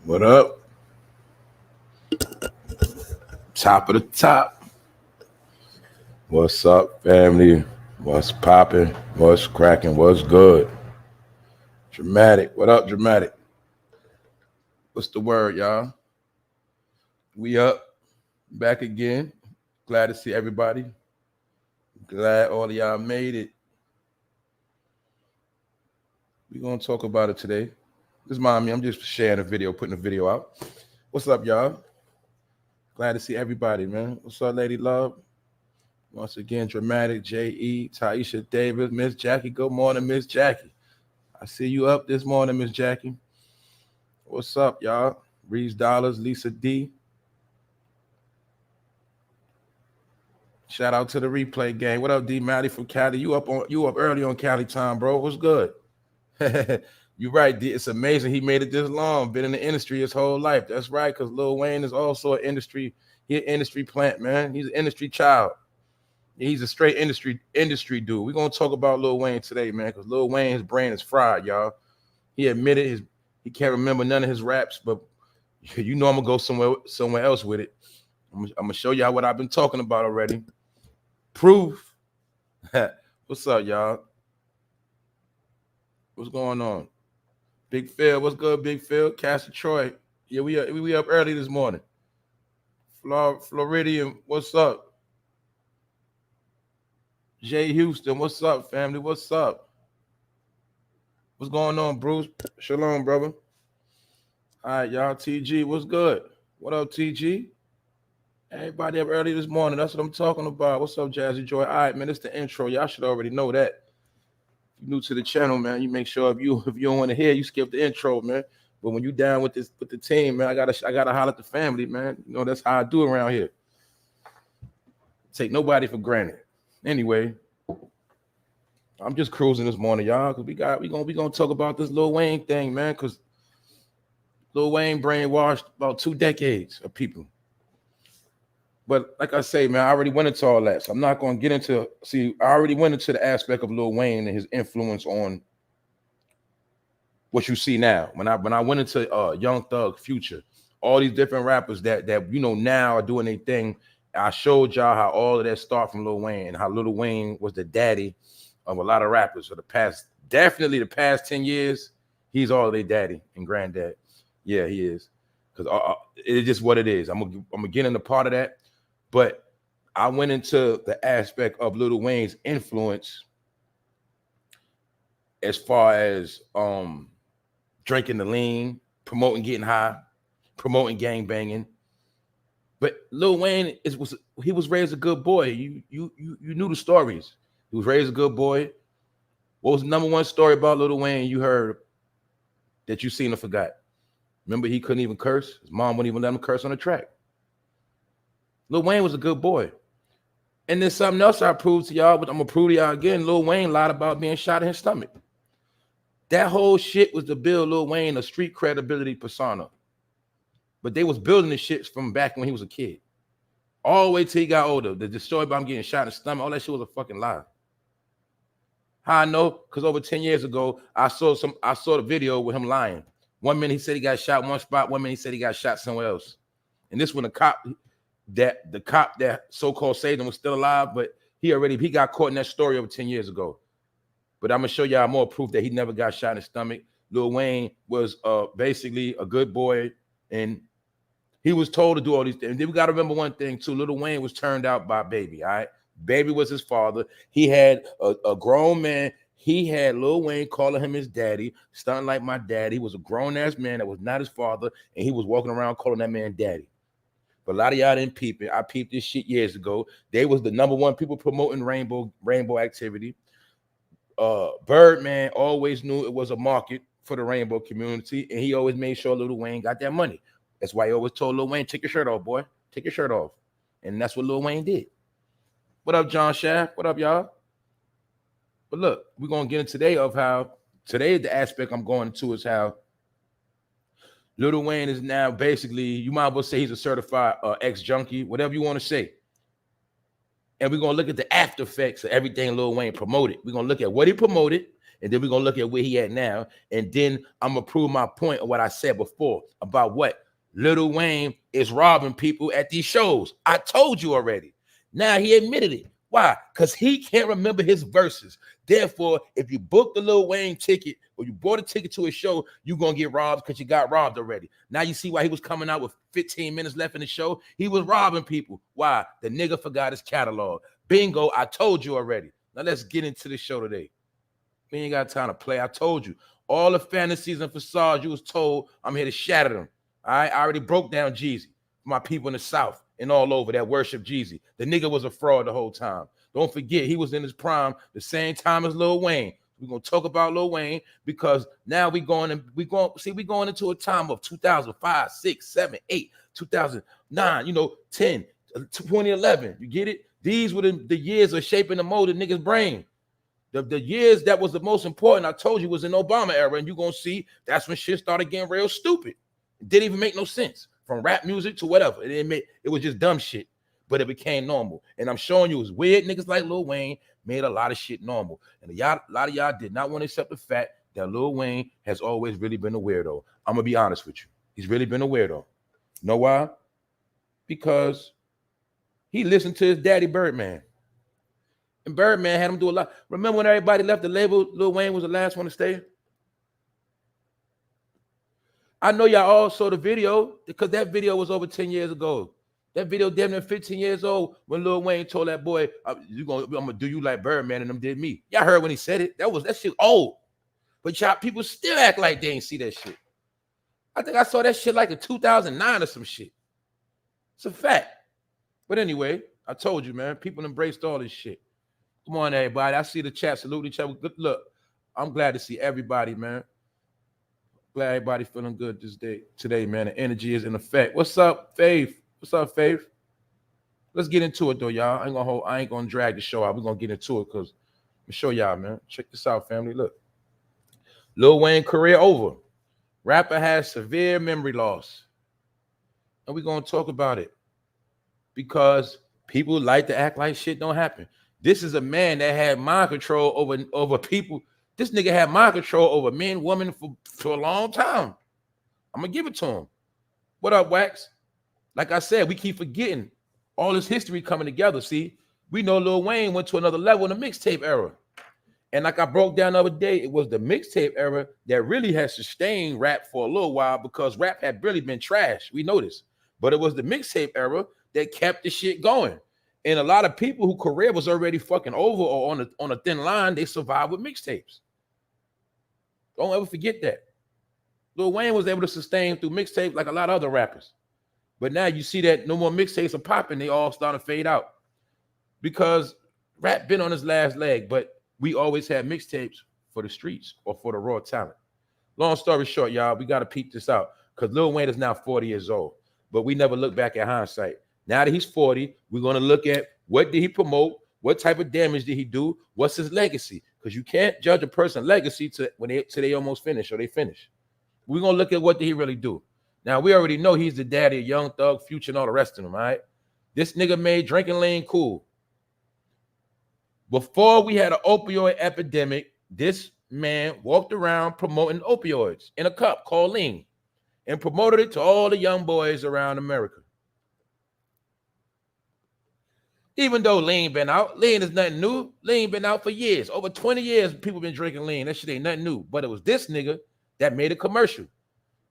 What up? Top of the top. What's up, family? What's popping? What's cracking? What's good? Dramatic. What up, Dramatic? What's the word, y'all? We up. Back again. Glad to see everybody. Glad all of y'all made it. We're going to talk about it today. This mind me. I'm just sharing a video, putting a video out. What's up, y'all? Glad to see everybody, man. What's up, Lady Love? Once again, Dramatic, J.E., Taisha Davis, Miss Jackie. Good morning, Miss Jackie. I see you up this morning, Miss Jackie. What's up, y'all? Reese Dollars, Lisa D. Shout out to the replay gang. What up, D. Matty from Cali? You up early on Cali time, bro. What's good? You're right, D. It's amazing he made it this long. Been in the industry his whole life. That's right, because Lil Wayne is also an industry. He's an industry plant, man. He's an industry child. He's a straight industry dude. We're gonna talk about Lil Wayne today, man, because Lil Wayne, his brain is fried, y'all. He admitted he can't remember none of his raps, but you know I'm gonna go somewhere else with it. I'm gonna show y'all what I've been talking about already. Proof. What's up, y'all? What's going on? Big Phil, what's good, Big Phil? Cass Detroit. Yeah, we up early this morning. Floridian, what's up? Jay Houston, what's up, family? What's up? What's going on, Bruce? Shalom, brother. All right, y'all. TG, what's good? What up, TG? Everybody up early this morning. That's what I'm talking about. What's up, Jazzy Joy? All right, man, it's the intro. Y'all should already know that. If you're new to the channel, man, you make sure if you don't want to hear, you skip the intro, man. But when you down with the team, man, I gotta holler at the family, man. You know, that's how I do around here. Take nobody for granted. Anyway, I'm just cruising this morning, y'all, because we gonna talk about this Lil Wayne thing, man, because Lil Wayne brainwashed about 2 decades of people. But like I say, man, I already went into all that, so I'm not gonna get into. See, I already went into the aspect of Lil Wayne and his influence on what you see now. When I went into Young Thug, Future, all these different rappers that you know now are doing their thing. I showed y'all how all of that started from Lil Wayne and how Lil Wayne was the daddy of a lot of rappers for definitely the past 10 years. He's all their daddy and granddad. Yeah, he is. Because it's just what it is. I'm gonna get into part of that. But I went into the aspect of Lil Wayne's influence as far as drinking the lean, promoting getting high, promoting gang banging. But Lil Wayne he was raised a good boy. You knew the stories. He was raised a good boy. What was the number one story about Lil Wayne you heard that you seen or forgot? Remember, he couldn't even curse. His mom wouldn't even let him curse on the track. Lil Wayne was a good boy. And then something else I proved to y'all, but I'm gonna prove to y'all again. Lil Wayne lied about being shot in his stomach. That whole shit was to build Lil Wayne a street credibility persona. But they was building this shit from back when he was a kid. All the way till he got older. The story about him getting shot in the stomach, all that shit was a fucking lie. How I know? Because over 10 years ago, I saw the video with him lying. 1 minute he said he got shot in one spot, 1 minute he said he got shot somewhere else. And this one, the cop that so-called saved him was still alive, but he got caught in that story over 10 years ago. But I'm gonna show y'all more proof that he never got shot in the stomach. Lil Wayne was basically a good boy, and he was told to do all these things. And then we got to remember one thing too. Lil Wayne was turned out by Baby. All right, Baby was his father. He had a grown man. He had Lil Wayne calling him his daddy, stunting like my dad. He was a grown-ass man that was not his father, and he was walking around calling that man daddy. But a lot of y'all didn't peep it. I peeped this shit years ago. They was the number one people promoting rainbow activity. Birdman always knew it was a market for the rainbow community, and he always made sure Lil Wayne got that money. That's why he always told Lil Wayne, take your shirt off, boy. Take your shirt off. And that's what Lil Wayne did. What up, John Shaft? What up, y'all? But look, we're going to get into today the aspect I'm going into is how Lil Wayne is now basically, you might as well say he's a certified ex-junkie, whatever you want to say. And we're going to look at the after effects of everything Lil Wayne promoted. We're going to look at what he promoted, and then we're gonna look at where he at now, and then I'm gonna prove my point of what I said before about what Lil Wayne is robbing people at these shows. I told you already. Now he admitted it. Why? Because he can't remember his verses. Therefore, if you booked the Lil Wayne ticket or you bought a ticket to a show, you're going to get robbed because you got robbed already. Now you see why he was coming out with 15 minutes left in the show. He was robbing people. Why? The nigga forgot his catalog. Bingo, I told you already. Now let's get into the show today. We ain't got time to play. I told you. All the fantasies and facades you was told, I'm here to shatter them. All right? I already broke down Jeezy. My people in the South and all over that worship Jeezy. The nigga was a fraud the whole time. Don't forget, he was in his prime the same time as Lil Wayne. We're gonna talk about Lil Wayne because now we're going into a time of 2005, 6, 7, 8, 2009, 10, 2011. You get it? These were the years of shaping the mold of niggas' brain. The years that was the most important, I told you, was in Obama era, and you're gonna see that's when shit started getting real stupid. It didn't even make no sense. From rap music to whatever. It was just dumb shit, but it became normal. And I'm showing you, it's weird niggas like Lil Wayne made a lot of shit normal. And a lot of y'all did not want to accept the fact that Lil Wayne has always really been a weirdo. I'm going to be honest with you. He's really been a weirdo. You know why? Because he listened to his daddy Birdman. And Birdman had him do a lot. Remember when everybody left the label, Lil Wayne was the last one to stay? I know y'all all saw the video because that video was over 10 years ago. That video damn near 15 years old when Lil Wayne told that boy, I'm gonna do you like Birdman, and them did me. Y'all heard when he said it. That shit old. But y'all people still act like they ain't see that shit. I think I saw that shit like in 2009 or some shit. It's a fact. But anyway, I told you, man, people embraced all this shit. Come on, everybody. I see the chat. Salute each other. Good look. I'm glad to see everybody, man. Glad everybody feeling good today, man. The energy is in effect. What's up, Faith? What's up, Faith? Let's get into it though, y'all. I ain't gonna drag the show out. We're gonna get into it because I'm show y'all, man. Check this out, family. Look. Lil Wayne career over. Rapper has severe memory loss. And we're gonna talk about it because people like to act like shit don't happen. This is a man that had mind control over people. This nigga had mind control over men, women for a long time. I'm going to give it to him. What up, Wax? Like I said, we keep forgetting all this history coming together. See, we know Lil Wayne went to another level in the mixtape era. And like I broke down the other day, it was the mixtape era that really has sustained rap for a little while because rap had really been trash. We know this. But it was the mixtape era that kept the shit going. And a lot of people whose career was already fucking over or on a thin line, they survived with mixtapes. Don't ever forget that. Lil Wayne was able to sustain through mixtapes like a lot of other rappers. But now you see that no more mixtapes are popping. They all start to fade out. Because rap been on his last leg, but we always had mixtapes for the streets or for the raw talent. Long story short, y'all, we got to peep this out. Because Lil Wayne is now 40 years old. But we never look back at hindsight. Now that he's 40, we're going to look at what did he promote? What type of damage did he do? What's his legacy? Because you can't judge a person's legacy till they almost finish or they finish. We're going to look at what did he really do. Now, we already know he's the daddy of Young Thug, Future, and all the rest of them, all right? This nigga made drinking lean cool. Before we had an opioid epidemic, this man walked around promoting opioids in a cup called lean and promoted it to all the young boys around America. Even though lean been out, lean is nothing new. Lean been out for years. Over 20 years, people been drinking lean. That shit ain't nothing new. But it was this nigga that made a commercial.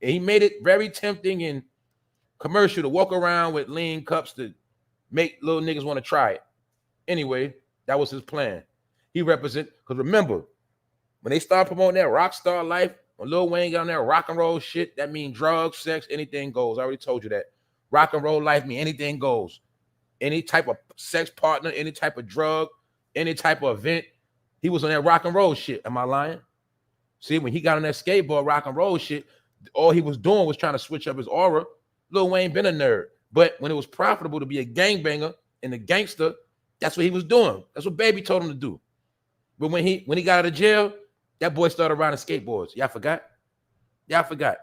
And he made it very tempting and commercial to walk around with lean cups to make little niggas want to try it. Anyway, that was his plan. He because remember, when they start promoting that rock star life, when Lil Wayne got on that rock and roll shit, that means drugs, sex, anything goes. I already told you that. Rock and roll life mean anything goes. Any type of sex partner, any type of drug, any type of event. He was on that rock and roll shit. Am I lying? See, when he got on that skateboard rock and roll shit, all he was doing was trying to switch up his aura. Lil Wayne been a nerd. But when it was profitable to be a gangbanger and a gangster, that's what he was doing. That's what Baby told him to do. But when he got out of jail, that boy started riding skateboards. Y'all forgot? Y'all forgot.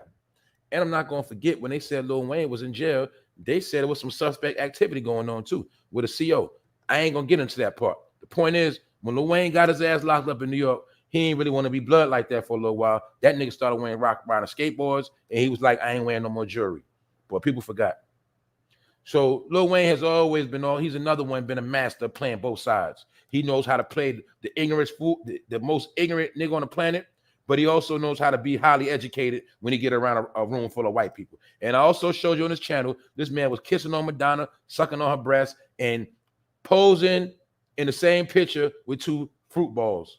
And I'm not going to forget when they said Lil Wayne was in jail, they said there was some suspect activity going on too with a CO. I ain't going to get into that part. The point is, when Lil Wayne got his ass locked up in New York, he ain't really want to be blood like that for a little while. That nigga started wearing riding skateboards, and he was like, I ain't wearing no more jewelry. But people forgot. So Lil Wayne has always been he's another one, been a master of playing both sides. He knows how to play the ignorant fool, the most ignorant nigga on the planet, but he also knows how to be highly educated when he get around a room full of white people. And I also showed you on this channel, this man was kissing on Madonna, sucking on her breast, and posing in the same picture with 2 fruit balls.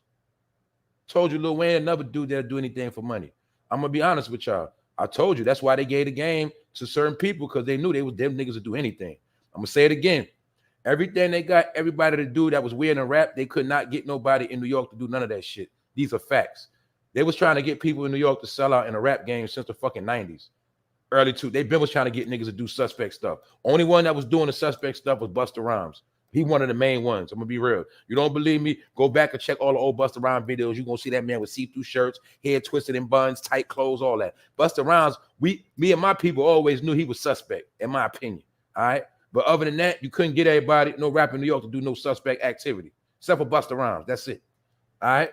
Told you Lil Wayne another dude that'll do anything for money. I'm gonna be honest with y'all. I told you that's why they gave the game to certain people, because they knew them niggas would do anything. I'm gonna say it again. Everything they got everybody to do that was weird in rap, they could not get nobody in New York to do none of that shit. These are facts. They was trying to get people in New York to sell out in a rap game since the fucking 90s. Early too. They been was trying to get niggas to do suspect stuff. Only one that was doing the suspect stuff was Busta Rhymes. He one of the main ones. I'm gonna be real. You don't believe me? Go back and check all the old Busta Rhymes videos. You're gonna see that man with see-through shirts, hair twisted in buns, tight clothes, all that. Busta Rhymes, me and my people always knew he was suspect, in my opinion. All right. But other than that, you couldn't get everybody, no rapper in New York, to do no suspect activity, except for Busta Rhymes. That's it. All right.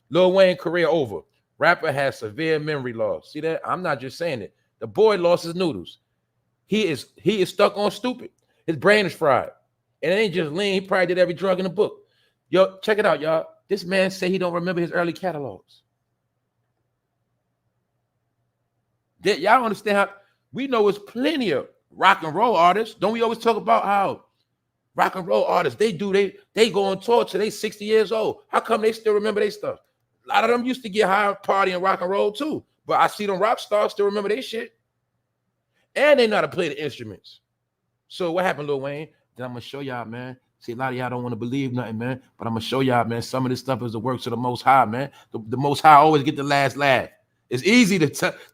Lil Wayne career over. Rapper has severe memory loss. See that? I'm not just saying it. The boy lost his noodles. He is stuck on stupid. His brain is fried. And it ain't just lean. He probably did every drug in the book. Yo, check it out, y'all. This man say he don't remember his early catalogs. Y'all don't understand how we know it's plenty of rock and roll artists. Don't we always talk about how rock and roll artists, they go on tour till they 60 years old. How come they still remember their stuff? A lot of them used to get high, party, and rock and roll too. But I see them rock stars still remember their shit. And they know how to play the instruments. So what happened, Lil Wayne? Then I'm going to show y'all, man. See, a lot of y'all don't want to believe nothing, man. But I'm going to show y'all, man, some of this stuff is the works of the Most High, man. The Most High always get the last laugh. It's easy to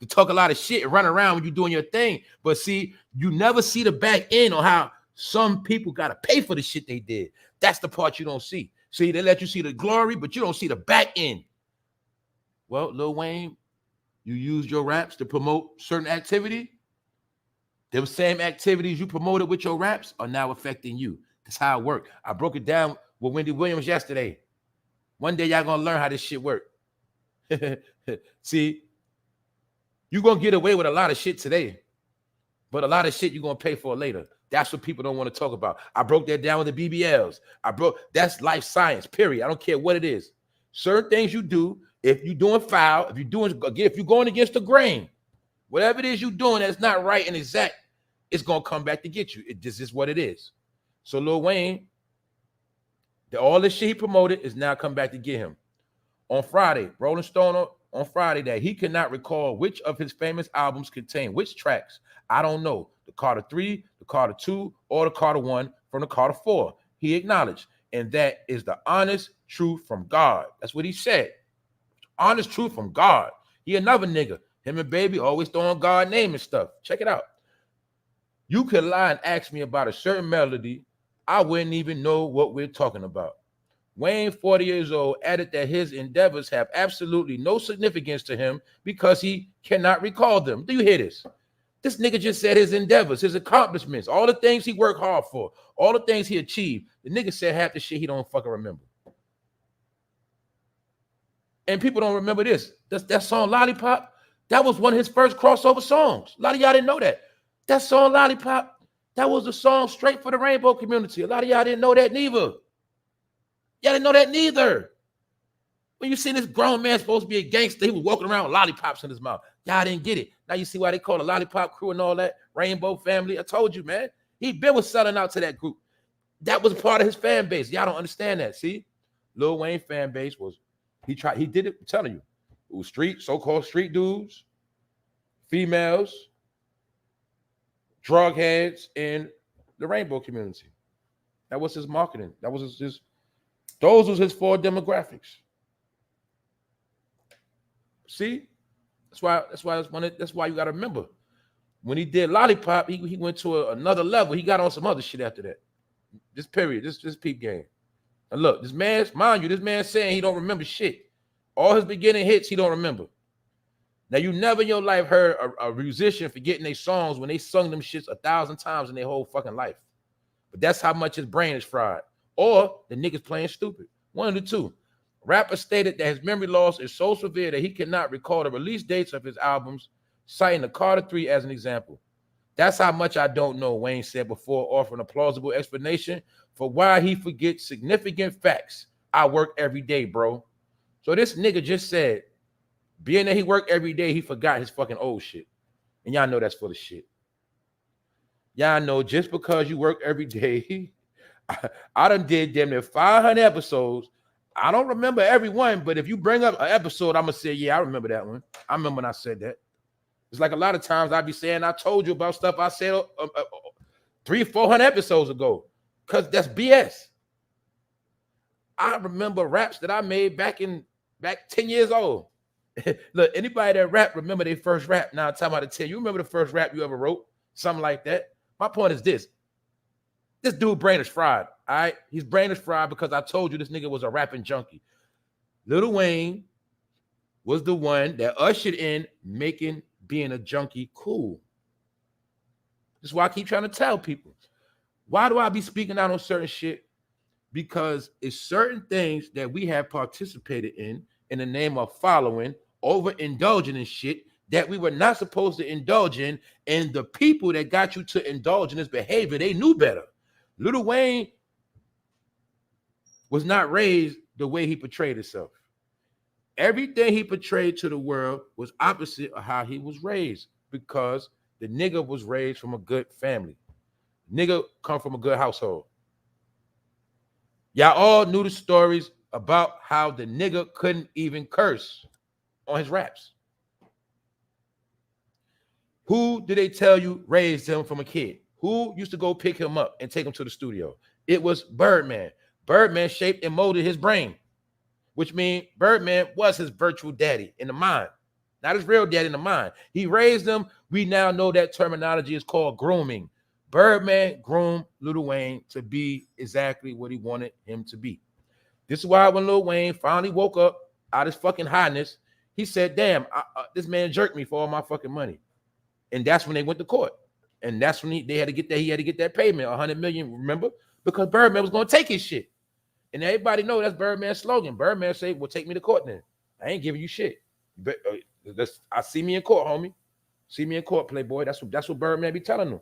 talk a lot of shit and run around when you're doing your thing. But see, you never see the back end on how some people got to pay for the shit they did. That's the part you don't see. See, they let you see the glory, but you don't see the back end. Well, Lil Wayne, you used your raps to promote certain activity. Them same activities you promoted with your raps are now affecting you. That's how it worked. I broke it down with Wendy Williams yesterday. One day y'all gonna learn how this shit work. See, you're gonna get away with a lot of shit today, but a lot of shit you're gonna pay for later. That's what people don't want to talk about. I broke that down with the BBLs. That's life science, period. I don't care what it is. Certain things you do, if you're doing foul, if you're going against the grain, whatever it is you're doing that's not right and exact, it's going to come back to get you. This is what it is. So Lil Wayne, all this shit he promoted is now come back to get him. On Friday, Rolling Stone on Friday that he cannot recall which of his famous albums contain which tracks. I don't know. The Carter 3, the Carter 2, or the Carter 1 from the Carter 4. He acknowledged. And that is the honest truth from God. That's what he said. Honest truth from God. He another nigga. Him and Baby always throwing God name and stuff. Check it out. You could lie and ask me about a certain melody. I wouldn't even know what we're talking about. Wayne, 40 years old, added that his endeavors have absolutely no significance to him because he cannot recall them. Do you hear this? This nigga just said his endeavors, his accomplishments, all the things he worked hard for, all the things he achieved. The nigga said half the shit he don't fucking remember. And people don't remember this. That song Lollipop, that was one of his first crossover songs. A lot of y'all didn't know that. That song Lollipop, that was a song straight for the rainbow community. A lot of y'all didn't know that neither. Y'all didn't know that neither. When you see this grown man supposed to be a gangster, he was walking around with lollipops in his mouth. Y'all didn't get it. Now you see why they call the Lollipop Crew and all that, Rainbow Family. I told you, man. He been was selling out to that group. That was part of his fan base. Y'all don't understand that. See, Lil Wayne fan base was, he did it, I'm telling you. It was so-called street dudes, females, drug heads, and the rainbow community. That was his marketing. Those was his 4 demographics. See? That's why you gotta remember. When he did Lollipop, he went to another level. He got on some other shit after that. This peep game. And look, this man's saying he don't remember shit. All his beginning hits, he don't remember. Now, you never in your life heard a musician forgetting their songs when they sung them shits 1,000 times in their whole fucking life. But that's how much his brain is fried. Or the niggas playing stupid. One of the two. Rapper stated that his memory loss is so severe that he cannot recall the release dates of his albums, citing the Carter 3 as an example. That's how much I don't know, Wayne said before offering a plausible explanation for why he forgets significant facts. I work every day, bro. So this nigga just said, being that he worked every day, he forgot his fucking old shit. And y'all know that's full of shit. Y'all know just because you work every day, I done did damn near 500 episodes. I don't remember every one, but if you bring up an episode, I'm going to say, yeah, I remember that one. I remember when I said that. It's like a lot of times I be saying I told you about stuff I said 300-400 episodes ago, because that's BS. I remember raps that I made back 10 years old. Look, anybody that rap, remember their first rap. Now I'm talking about 10. You remember the first rap you ever wrote? Something like that. My point is this. This dude brain is fried, all right? His brain is fried because I told you this nigga was a rapping junkie. Lil Wayne was the one that ushered in making being a junkie cool. That's why I keep trying to tell people. Why do I be speaking out on certain shit? Because it's certain things that we have participated in the name of following, overindulging in shit that we were not supposed to indulge in, and the people that got you to indulge in this behavior, they knew better. Lil Wayne was not raised the way he portrayed himself. Everything he portrayed to the world was opposite of how he was raised, because the nigga was raised from a good family. Nigga come from a good household. Y'all all knew the stories about how the nigga couldn't even curse on his raps. Who did they tell you raised him from a kid? Who used to go pick him up and take him to the studio? It was Birdman. Birdman shaped and molded his brain, which means Birdman was his virtual daddy in the mind, not his real daddy in the mind. He raised him. We now know that terminology is called grooming. Birdman groomed Lil Wayne to be exactly what he wanted him to be. This is why when Lil Wayne finally woke up out of his fucking highness, he said, damn, this man jerked me for all my fucking money. And that's when they went to court. And that's when he had to get that payment, $100 million, remember? Because Birdman was going to take his shit. And everybody know that's Birdman's slogan. Birdman say, well, take me to court then. I ain't giving you shit. But, I see me in court, homie. See me in court, playboy. That's what Birdman be telling them.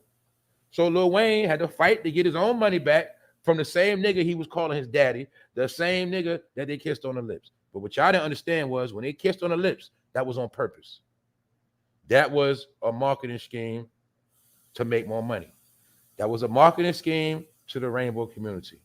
So Lil Wayne had to fight to get his own money back from the same nigga he was calling his daddy, the same nigga that they kissed on the lips. But what y'all didn't understand was when they kissed on the lips, that was on purpose. That was a marketing scheme to make more money. That was a marketing scheme to the rainbow community.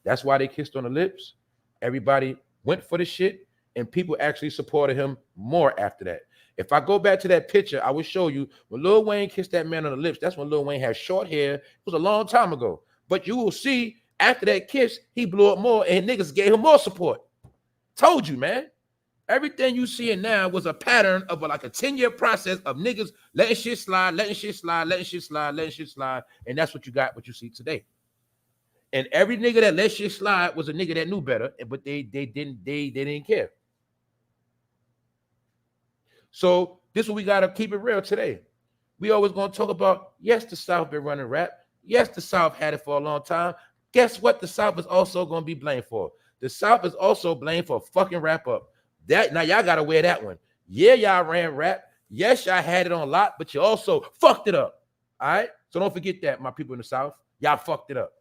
That's why they kissed on the lips. Everybody went for the shit, and people actually supported him more after that. If I go back to that picture, I will show you when Lil Wayne kissed that man on the lips. That's when Lil Wayne had short hair. It was a long time ago. But you will see after that kiss, he blew up more, and niggas gave him more support. Told you, man. Everything you seeing now was a pattern of like a 10-year process of niggas letting shit slide, letting shit slide, letting shit slide, letting shit slide. And that's what you got, what you see today. And every nigga that let shit slide was a nigga that knew better, but they didn't care. So this is what we got to keep it real today. We always going to talk about, yes, the South been running rap. Yes, the South had it for a long time. Guess what the South is also going to be blamed for? The South is also blamed for fucking rap up. That now y'all got to wear that one. Yeah, y'all ran rap. Yes, y'all had it on lock, but you also fucked it up. All right? So don't forget that, my people in the South. Y'all fucked it up.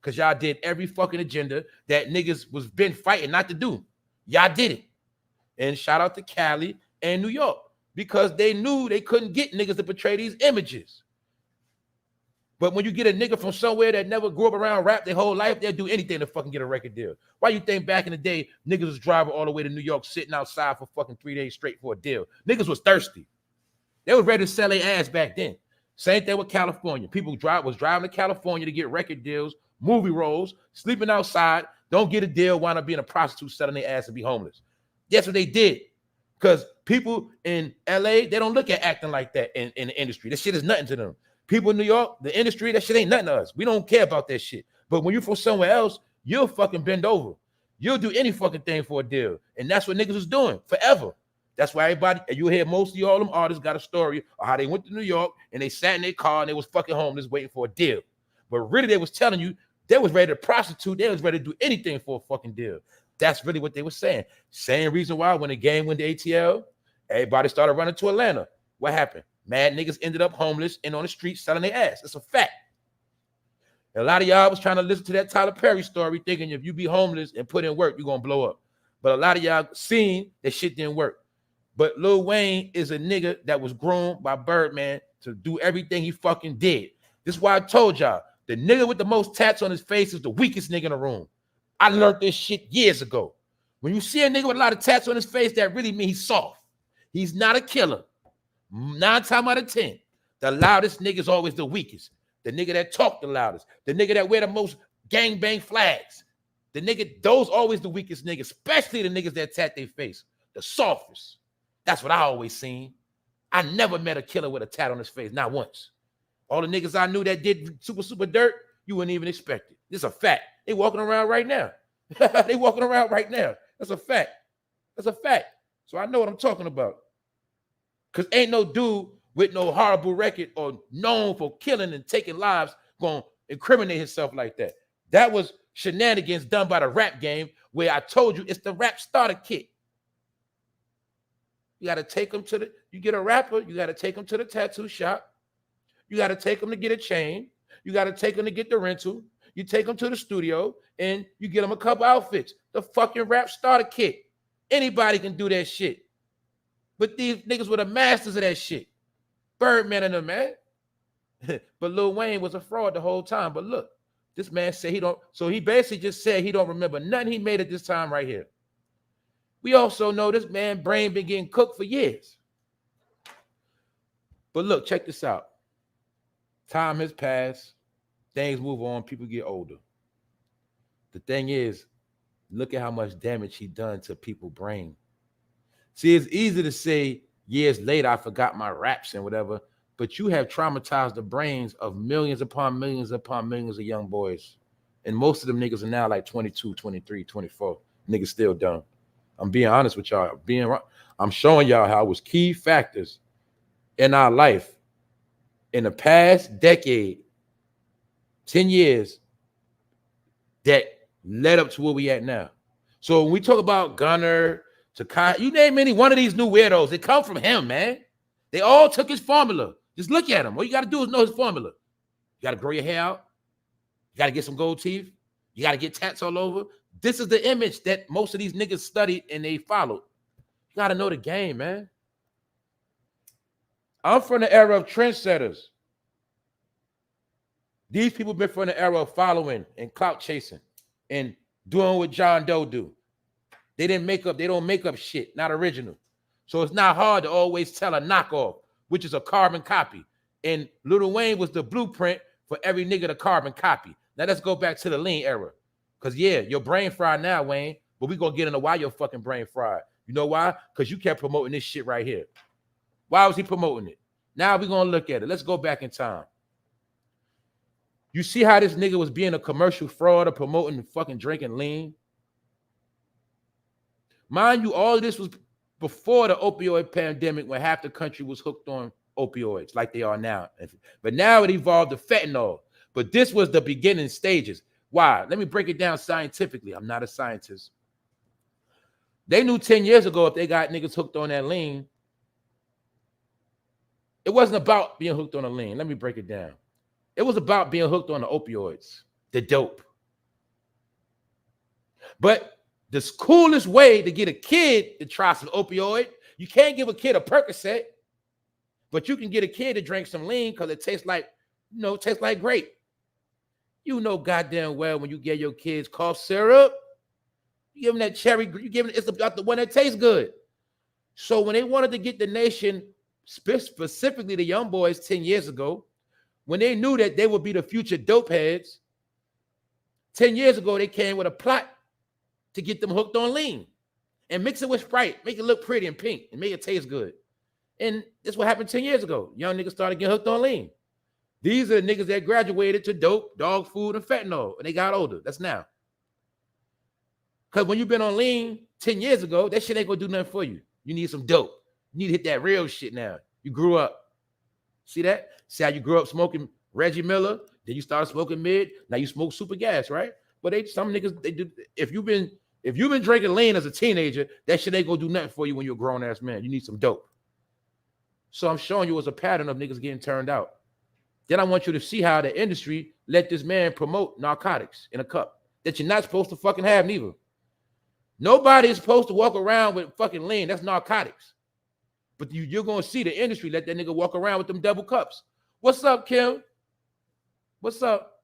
Because y'all did every fucking agenda that niggas was been fighting not to do. Y'all did it. And shout out to Cali and New York, because they knew they couldn't get niggas to portray these images. But when you get a nigga from somewhere that never grew up around rap their whole life, they'll do anything to fucking get a record deal. Why you think back in the day, niggas was driving all the way to New York, sitting outside for fucking 3 days straight for a deal? Niggas was thirsty. They was ready to sell their ass back then. Same thing with California. People was driving to California to get record deals, movie roles, sleeping outside, don't get a deal, wind up being a prostitute, selling their ass and be homeless. That's what they did. Because people in LA, they don't look at acting like that in the industry. That shit is nothing to them. People in New York, the industry, that shit ain't nothing to us. We don't care about that shit. But when you're from somewhere else, you'll fucking bend over. You'll do any fucking thing for a deal. And that's what niggas was doing forever. That's why everybody, and you hear most of all them artists got a story of how they went to New York and they sat in their car and they was fucking homeless waiting for a deal. But really they was telling you they was ready to prostitute. They was ready to do anything for a fucking deal. That's really what they were saying. Same reason why when the game went to ATL, everybody started running to Atlanta. What happened? Mad niggas ended up homeless and on the street selling their ass. It's a fact. And a lot of y'all was trying to listen to that Tyler Perry story thinking if you be homeless and put in work, you're going to blow up. But a lot of y'all seen that shit didn't work. But Lil Wayne is a nigga that was groomed by Birdman to do everything he fucking did. This is why I told y'all, the nigga with the most tats on his face is the weakest nigga in the room. I learned this shit years ago. When you see a nigga with a lot of tats on his face, that really means he's soft. He's not a killer. 9 times out of 10, the loudest nigga is always the weakest. The nigga that talk the loudest. The nigga that wear the most gangbang flags. The nigga, those always the weakest niggas, especially the niggas that tat their face. The softest. That's what I always seen. I never met a killer with a tat on his face, not once. All the niggas I knew that did super dirt, you wouldn't even expect it. This is a fact. They walking around right now. They walking around right now. That's a fact. That's a fact. So I know what I'm talking about. Because ain't no dude with no horrible record or known for killing and taking lives going to incriminate himself like that. That was shenanigans done by the rap game where I told you it's the rap starter kit. You got to take them to the, you get a rapper, you got to take them to the tattoo shop. You got to take them to get a chain. You got to take them to get the rental. You take them to the studio and you get them a couple outfits. The fucking rap starter kit. Anybody can do that shit. But these niggas were the masters of that shit. Birdman and them, man. But Lil Wayne was a fraud the whole time. But look, this man said he don't, so he basically just said he don't remember nothing he made at this time right here. We also know this man brain been getting cooked for years. But look, check this out. Time has passed. Things move on. People get older. The thing is, look at how much damage he done to people's brain. See, it's easy to say years later, I forgot my raps and whatever, but you have traumatized the brains of millions upon millions of young boys. And most of them niggas are now like 22, 23, 24. Niggas still dumb. I'm being honest with y'all. I'm showing y'all how it was key factors in our life in the past decade, 10 years, that led up to where we at now. So when we talk about Gunner, Takai, you name any one of these new weirdos, they come from him, man. They all took his formula. Just look at him. All you got to do is know his formula. You got to grow your hair out. You got to get some gold teeth. You got to get tats all over. This is the image that most of these niggas studied and they followed. You got to know the game, man. I'm from the era of trendsetters. These people been from the era of following and clout chasing and doing what John Doe do. They don't make up shit, not original. So it's not hard to always tell a knockoff, which is a carbon copy. And Lil Wayne was the blueprint for every nigga to carbon copy. Now let's go back to the lean era. Because yeah, your brain fried now, Wayne, but we're going to get into why your fucking brain fried. You know why? Because you kept promoting this shit right here. Why was he promoting it? Now we're going to look at it. Let's go back in time. You see how this nigga was being a commercial fraud or promoting fucking drinking lean? Mind you, all of this was before the opioid pandemic when half the country was hooked on opioids like they are now. But now it evolved to fentanyl. But this was the beginning stages. Why? Let me break it down scientifically. I'm not a scientist. They knew 10 years ago if they got niggas hooked on that lean, it wasn't about being hooked on a lean. Let me break it down. It was about being hooked on the opioids, the dope. But the coolest way to get a kid to try some opioid, you can't give a kid a Percocet, but you can get a kid to drink some lean because it tastes like, tastes like grape. You know goddamn well when you get your kids cough syrup, you give them that cherry, it's about the one that tastes good. So when they wanted to get the nation, specifically the young boys 10 years ago, when they knew that they would be the future dope heads, 10 years ago, they came with a plot to get them hooked on lean and mix it with Sprite, make it look pretty and pink and make it taste good. And that's what happened 10 years ago. Young niggas started getting hooked on lean. These are the niggas that graduated to dope, dog food, and fentanyl, and they got older. That's now. Because when you've been on lean 10 years ago, that shit ain't gonna do nothing for you. You need some dope. You need to hit that real shit now. You grew up. See that? See how you grew up smoking Reggie Miller, then you started smoking mid, now you smoke super gas, right? But some niggas, they do. If you've been If you've been drinking lean as a teenager, that shit ain't gonna do nothing for you when you're a grown-ass man. You need some dope. So I'm showing you as a pattern of niggas getting turned out. Then I want you to see how the industry let this man promote narcotics in a cup that you're not supposed to fucking have neither. Nobody is supposed to walk around with fucking lean. That's narcotics. But you're going to see the industry let that nigga walk around with them double cups. What's up, Kim? What's up?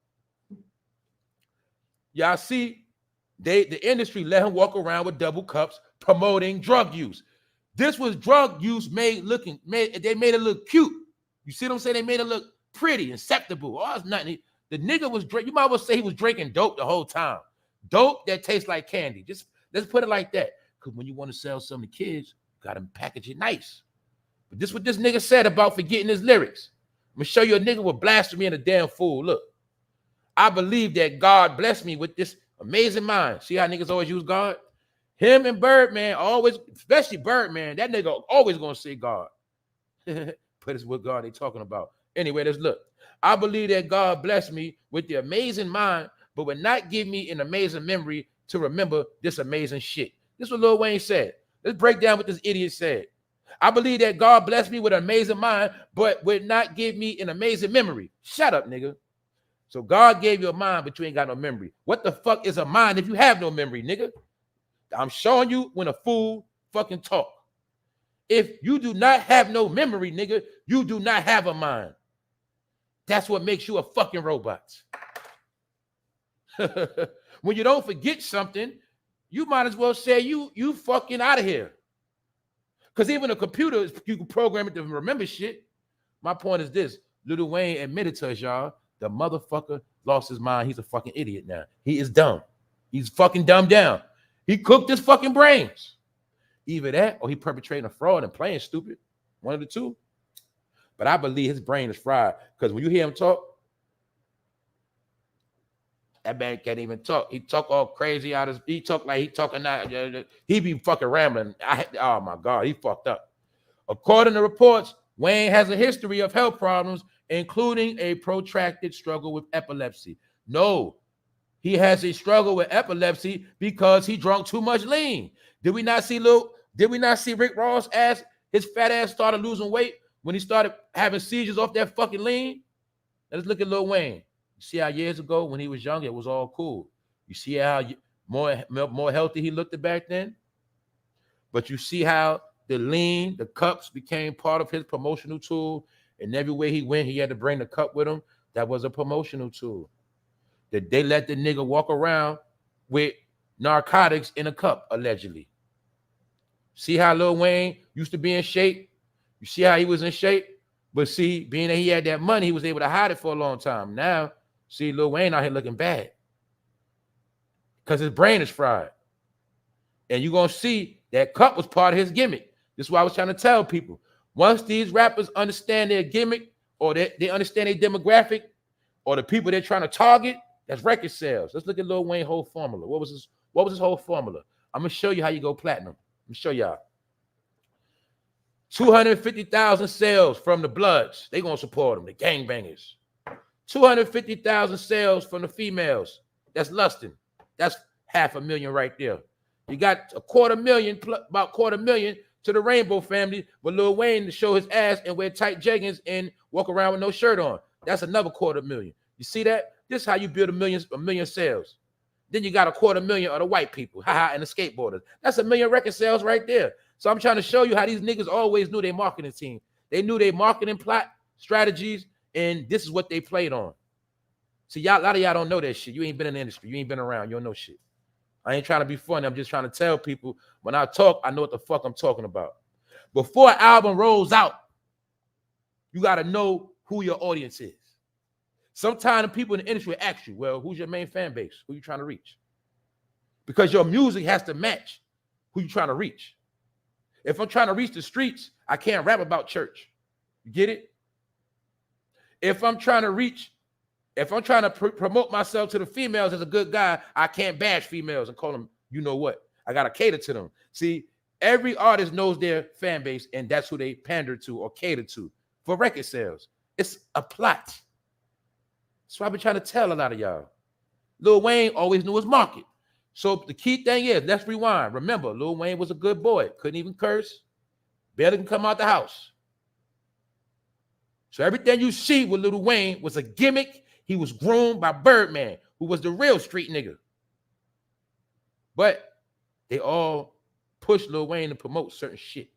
Y'all see, the industry let him walk around with double cups promoting drug use. This was drug use they made it look cute. You see what I'm saying? They made it look pretty, acceptable. Oh, it's nothing. The nigga was drinking. You might well say he was drinking dope the whole time. Dope that tastes like candy. Just let's put it like that. Because when you want to sell something to kids, you got to package it nice. But this is what this nigga said about forgetting his lyrics. I'm going to show you a nigga with blasphemy and a damn fool. Look, I believe that God blessed me with this amazing mind. See how niggas always use God? Him and Birdman always, especially Birdman, that nigga always going to say God. But it's what God they talking about. Anyway, let's look. I believe that God blessed me with the amazing mind, but would not give me an amazing memory to remember this amazing shit. This is what Lil Wayne said. Let's break down what this idiot said. I believe that God blessed me with an amazing mind, but would not give me an amazing memory. Shut up, nigga. So God gave you a mind, but you ain't got no memory. What the fuck is a mind if you have no memory, nigga? I'm showing you when a fool fucking talk. If you do not have no memory, nigga, you do not have a mind. That's what makes you a fucking robot. When you don't forget something, you might as well say you fucking out of here. Because even a computer, you can program it to remember shit. My point is this. Lil Wayne admitted to us, y'all, the motherfucker lost his mind. He's a fucking idiot now. He is dumb. He's fucking dumbed down. He cooked his fucking brains. Either that or he perpetrating a fraud and playing stupid. One of the two. But I believe his brain is fried. Because when you hear him talk, that man can't even talk. He talk all crazy out of he talk like he talking out. He be fucking rambling. Oh my God, he fucked up. According to reports, Wayne has a history of health problems, including a protracted struggle with epilepsy. No, he has a struggle with epilepsy because he drunk too much lean. Did we not see Rick Ross ass, his fat ass started losing weight when he started having seizures off that fucking lean? Let's look at Lil Wayne. You see how years ago when he was young, it was all cool. You see how more healthy he looked back then? But you see how the lean, the cups became part of his promotional tool. And everywhere he went, he had to bring the cup with him. That was a promotional tool. That they let the nigga walk around with narcotics in a cup, allegedly. See how Lil Wayne used to be in shape? You see how he was in shape? But see, being that he had that money, he was able to hide it for a long time. Now, see, Lil Wayne out here looking bad because his brain is fried. And you're going to see that cup was part of his gimmick. This is why I was trying to tell people. Once these rappers understand their gimmick or they understand their demographic or the people they're trying to target, that's record sales. Let's look at Lil Wayne's whole formula. What was his whole formula? I'm going to show you how you go platinum. Let me show y'all. 250,000 sales from the Bloods. They going to support them, the gangbangers. 250,000 sales from the females. That's lusting. That's 500,000 right there. You got about 250,000 to the Rainbow family with Lil Wayne to show his ass and wear tight jeggings and walk around with no shirt on. That's another 250,000. You see that? This is how you build a million sales. Then you got 250,000 of the white people, and the skateboarders. That's 1 million record sales right there. So I'm trying to show you how these niggas always knew their marketing team. They knew their marketing plot strategies, and this is what they played on. See, y'all, a lot of y'all don't know that shit. You ain't been in the industry. You ain't been around. You don't know shit. I ain't trying to be funny. I'm just trying to tell people when I talk, I know what the fuck I'm talking about. Before an album rolls out, you got to know who your audience is. Sometimes people in the industry ask you, well, who's your main fan base? Who you trying to reach? Because your music has to match who you trying to reach. If I'm trying to reach the streets, I can't rap about church. You get it? If I'm trying to promote myself to the females as a good guy, I can't bash females and call them, you know what? I got to cater to them. See, every artist knows their fan base, and that's who they pander to or cater to for record sales. It's a plot. That's what I've been trying to tell a lot of y'all. Lil Wayne always knew his market. So the key thing is, let's rewind. Remember, Lil Wayne was a good boy. Couldn't even curse. Barely can come out the house. So everything you see with Lil Wayne was a gimmick. He was groomed by Birdman, who was the real street nigga. But they all pushed Lil Wayne to promote certain shit.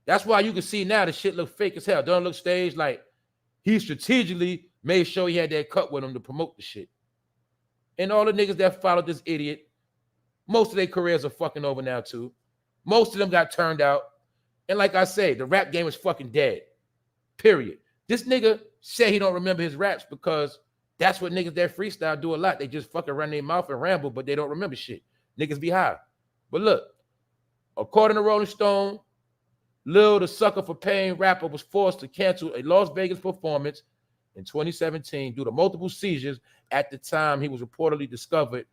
That's why you can see now the shit look fake as hell. Don't look staged. Like he strategically made sure he had that cut with him to promote the shit. And all the niggas that followed this idiot, most of their careers are fucking over now too. Most of them got turned out. And like I say, the rap game is fucking dead. Period. This nigga said he don't remember his raps because that's what niggas that freestyle do a lot. They just fucking run their mouth and ramble, but they don't remember shit. Niggas be high. But look, according to Rolling Stone, Lil, the sucker for pain rapper, was forced to cancel a Las Vegas performance in 2017 due to multiple seizures at the time he was reportedly discovered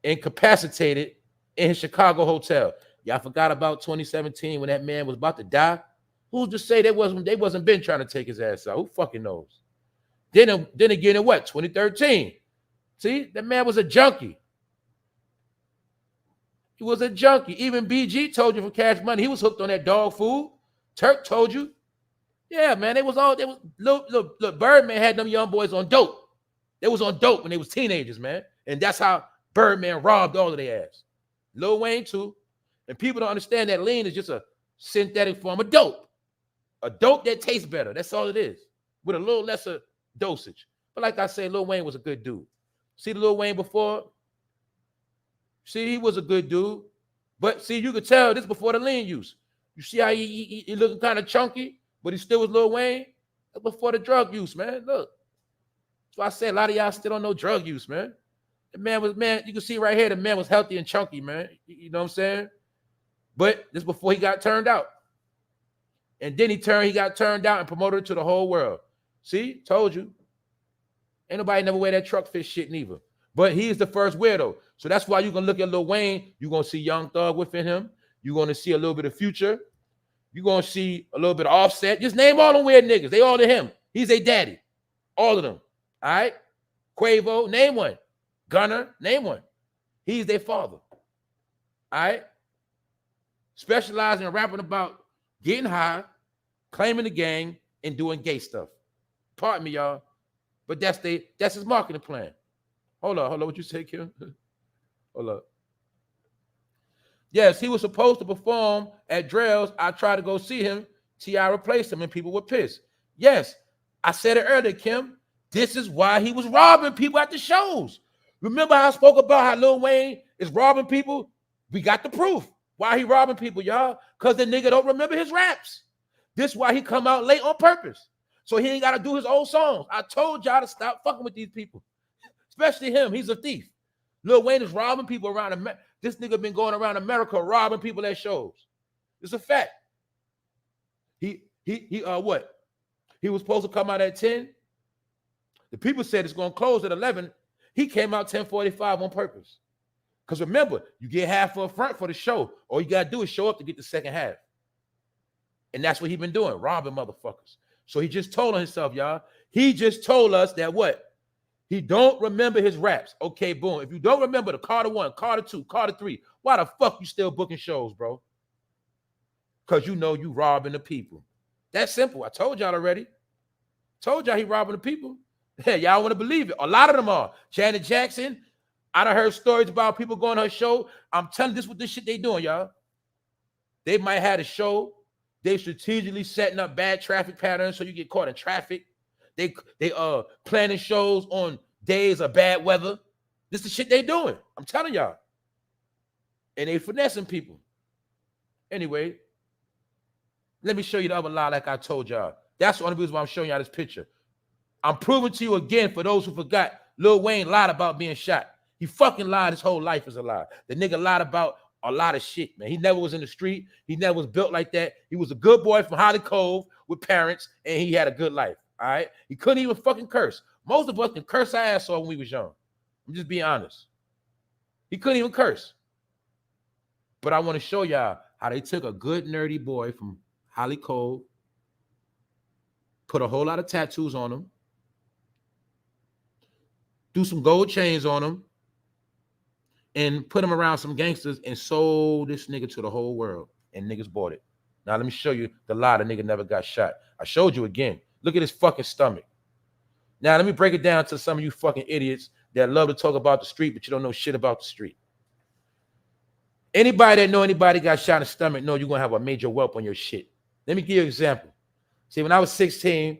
incapacitated in his Chicago hotel. Y'all forgot about 2017 when that man was about to die? Who's to say they wasn't been trying to take his ass out? Who fucking knows? Then again in what? 2013. See, that man was a junkie. He was a junkie. Even BG told you for Cash Money. He was hooked on that dog food. Turk told you. Yeah, man. Look, Birdman had them young boys on dope. They was on dope when they was teenagers, man. And that's how Birdman robbed all of their ass. Lil Wayne too. And people don't understand that lean is just a synthetic form of dope. A dope that tastes better. That's all it is. With a little lesser dosage. But like I say, Lil Wayne was a good dude. See the Lil Wayne before? See, he was a good dude. But see, you could tell this before the lean use. You see how he looking kind of chunky, but he still was Lil Wayne? That's before the drug use, man. Look. That's why I say a lot of y'all still don't know drug use, man. The man, you can see right here, the man was healthy and chunky, man. You know what I'm saying? But this before he got turned out. And then he got turned out and promoted to the whole world. See? Told you. Ain't nobody never wear that truck fit shit neither. But he is the first weirdo. So that's why you can look at Lil Wayne. You're going to see Young Thug within him. You're going to see a little bit of Future. You're going to see a little bit of Offset. Just name all them weird niggas. They all to him. He's a daddy. All of them. All right? Quavo, name one. Gunner, name one. He's their father. All right? Specializing in rapping about getting high, claiming the gang, and doing gay stuff. Pardon me, y'all. But that's his marketing plan. Hold on. What you say, Kim? Hold up. Yes, he was supposed to perform at Drell's. I tried to go see him. T.I. replaced him, and people were pissed. Yes, I said it earlier, Kim. This is why he was robbing people at the shows. Remember how I spoke about how Lil Wayne is robbing people? We got the proof. Why he robbing people, y'all? Because the nigga don't remember his raps. This is why he come out late on purpose. So he ain't got to do his old songs. I told y'all to stop fucking with these people. Especially him. He's a thief. Lil Wayne is robbing people around America. This nigga been going around America robbing people at shows. It's a fact. What? He was supposed to come out at 10. The people said it's going to close at 11. He came out 10:45 on purpose. Because remember, you get half up front for the show. All you got to do is show up to get the second half. And that's what he been doing, robbing motherfuckers. So he just told on himself, y'all. He just told us that what? He don't remember his raps. Okay, boom. If you don't remember the Carter 1, Carter 2, Carter 3, why the fuck you still booking shows, bro? Because you know you robbing the people. That's simple. I told y'all already. Told y'all he robbing the people. Yeah, y'all want to believe it. A lot of them are. Janet Jackson, I done heard stories about people going to her show. I'm telling this what this shit they doing, y'all. They might have a show. They strategically setting up bad traffic patterns so you get caught in traffic. They planning shows on days of bad weather. This is the shit they doing. I'm telling y'all. And they finessing people. Anyway, let me show you the other lie like I told y'all. That's the only reason why I'm showing y'all this picture. I'm proving to you again, for those who forgot, Lil Wayne lied about being shot. He fucking lied. His whole life is a lie. The nigga lied about a lot of shit, man. He never was in the street. He never was built like that. He was a good boy from Holly Cove with parents, and he had a good life, all right? He couldn't even fucking curse. Most of us can curse our ass off when we was young. I'm just being honest. He couldn't even curse. But I want to show y'all how they took a good nerdy boy from Holly Cove, put a whole lot of tattoos on him, do some gold chains on him, and put him around some gangsters and sold this nigga to the whole world. And niggas bought it. Now let me show you the lie. The nigga never got shot. I showed you again. Look at his fucking stomach. Now let me break it down to some of you fucking idiots that love to talk about the street, but you don't know shit about the street. Anybody that know anybody got shot in the stomach know you're gonna have a major whelp on your shit. Let me give you an example. See, when I was 16,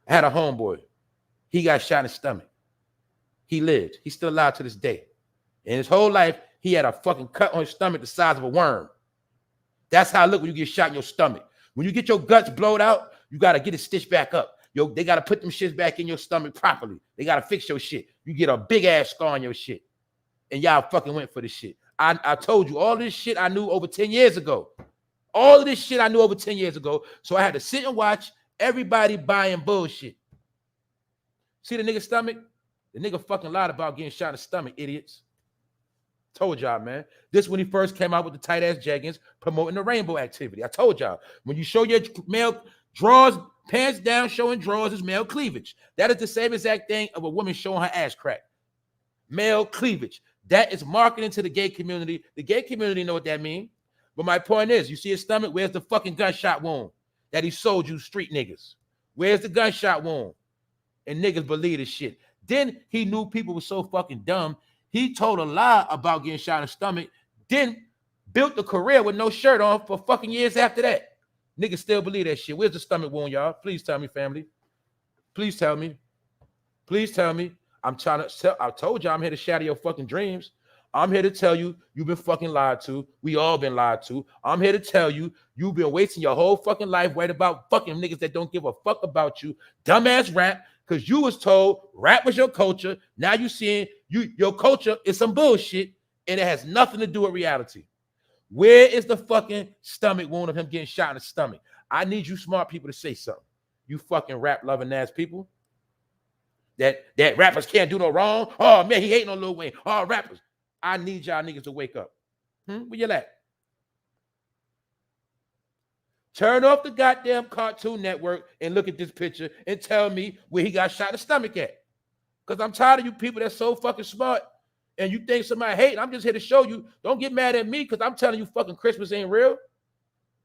I had a homeboy. He got shot in the stomach. He lived. He's still alive to this day. In his whole life, he had a fucking cut on his stomach the size of a worm. That's how I look when you get shot in your stomach. When you get your guts blowed out, you got to get it stitched back up. They got to put them shits back in your stomach properly. They got to fix your shit. You get a big-ass scar on your shit. And y'all fucking went for this shit. I told you, all this shit I knew over 10 years ago. All of this shit I knew over 10 years ago. So I had to sit and watch everybody buying bullshit. See the nigga's stomach? The nigga fucking lied about getting shot in the stomach, idiots. Told y'all, man. This when he first came out with the tight-ass jeggings promoting the rainbow activity. I told y'all. When you show your male drawers, pants down, showing drawers is male cleavage. That is the same exact thing of a woman showing her ass crack. Male cleavage. That is marketing to the gay community. The gay community know what that means. But my point is, you see his stomach? Where's the fucking gunshot wound that he sold you street niggas? Where's the gunshot wound? And niggas believe this shit. Then he knew people were so fucking dumb. He told a lie about getting shot in the stomach, then built a career with no shirt on for fucking years after that. Niggas still believe that shit. Where's the stomach wound, y'all? Please tell me, family. Please tell me. Please tell me. I told you I'm here to shatter your fucking dreams. I'm here to tell you you've been fucking lied to. We all been lied to. I'm here to tell you you've been wasting your whole fucking life worried about fucking niggas that don't give a fuck about you. Dumbass rap, because you was told rap was your culture. Now you seeing your culture is some bullshit, and it has nothing to do with reality. Where is the fucking stomach wound of him getting shot in the stomach? I need you smart people to say something. You fucking rap-loving ass people. That rappers can't do no wrong. Oh, man, he hating on Lil Wayne. Oh, rappers. I need y'all niggas to wake up. Where you at? Turn off the goddamn Cartoon Network and look at this picture and tell me where he got shot in the stomach at. Because I'm tired of you people that's so fucking smart and you think somebody hate. I'm just here to show you. Don't get mad at me because I'm telling you fucking Christmas ain't real.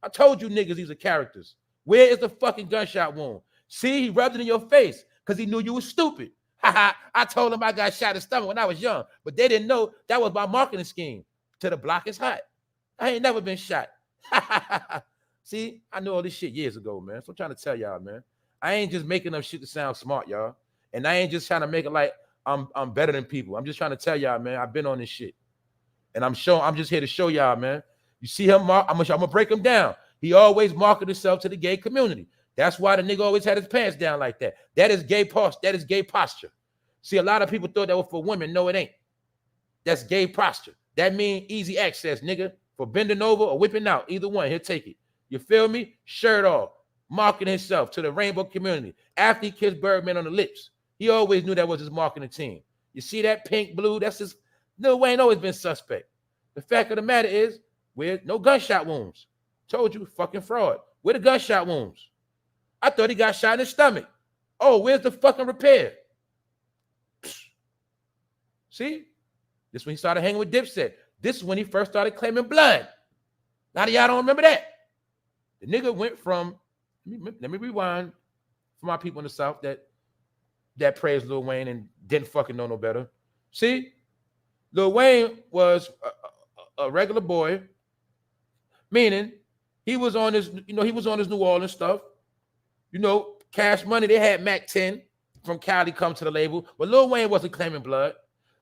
I told you niggas these are characters. Where is the fucking gunshot wound? See, he rubbed it in your face because he knew you was stupid. I told him I got shot in the stomach when I was young, but they didn't know that was my marketing scheme. To the block is hot. I ain't never been shot. See, I knew all this shit years ago, man. So I'm trying to tell y'all, man. I ain't just making up shit to sound smart, y'all. And I ain't just trying to make it like I'm better than people. I'm just trying to tell y'all, man, I've been on this shit. And I'm just here to show y'all, man. You see him, I'm gonna break him down. He always marketed himself to the gay community. That's why the nigga always had his pants down like that. That is gay posture. That is gay posture. See, a lot of people thought that was for women. No, it ain't. That's gay posture. That means easy access, nigga. For bending over or whipping out. Either one, he'll take it. You feel me? Shirt off. Marketing himself to the rainbow community. After he kissed Birdman on the lips. He always knew that was his marketing team. You see that pink, blue? That's his. Lil Wayne always been suspect. The fact of the matter is, where no gunshot wounds. Told you, fucking fraud. Where the gunshot wounds? I thought he got shot in his stomach. Oh, where's the fucking repair? See? This is when he started hanging with Dipset. This is when he first started claiming blood. A lot of y'all don't remember that. The nigga went from, let me rewind for my people in the South that praised Lil Wayne and didn't fucking know no better. See? Lil Wayne was a regular boy, meaning he was on his, he was on his New Orleans stuff. Cash Money, they had Mac 10 from Cali come to the label, but Lil Wayne wasn't claiming blood.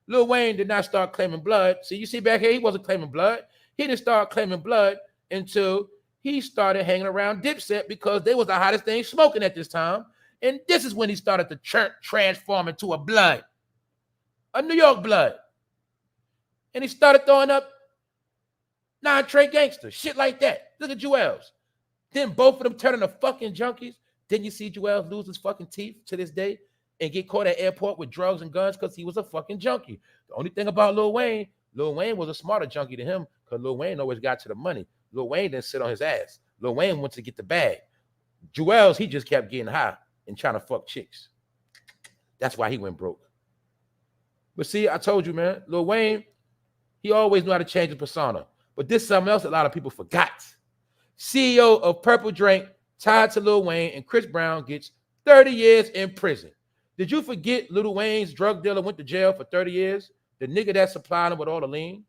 Lil Wayne did not start claiming blood. See, you see back here, he wasn't claiming blood. He didn't start claiming blood until he started hanging around Dipset because they was the hottest thing smoking at this time. And this is when he started to transform into a blood, a New York blood. And he started throwing up non-Trey gangster, shit like that. Look at Jewels. Then both of them turning to fucking junkies. Didn't you see Jewels lose his fucking teeth to this day and get caught at airport with drugs and guns because he was a fucking junkie? The only thing about Lil Wayne was a smarter junkie than him because Lil Wayne always got to the money. Lil Wayne didn't sit on his ass. Lil Wayne went to get the bag. Jewels, he just kept getting high and trying to fuck chicks. That's why he went broke. But see, I told you, man, Lil Wayne, He always knew how to change his persona. But this is something else a lot of people forgot. CEO of Purple Drink, tied to Lil Wayne, and Chris Brown gets 30 years in prison. Did you forget Lil Wayne's drug dealer went to jail for 30 years? The nigga that supplied him with all the lean?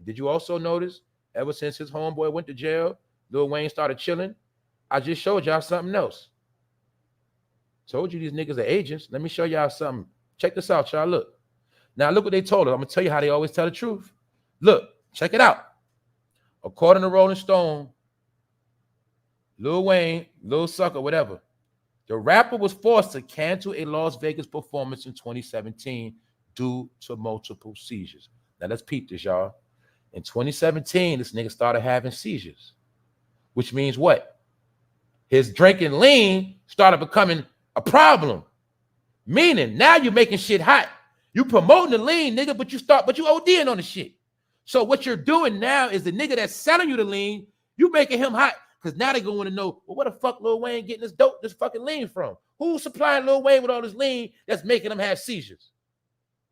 Did you also notice, ever since his homeboy went to jail, Lil Wayne started chilling? I just showed y'all something else. Told you these niggas are agents. Let me show y'all something. Check this out, y'all. Look. Now, look what they told us. I'm going to tell you how they always tell the truth. Look, check it out. According to Rolling Stone, Lil Wayne, Lil Sucker, whatever, the rapper was forced to cancel a Las Vegas performance in 2017 due to multiple seizures. Now, let's peep this, y'all. In 2017, this nigga started having seizures, which means what? His drinking lean started becoming a problem. Meaning, now you're making shit hot. You promoting the lean, nigga, but you ODing on the shit. So what you're doing now is the nigga that's selling you the lean, you making him hot. Because now they're going to want to know, well, where the fuck Lil Wayne getting this fucking lean from? Who's supplying Lil Wayne with all this lean that's making him have seizures?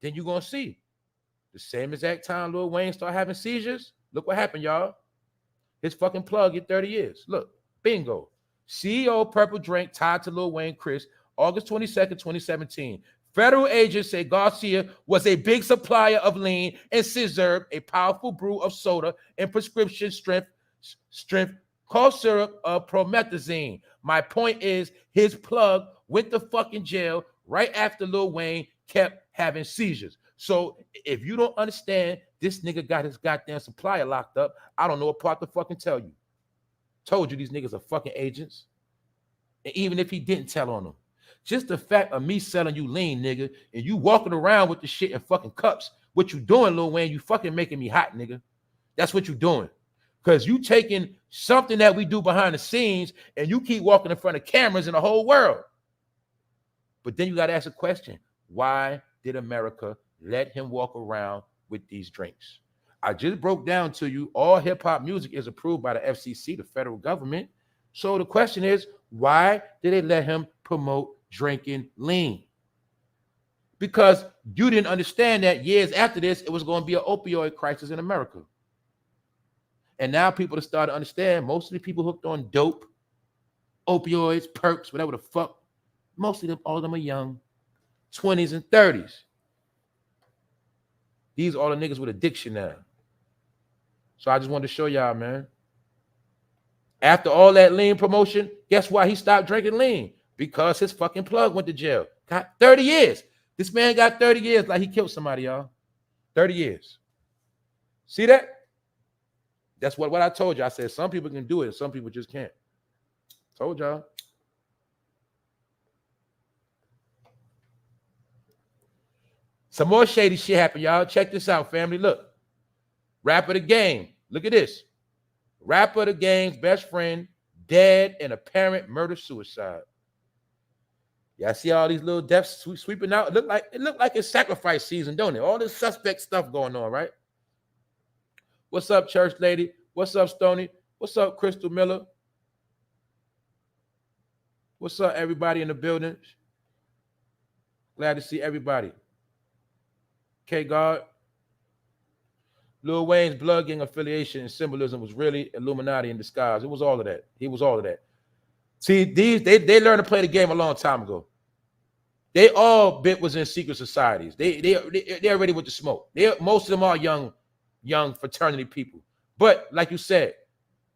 Then you're going to see. The same exact time Lil Wayne started having seizures, look what happened, y'all. His fucking plug get 30 years. Look, bingo. CEO Purple Drink tied to Lil Wayne Chris, August 22nd, 2017. Federal agents say Garcia was a big supplier of lean and scissor, a powerful brew of soda and prescription strength cough syrup of promethazine. My point is, his plug went to fucking jail right after Lil Wayne kept having seizures. So if you don't understand, this nigga got his goddamn supplier locked up. I don't know what part to fucking tell you. Told you these niggas are fucking agents. And even if he didn't tell on them, just the fact of me selling you lean, nigga, and you walking around with the shit in fucking cups, what you doing, Lil Wayne? You fucking making me hot, nigga. That's what you doing. Because you taking something that we do behind the scenes and you keep walking in front of cameras in the whole world. But then you got to ask a question. Why did America let him walk around with these drinks? I just broke down to you, all hip-hop music is approved by the FCC, the federal government. So the question is, why did they let him promote drinking lean? Because you didn't understand that years after this, it was going to be an opioid crisis in America. And now people have started to understand, most of the people hooked on dope, opioids, perks, whatever the fuck, most of them, all of them are young, 20s and 30s. These are all the niggas with addiction now. So I just wanted to show y'all, man. After all that lean promotion, guess why he stopped drinking lean? Because his fucking plug went to jail. Got 30 years. This man got 30 years like he killed somebody, y'all. 30 years. See that? That's what I told you. I said some people can do it, some people just can't. Told y'all. Some more shady shit happened, y'all. Check this out, family. Look. Rapper the Game. Look at this. Rapper the Game's best friend dead in apparent murder-suicide. Y'all see all these little deaths sweeping out? It looked like it's sacrifice season, don't it? All this suspect stuff going on, right? What's up, church lady? What's up, Stoney? What's up, Crystal Miller? What's up, everybody in the building? Glad to see everybody. K-God. Lil Wayne's blood gang affiliation and symbolism was really Illuminati in disguise. It was all of that. He was all of that. See, they learned to play the game a long time ago. They all was in secret societies. They already with the smoke. Most of them are young fraternity people. But like you said,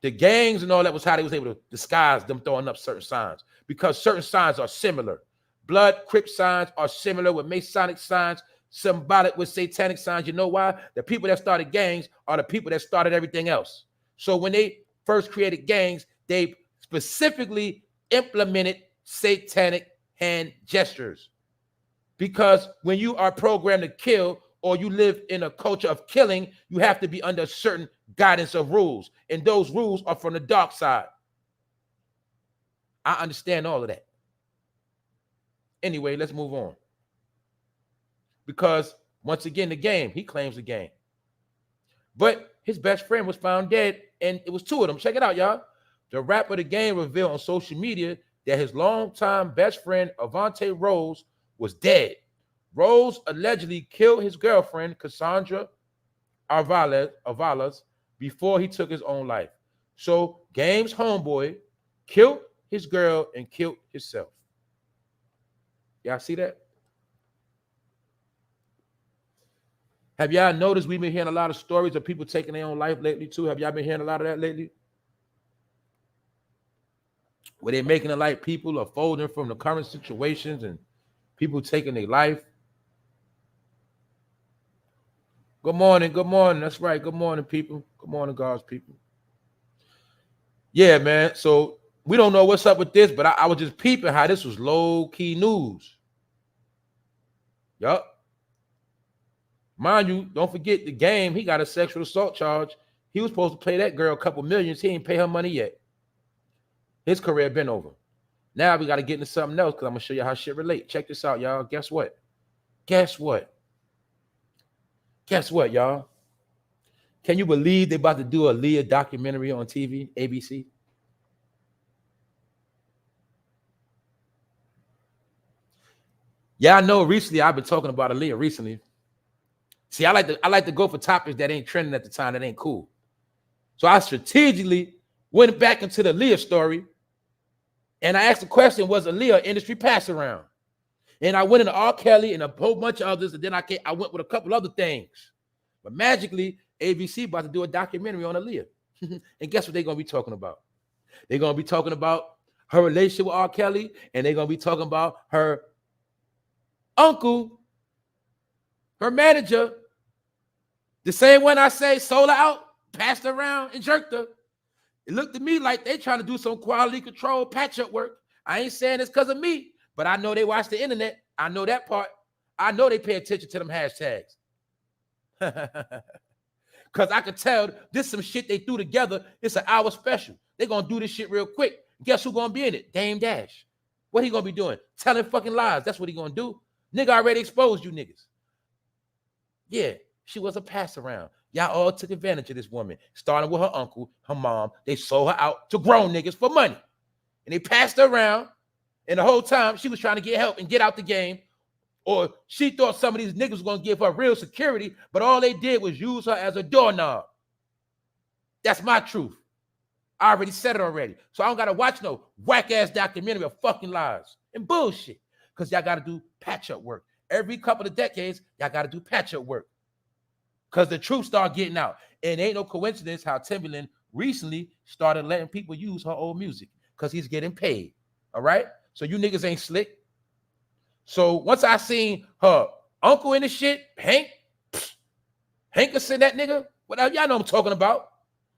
the gangs and all that was how they was able to disguise them throwing up certain signs, because certain signs are similar. Blood, Crip signs are similar with Masonic signs, symbolic with satanic signs. You know why? The people that started gangs are the people that started everything else. So when they first created gangs, they specifically implemented satanic hand gestures. Because when you are programmed to kill, or you live in a culture of killing, you have to be under certain guidance of rules. And those rules are from the dark side. I understand all of that. Anyway, let's move on. Because once again, the game, he claims the game. But his best friend was found dead, and it was two of them. Check it out, y'all. The rapper The Game revealed on social media that his longtime best friend, Avante Rose, was dead. Rose allegedly killed his girlfriend, Cassandra Avalas before he took his own life. So Game's homeboy killed his girl and killed himself. Y'all see that? Have y'all noticed we've been hearing a lot of stories of people taking their own life lately too? Have y'all been hearing a lot of that lately? Where they're making it like people are folding from the current situations and people taking their life. Good morning, good morning. That's right. Good morning, people. Good morning, God's people. Yeah, man. So we don't know what's up with this, but I was just peeping how this was low-key news. Yup. Mind you, don't forget the Game. He got a sexual assault charge. He was supposed to pay that girl a couple millions. He ain't pay her money yet. His career been over. Now we got to get into something else because I'm going to show you how shit relate. Check this out, y'all. Guess what? Guess what? Guess what, y'all? Can you believe they about to do a Leah documentary on TV, ABC? Yeah, I know recently I've been talking about Aaliyah recently. See, I like to go for topics that ain't trending at the time, that ain't cool. So I strategically went back into the Aaliyah story, and I asked the question, was Aaliyah industry pass around? And I went into R. Kelly and a whole bunch of others, and then I went with a couple other things. But magically, ABC about to do a documentary on Aaliyah. And guess what they're going to be talking about? They're going to be talking about her relationship with R. Kelly, and they're going to be talking about her uncle, her manager, the same one I say sold her out, passed her around, and jerked her. It looked to me like they trying to do some quality control patch-up work. I ain't saying it's because of me, but I know they watch the internet. I know that part. I know they pay attention to them hashtags. Because I could tell this some shit they threw together. It's an hour special. They're going to do this shit real quick. Guess who's going to be in it? Dame Dash. What he going to be doing? Telling fucking lies. That's what he going to do. Nigga already exposed you niggas. Yeah, she was a pass around. Y'all all took advantage of this woman. Starting with her uncle, her mom. They sold her out to grown niggas for money. And they passed her around. And the whole time, she was trying to get help and get out the game. Or she thought some of these niggas was going to give her real security, but all they did was use her as a doorknob. That's my truth. I already said it already. So I don't got to watch no whack-ass documentary of fucking lies and bullshit. Because y'all got to do patch-up work. Every couple of decades, y'all got to do patch-up work. Because the truth start getting out. And ain't no coincidence how Timberland recently started letting people use her old music. Because he's getting paid. All right? So you niggas ain't slick. So once I seen her uncle in the shit, Hankerson, that nigga, whatever, y'all know what I'm talking about.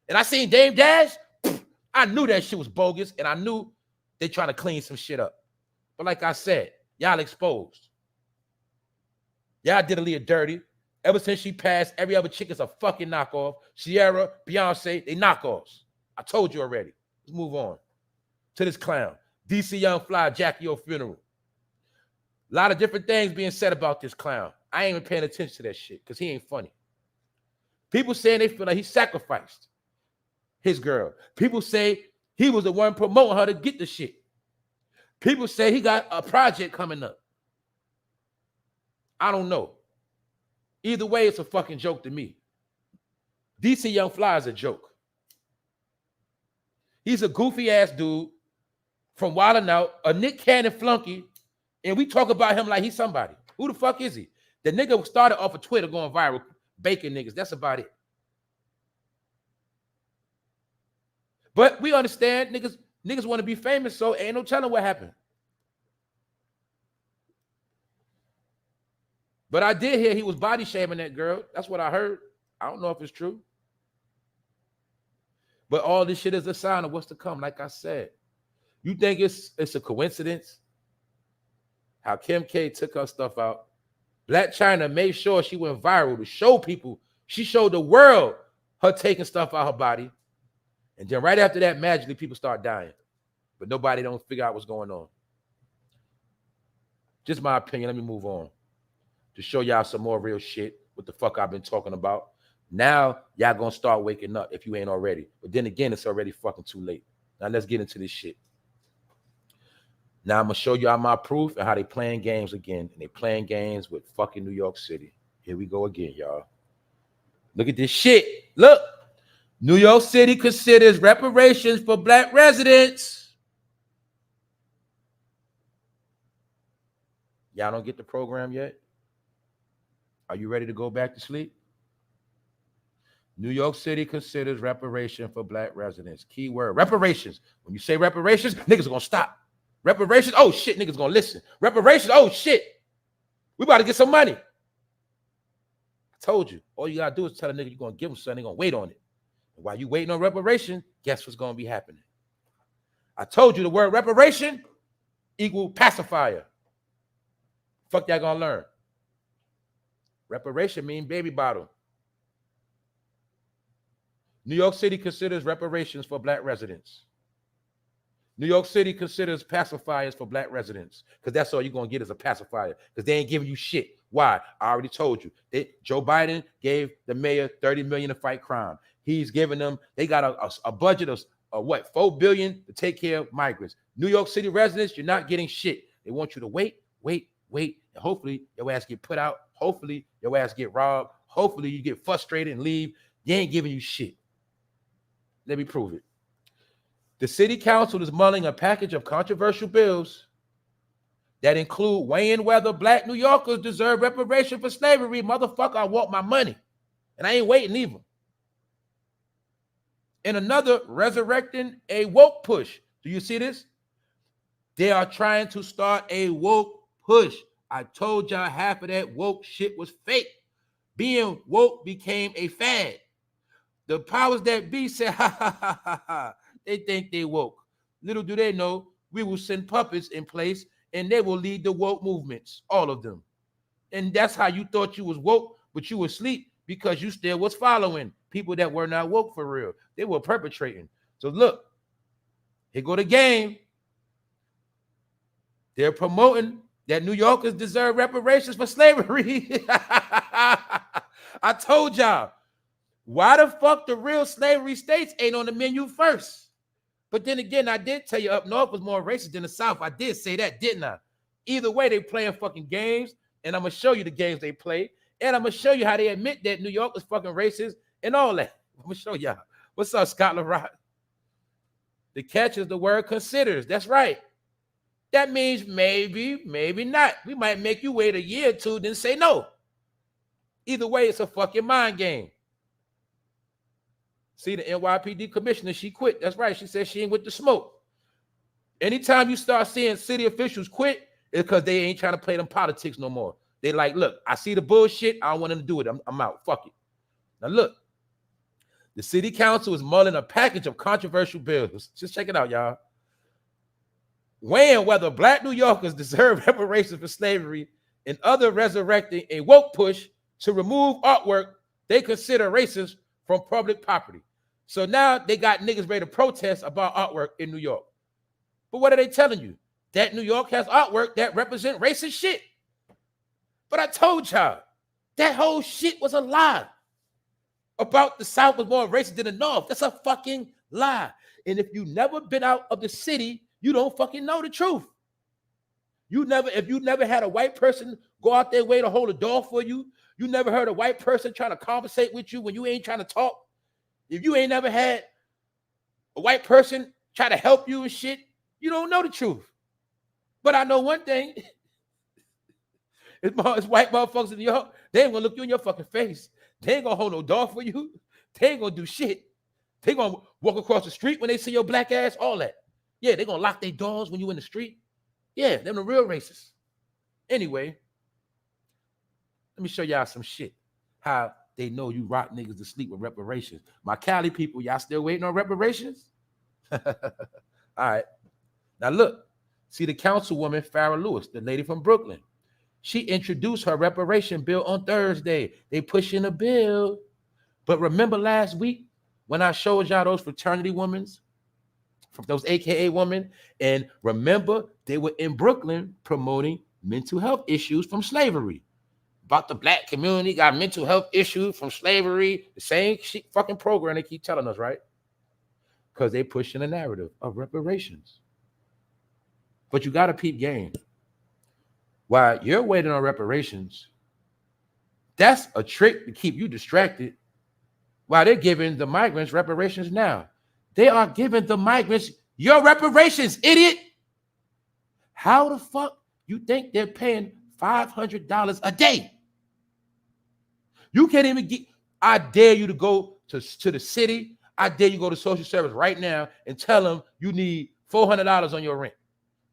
And I seen Dame Dash, I knew that shit was bogus, and I knew they trying to clean some shit up. But like I said, y'all exposed. Y'all did Aaliyah dirty. Ever since she passed, every other chick is a fucking knockoff. Sierra, Beyonce, they knockoffs. I told you already. Let's move on to this clown. DC Young Fly, Jackie O funeral. A lot of different things being said about this clown. I ain't even paying attention to that shit because he ain't funny. People saying they feel like he sacrificed his girl. People say he was the one promoting her to get the shit. People say he got a project coming up. I don't know. Either way, it's a fucking joke to me. DC Young Fly is a joke. He's a goofy ass dude from Wildin' Out, a Nick Cannon flunky. And we talk about him like he's somebody. Who the fuck is he? The nigga started off of Twitter going viral, baking niggas. That's about it. But we understand niggas want to be famous, so ain't no telling what happened. But I did hear he was body shaming that girl. That's what I heard. I don't know if it's true. But all this shit is a sign of what's to come, like I said. You think it's a coincidence? How Kim K took her stuff out. Black China made sure she went viral to show people. She showed the world her taking stuff out her body. And then right after that, magically, people start dying. But nobody don't figure out what's going on. Just my opinion. Let me move on. To show y'all some more real shit. What the fuck I've been talking about. Now, y'all gonna start waking up if you ain't already. But then again, it's already fucking too late. Now, let's get into this shit. Now I'm gonna show y'all my proof and how they playing games again. And they playing games with fucking New York City. Here we go again, y'all. Look at this shit. Look. New York City considers reparations for black residents. Y'all don't get the program yet? Are you ready to go back to sleep? New York City considers reparation for black residents. Keyword, reparations. When you say reparations, niggas are going to stop. Reparations, oh shit, niggas going to listen. Reparations, oh shit. We about to get some money. I told you. All you got to do is tell a nigga you're going to give them something. They're going to wait on it. And while you waiting on reparation, guess what's going to be happening? I told you the word reparation equal pacifier. Fuck y'all going to learn. Reparation mean baby bottle. New York City considers reparations for black residents. New York City considers pacifiers for black residents, because that's all you're going to get is a pacifier, because they ain't giving you shit. Why? I already told you. Joe Biden gave the mayor $30 million to fight crime. He's giving them, they got a budget of what, $4 billion to take care of migrants. New York City residents, you're not getting shit. They want you to wait, and hopefully your ass get put out. Hopefully your ass get robbed. Hopefully you get frustrated and leave. They ain't giving you shit. Let me prove it. The city council is mulling a package of controversial bills that include weighing whether black New Yorkers deserve reparation for slavery. Motherfucker, I want my money. And I ain't waiting either. And another, resurrecting a woke push. Do you see this? They are trying to start a woke push. I told y'all half of that woke shit was fake. Being woke became a fad. The powers that be said, ha, ha, ha, ha, ha. They think they woke. Little do they know, we will send puppets in place and they will lead the woke movements, all of them. And that's how you thought you was woke, but you were asleep because you still was following people that were not woke for real. They were perpetrating. So look, here go the game. They're promoting that New Yorkers deserve reparations for slavery. I told y'all. Why the fuck the real slavery states ain't on the menu first? But then again, I did tell you up north was more racist than the South. I did say that, didn't I? Either way, they playing fucking games, and I'm going to show you the games they play, and I'm going to show you how they admit that New York is fucking racist and all that. I'm going to show y'all. What's up, Scotland Rock? The catch is the word considers. That's right. That means maybe, maybe not. We might make you wait a year or two, then say no. Either way, it's a fucking mind game. See, the NYPD commissioner, she quit. That's right. She said she ain't with the smoke. Anytime you start seeing city officials quit, it's because they ain't trying to play them politics no more. They like, look, I see the bullshit. I don't want them to do it. I'm out. Fuck it. Now, look. The city council is mulling a package of controversial bills. Just check it out, y'all. Weighing whether black New Yorkers deserve reparations for slavery and other resurrecting a woke push to remove artwork they consider racist from public property. So now they got niggas ready to protest about artwork in New York. But what are they telling you? That New York has artwork that represent racist shit. But I told y'all, that whole shit was a lie. About the South was more racist than the North. That's a fucking lie. And if you never been out of the city, you don't fucking know the truth. If you never had a white person go out their way to hold a door for you, you never heard a white person trying to conversate with you when you ain't trying to talk. If you ain't never had a white person try to help you and shit, you don't know the truth. But I know one thing. It's white motherfuckers in New York, they ain't gonna look you in your fucking face. They ain't gonna hold no door for you. They ain't gonna do shit. They gonna walk across the street when they see your black ass, all that. Yeah, they gonna lock their doors when you in the street. Yeah, them the real racists. Anyway, let me show y'all some shit. How they know you rock niggas to sleep with reparations. My Cali people, y'all still waiting on reparations? All right. Now look, see the councilwoman, Farrah Lewis, the lady from Brooklyn. She introduced her reparation bill on Thursday. They pushing a bill. But remember last week when I showed y'all those fraternity women, from those AKA women, and remember they were in Brooklyn promoting mental health issues from slavery. About the black community got mental health issues from slavery. The same shit fucking program they keep telling us, right? Because they pushing a narrative of reparations. But you got to peep game. While you're waiting on reparations, that's a trick to keep you distracted while they're giving the migrants reparations now. They are giving the migrants your reparations, idiot. How the fuck you think they're paying $500 a day? You can't even get, I dare you to go to the city. I dare you go to social service right now and tell them you need $400 on your rent.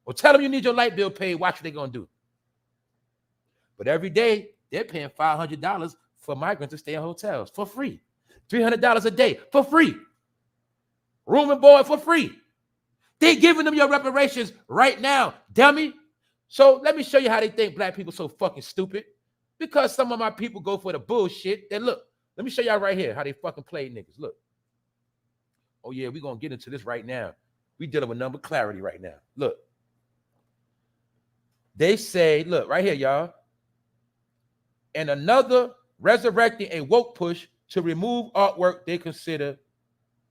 Or tell them you need your light bill paid. Watch what they're going to do. But every day, they're paying $500 for migrants to stay in hotels for free. $300 a day for free. Room and board for free. They're giving them your reparations right now, dummy. So let me show you how they think black people so fucking stupid. Because some of my people go for the bullshit. Then look, let me show y'all right here how they fucking play niggas. Look. Oh yeah, we're going to get into this right now. We dealing with number clarity right now. Look. They say, look, right here, y'all. And another resurrecting a woke push to remove artwork they consider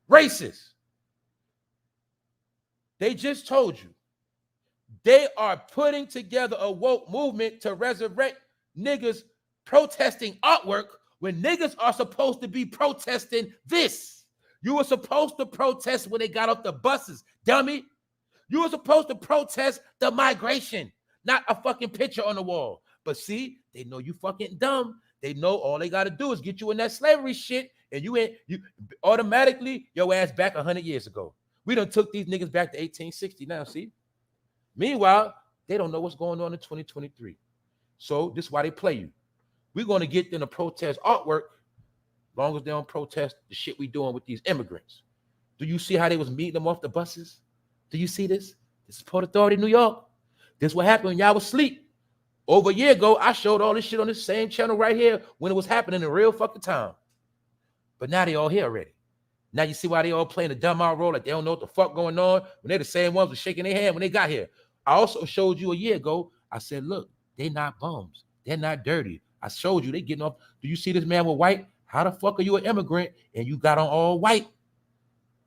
racist. They just told you. They are putting together a woke movement to resurrect niggas protesting artwork when niggas are supposed to be protesting this. You were supposed to protest when they got off the buses, dummy. You were supposed to protest the migration, not a fucking picture on the wall. But see, they know you fucking dumb. They know all they got to do is get you in that slavery shit, and you automatically your ass back 100 years ago. We done took these niggas back to 1860 now, see? Meanwhile, they don't know what's going on in 2023. So this is why they play you. We're going to get them to protest artwork as long as they don't protest the shit we doing with these immigrants. Do you see how they was meeting them off the buses? Do you see this? This is Port Authority, New York. This is what happened when y'all was asleep. Over a year ago, I showed all this shit on this same channel right here when it was happening in real fucking time. But now they all here already. Now you see why they all playing the dumb out role like they don't know what the fuck going on when they're the same ones with shaking their hand when they got here. I also showed you a year ago. I said, look, they not bums. They're not dirty. I showed you they getting off. Do you see this man with white? How the fuck are you an immigrant and you got on all white?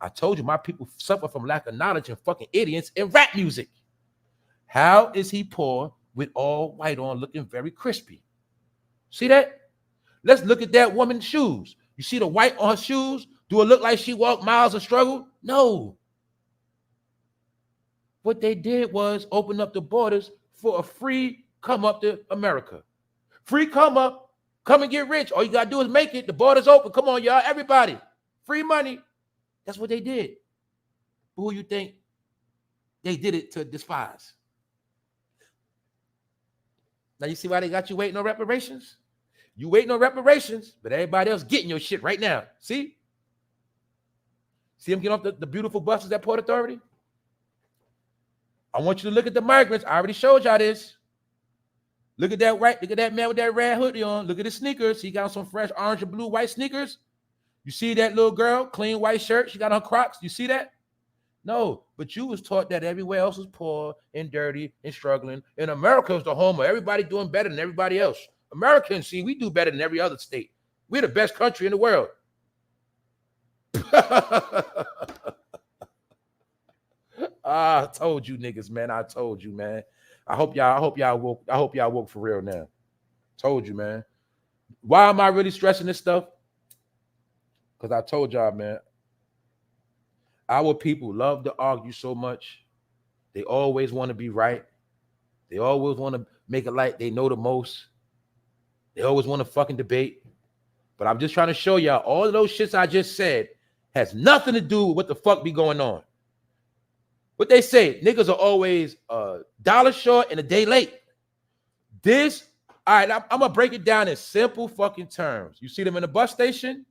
I told you my people suffer from lack of knowledge and fucking idiots in rap music. How is he poor with all white on looking very crispy? See that? Let's look at that woman's shoes. You see the white on her shoes? Do it look like she walked miles of struggle? No. What they did was open up the borders for a free come up to America. Free come up, come and get rich. All you got to do is make it. The borders open. Come on, y'all, everybody. Free money. That's what they did. But who you think they did it to despise? Now you see why they got you waiting on reparations? You waiting on reparations, but everybody else getting your shit right now. See? See them get off the beautiful buses at Port Authority? I want you to look at the migrants. I already showed y'all this. Look at that right. Look at that man with that red hoodie on. Look at his sneakers. He got some fresh orange and blue white sneakers. You see that little girl, clean white shirt? She got on Crocs. You see that? No, but you was taught that everywhere else was poor and dirty and struggling. And America is the home of everybody doing better than everybody else. Americans, see, we do better than every other state. We're the best country in the world. I told you niggas, man. I told you, man. I hope y'all woke for real now. Told you, man. Why am I really stressing this stuff? Because I told y'all, man. Our people love to argue so much. They always want to be right. They always want to make it like they know the most. They always want to fucking debate. But I'm just trying to show y'all all of those shits I just said has nothing to do with what the fuck be going on. What they say, niggas are always a dollar short and a day late. This, all right, I'm going to break it down in simple fucking terms. You see them in the bus station?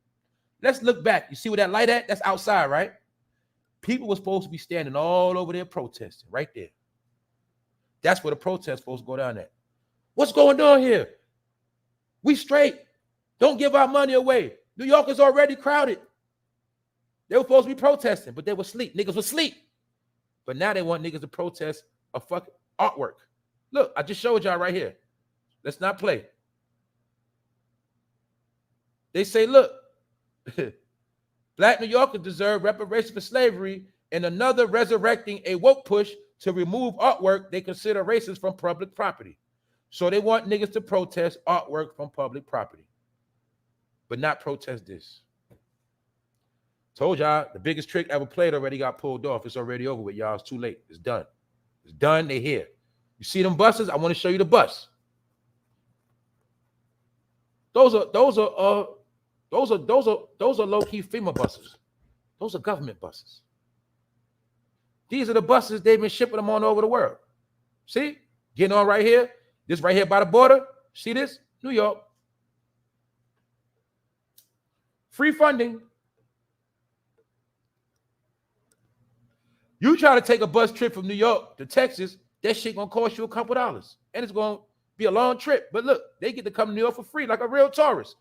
Let's look back. You see where that light at? That's outside, right? People were supposed to be standing all over there protesting right there. That's where the protest supposed to go down at. What's going on here? We straight. Don't give our money away. New York is already crowded. They were supposed to be protesting, but they were asleep. Niggas were asleep. But now they want niggas to protest a fucking artwork. Look, I just showed y'all right here. Let's not play. They say, look, Black New Yorkers deserve reparations for slavery and another resurrecting a woke push to remove artwork they consider racist from public property. So they want niggas to protest artwork from public property, but not protest this. Told y'all the biggest trick ever played already got pulled off. It's already over with, y'all. It's too late. It's done. It's done. They here. You see them buses? I want to show you the bus. Those are low-key FEMA buses. Those are government buses. These are the buses they've been shipping them on over the world. See? Getting on right here. This right here by the border. See this? New York. Free funding. You try to take a bus trip from New York to Texas, that shit gonna cost you a couple dollars. And it's gonna be a long trip. But look, they get to come to New York for free like a real tourist.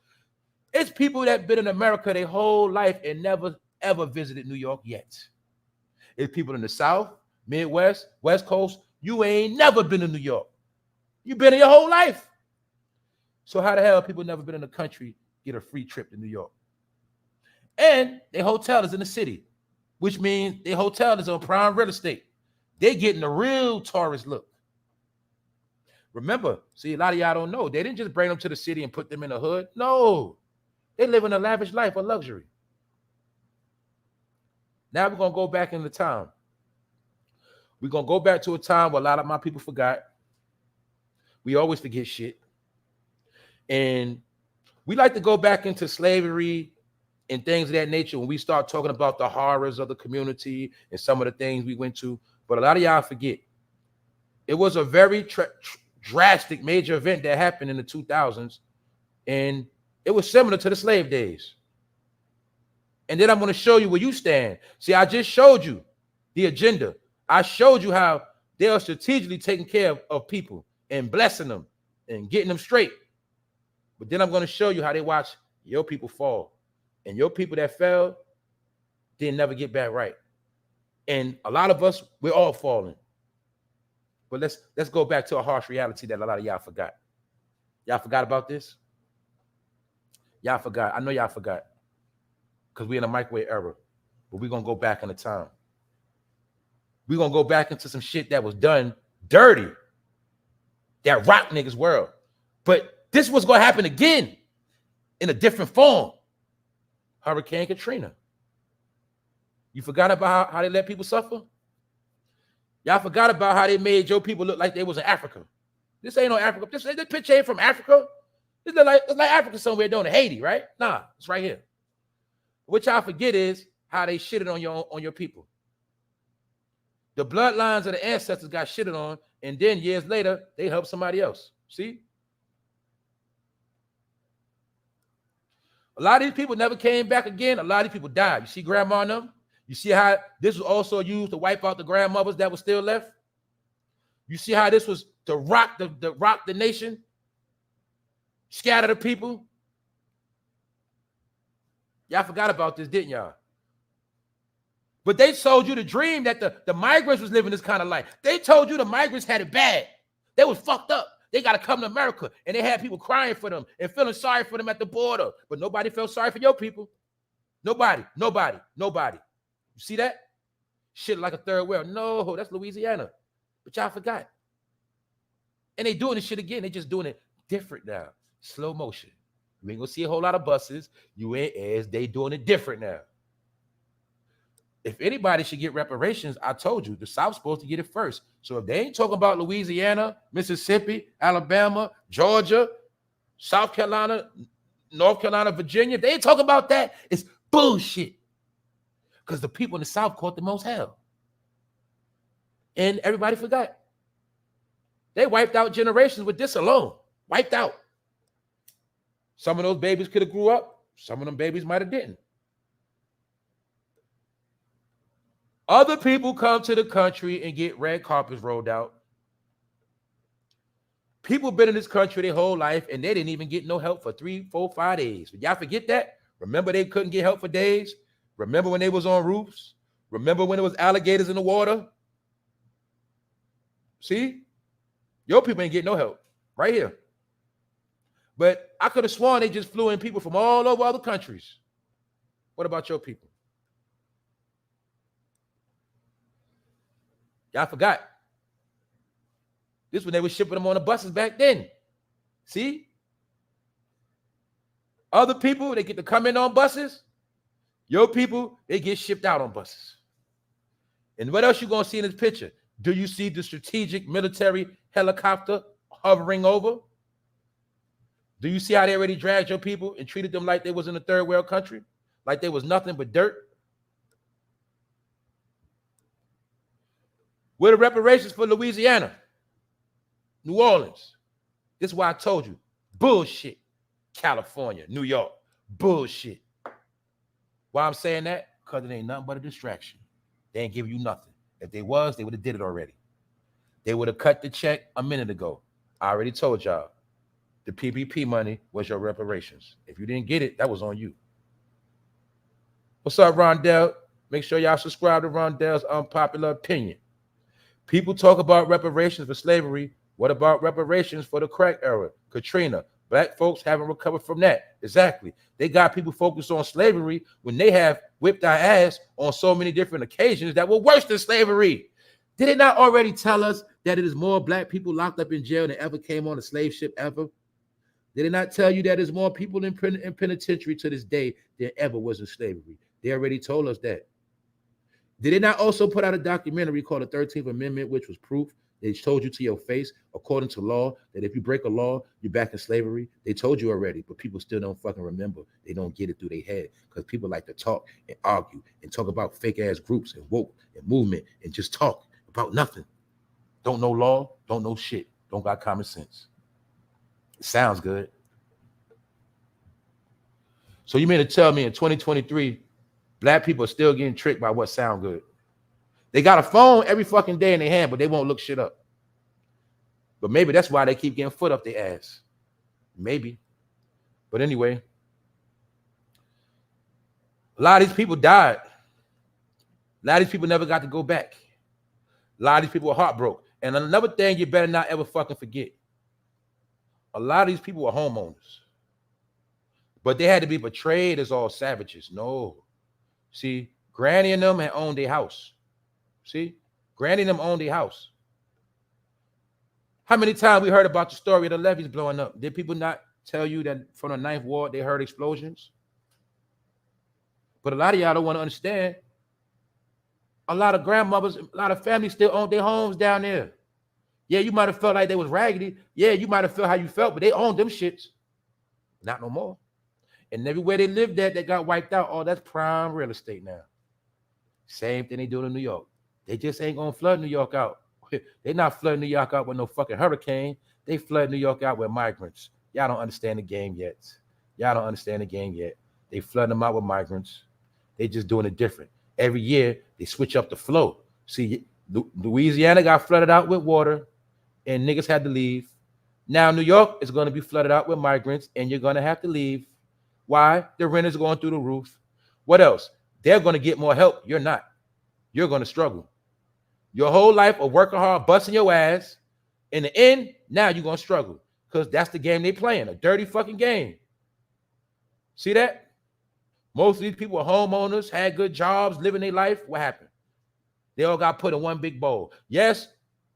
It's people that been in America their whole life and never, ever visited New York yet. It's people in the South, Midwest, West Coast. You ain't never been to New York. You've been in your whole life. So how the hell people never been in the country get a free trip to New York? And their hotel is in the city, which means their hotel is on prime real estate. They getting a real tourist look. Remember, see, a lot of y'all don't know. They didn't just bring them to the city and put them in the hood. No, they live in a lavish life of luxury. Now we're going to go back into time. We're going to go back to a time where a lot of my people forgot. We always forget shit. And we like to go back into slavery and things of that nature when we start talking about the horrors of the community and some of the things we went to. But a lot of y'all forget. It was a very drastic major event that happened in the 2000s. And it was similar to the slave days. And then I'm going to show you where you stand. See, I just showed you the agenda. I showed you how they are strategically taking care of people and blessing them and getting them straight. But then I'm going to show you how they watch your people fall. And your people that fell didn't never get back right. And a lot of us, we're all falling. But let's go back to a harsh reality that a lot of y'all forgot. Y'all forgot about this? Y'all forgot. I know y'all forgot. Because we're in a microwave era. But we're going to go back in the time. We're going to go back into some shit that was done dirty. That rock niggas world. But this was going to happen again in a different form. Hurricane Katrina. You forgot about how they let people suffer? Y'all forgot about how they made your people look like they was in Africa. This ain't no Africa. This picture ain't from Africa. It's like Africa somewhere down in Haiti, right? Nah, it's right here. What y'all forget is how they shitted on your people. The bloodlines of the ancestors got shitted on, and then years later, they helped somebody else. See? A lot of these people never came back again. A lot of these people died. You see grandma and them? You see how this was also used to wipe out the grandmothers that were still left? You see how this was to rock the nation? Scatter the people? Y'all forgot about this, didn't y'all? But they told you the dream that the migrants was living this kind of life. They told you the migrants had it bad. They was fucked up. They got to come to America. And they had people crying for them and feeling sorry for them at the border. But nobody felt sorry for your people. Nobody. You see that? Shit like a third world. No, that's Louisiana. But y'all forgot. And they doing this shit again. They just doing it different now. Slow motion. You ain't gonna see a whole lot of buses. You ain't as they doing it different now. If anybody should get reparations, I told you, the South's supposed to get it first. So if they ain't talking about Louisiana, Mississippi, Alabama, Georgia, South Carolina, North Carolina, Virginia, if they ain't talking about that, it's bullshit. Because the people in the South caught the most hell. And everybody forgot. They wiped out generations with this alone. Wiped out. Some of those babies could have grew up. Some of them babies might have didn't. Other people come to the country and get red carpets rolled out. People been in this country their whole life and they didn't even get no help for 3, 4, 5 days. Y'all forget that? Remember they couldn't get help for days? Remember when they was on roofs? Remember when there was alligators in the water? See? Your people ain't getting no help. Right here. But I could have sworn they just flew in people from all over other countries. What about your people? Y'all forgot. This when they were shipping them on the buses back then. See? Other people, they get to come in on buses. Your people, they get shipped out on buses. And what else you gonna see in this picture? Do you see the strategic military helicopter hovering over? Do you see how they already dragged your people and treated them like they was in a third world country? Like they was nothing but dirt? Where the reparations for Louisiana, New Orleans? This is why I told you. Bullshit. California, New York. Bullshit. Why I'm saying that? Because it ain't nothing but a distraction. They ain't giving you nothing. If they was, they would have did it already. They would have cut the check a minute ago. I already told y'all. The PPP money was your reparations. If you didn't get it, that was on you. What's up, Rondell? Make sure y'all subscribe to Rondell's Unpopular Opinion. People talk about reparations for slavery. What about reparations for the crack era? Katrina. Black folks haven't recovered from that. Exactly. They got people focused on slavery when they have whipped our ass on so many different occasions that were worse than slavery. Did it not already tell us that it is more black people locked up in jail than ever came on a slave ship ever? Did it not tell you that there's more people in penitentiary to this day than ever was in slavery? They already told us that. Did it not also put out a documentary called the 13th Amendment, which was proof? They told you to your face, according to law, that if you break a law, you're back in slavery. They told you already, but people still don't fucking remember. They don't get it through their head because people like to talk and argue and talk about fake-ass groups and woke and movement and just talk about nothing. Don't know law, don't know shit, don't got common sense. It sounds good. So you mean to tell me in 2023, black people are still getting tricked by what sound good? They got a phone every fucking day in their hand, but they won't look shit up. But maybe that's why they keep getting foot up their ass. Maybe. But anyway, a lot of these people died. A lot of these people never got to go back. A lot of these people were heartbroken. And another thing you better not ever fucking forget. A lot of these people were homeowners. But they had to be portrayed as all savages. No. See, Granny and them had owned their house. See, Granny and them owned their house. How many times we heard about the story of the levees blowing up? Did people not tell you that from the Ninth Ward they heard explosions? But a lot of y'all don't want to understand. A lot of grandmothers, a lot of families still own their homes down there. Yeah, you might have felt like they was raggedy. Yeah, you might have felt how you felt, but they owned them shits. Not no more. And everywhere they lived at, they got wiped out. Oh, that's prime real estate now. Same thing they do in New York. They just ain't gonna flood New York out. They're not flooding New York out with no fucking hurricane. They flood New York out with migrants. Y'all don't understand the game yet. Y'all don't understand the game yet. They flood them out with migrants. They just doing it different. Every year, they switch up the flow. See, Louisiana got flooded out with water, and niggas had to leave. Now, New York is going to be flooded out with migrants, and you're going to have to leave. Why? The rent is going through the roof. What else? They're going to get more help. You're not. You're going to struggle. Your whole life of working hard, busting your ass. In the end, now you're going to struggle because that's the game they playing, a dirty fucking game. See that? Most of these people are homeowners, had good jobs, living their life. What happened? They all got put in one big bowl. Yes,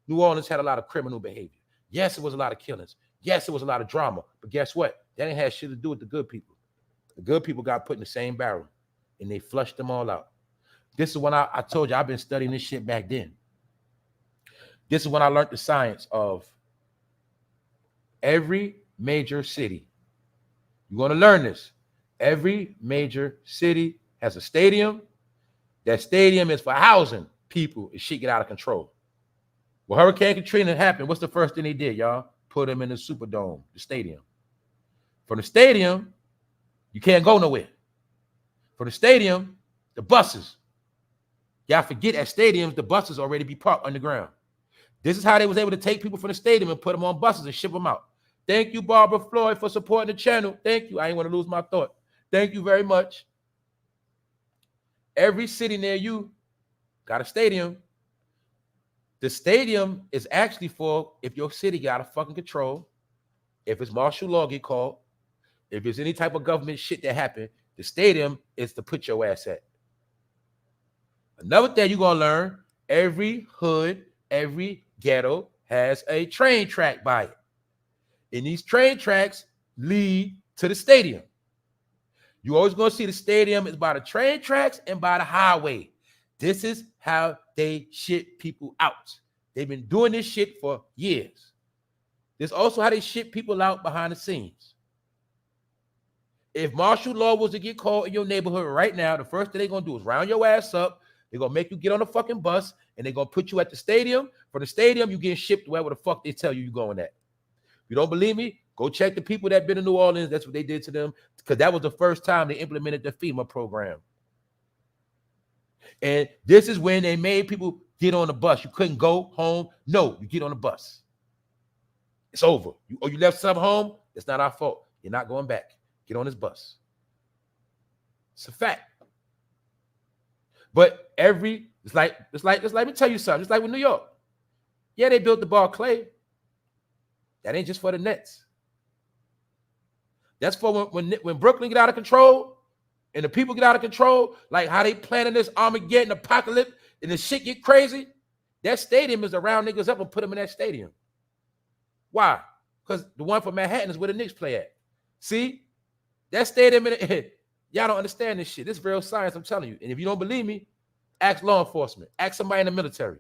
New Orleans had a lot of criminal behavior. Yes, it was a lot of killings. Yes, it was a lot of drama. But guess what? That ain't had shit to do with the good people. The good people got put in the same barrel, and they flushed them all out. This is when I told you I've been studying this shit back then. This is when I learned the science of every major city. You're going to learn this. Every major city has a stadium. That stadium is for housing people if shit get out of control. When Hurricane Katrina happened, what's the first thing they did, y'all? Put them in the Superdome, the stadium. From the stadium, you can't go nowhere. For the stadium, the buses. Y'all forget at stadiums, the buses already be parked underground. This is how they was able to take people from the stadium and put them on buses and ship them out. Thank you, Barbara Floyd, for supporting the channel. Thank you. I ain't want to lose my thought. Thank you very much. Every city near you got a stadium. The stadium is actually for if your city got a fucking control, if it's martial law get called, if there's any type of government shit that happened, the stadium is to put your ass at. Another thing you're going to learn, every hood, every ghetto has a train track by it. And these train tracks lead to the stadium. You always gonna see the stadium is by the train tracks and by the highway. This is how they ship people out. They've been doing this shit for years. This is also how they ship people out behind the scenes. If martial law was to get called in your neighborhood right now, the first thing they're gonna do is round your ass up. They're gonna make you get on a fucking bus and they're gonna put you at the stadium. From the stadium, you getting shipped wherever the fuck they tell you you're going at. If you don't believe me, go check the people that been in New Orleans. That's what they did to them, because that was the first time they implemented the FEMA program. And this is when they made people get on the bus. You couldn't go home. No, you get on the bus. It's over. You left some home. It's not our fault. You're not going back. Get on this bus. It's a fact. But it's like let me tell you something. It's like with New York. Yeah, they built the Barclay. That ain't just for the Nets. That's for when Brooklyn get out of control and the people get out of control, like how they planning this Armageddon apocalypse and the shit get crazy. That stadium is to round niggas up and put them in that stadium. Why? Because the one for Manhattan is where the Knicks play at. See? That stadium, y'all don't understand this shit. This is real science, I'm telling you. And if you don't believe me, ask law enforcement. Ask somebody in the military.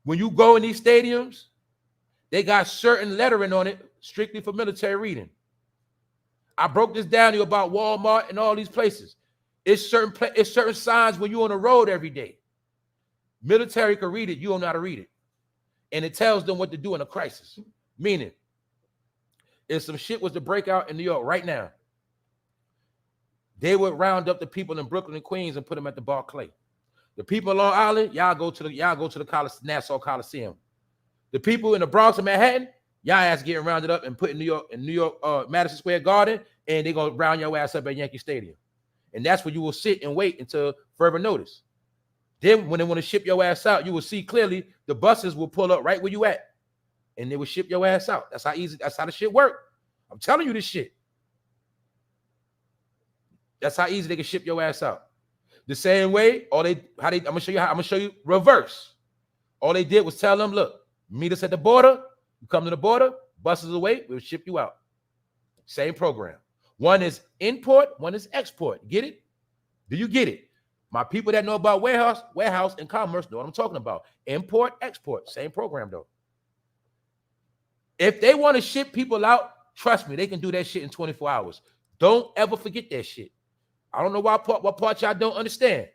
When you go in these stadiums, they got certain lettering on it strictly for military reading. I broke this down to you about Walmart and all these places. It's certain signs when you're on the road every day. Military can read it. You don't know how to read it. And it tells them what to do in a crisis. Meaning, if some shit was to break out in New York right now, they would round up the people in Brooklyn and Queens and put them at the Barclay. The people on Long Island, y'all go to the Nassau Coliseum. The people in the Bronx and Manhattan, y'all ass getting rounded up and put in New York, Madison Square Garden, and they're gonna round your ass up at Yankee Stadium. And that's where you will sit and wait until further notice. Then when they want to ship your ass out, you will see clearly the buses will pull up right where you at. And they will ship your ass out. That's how the shit work. I'm telling you this shit. That's how easy they can ship your ass out. The same way, I'm gonna show you reverse. All they did was tell them, look, meet us at the border. You come to the border, buses away, we'll ship you out. Same program. One is import, one is export. Get it? Do you get it? My people that know about warehouse and commerce know what I'm talking about. Import, export, same program though. If they want to ship people out, trust me, they can do that shit in 24 hours. Don't ever forget that shit. I don't know what part y'all don't understand.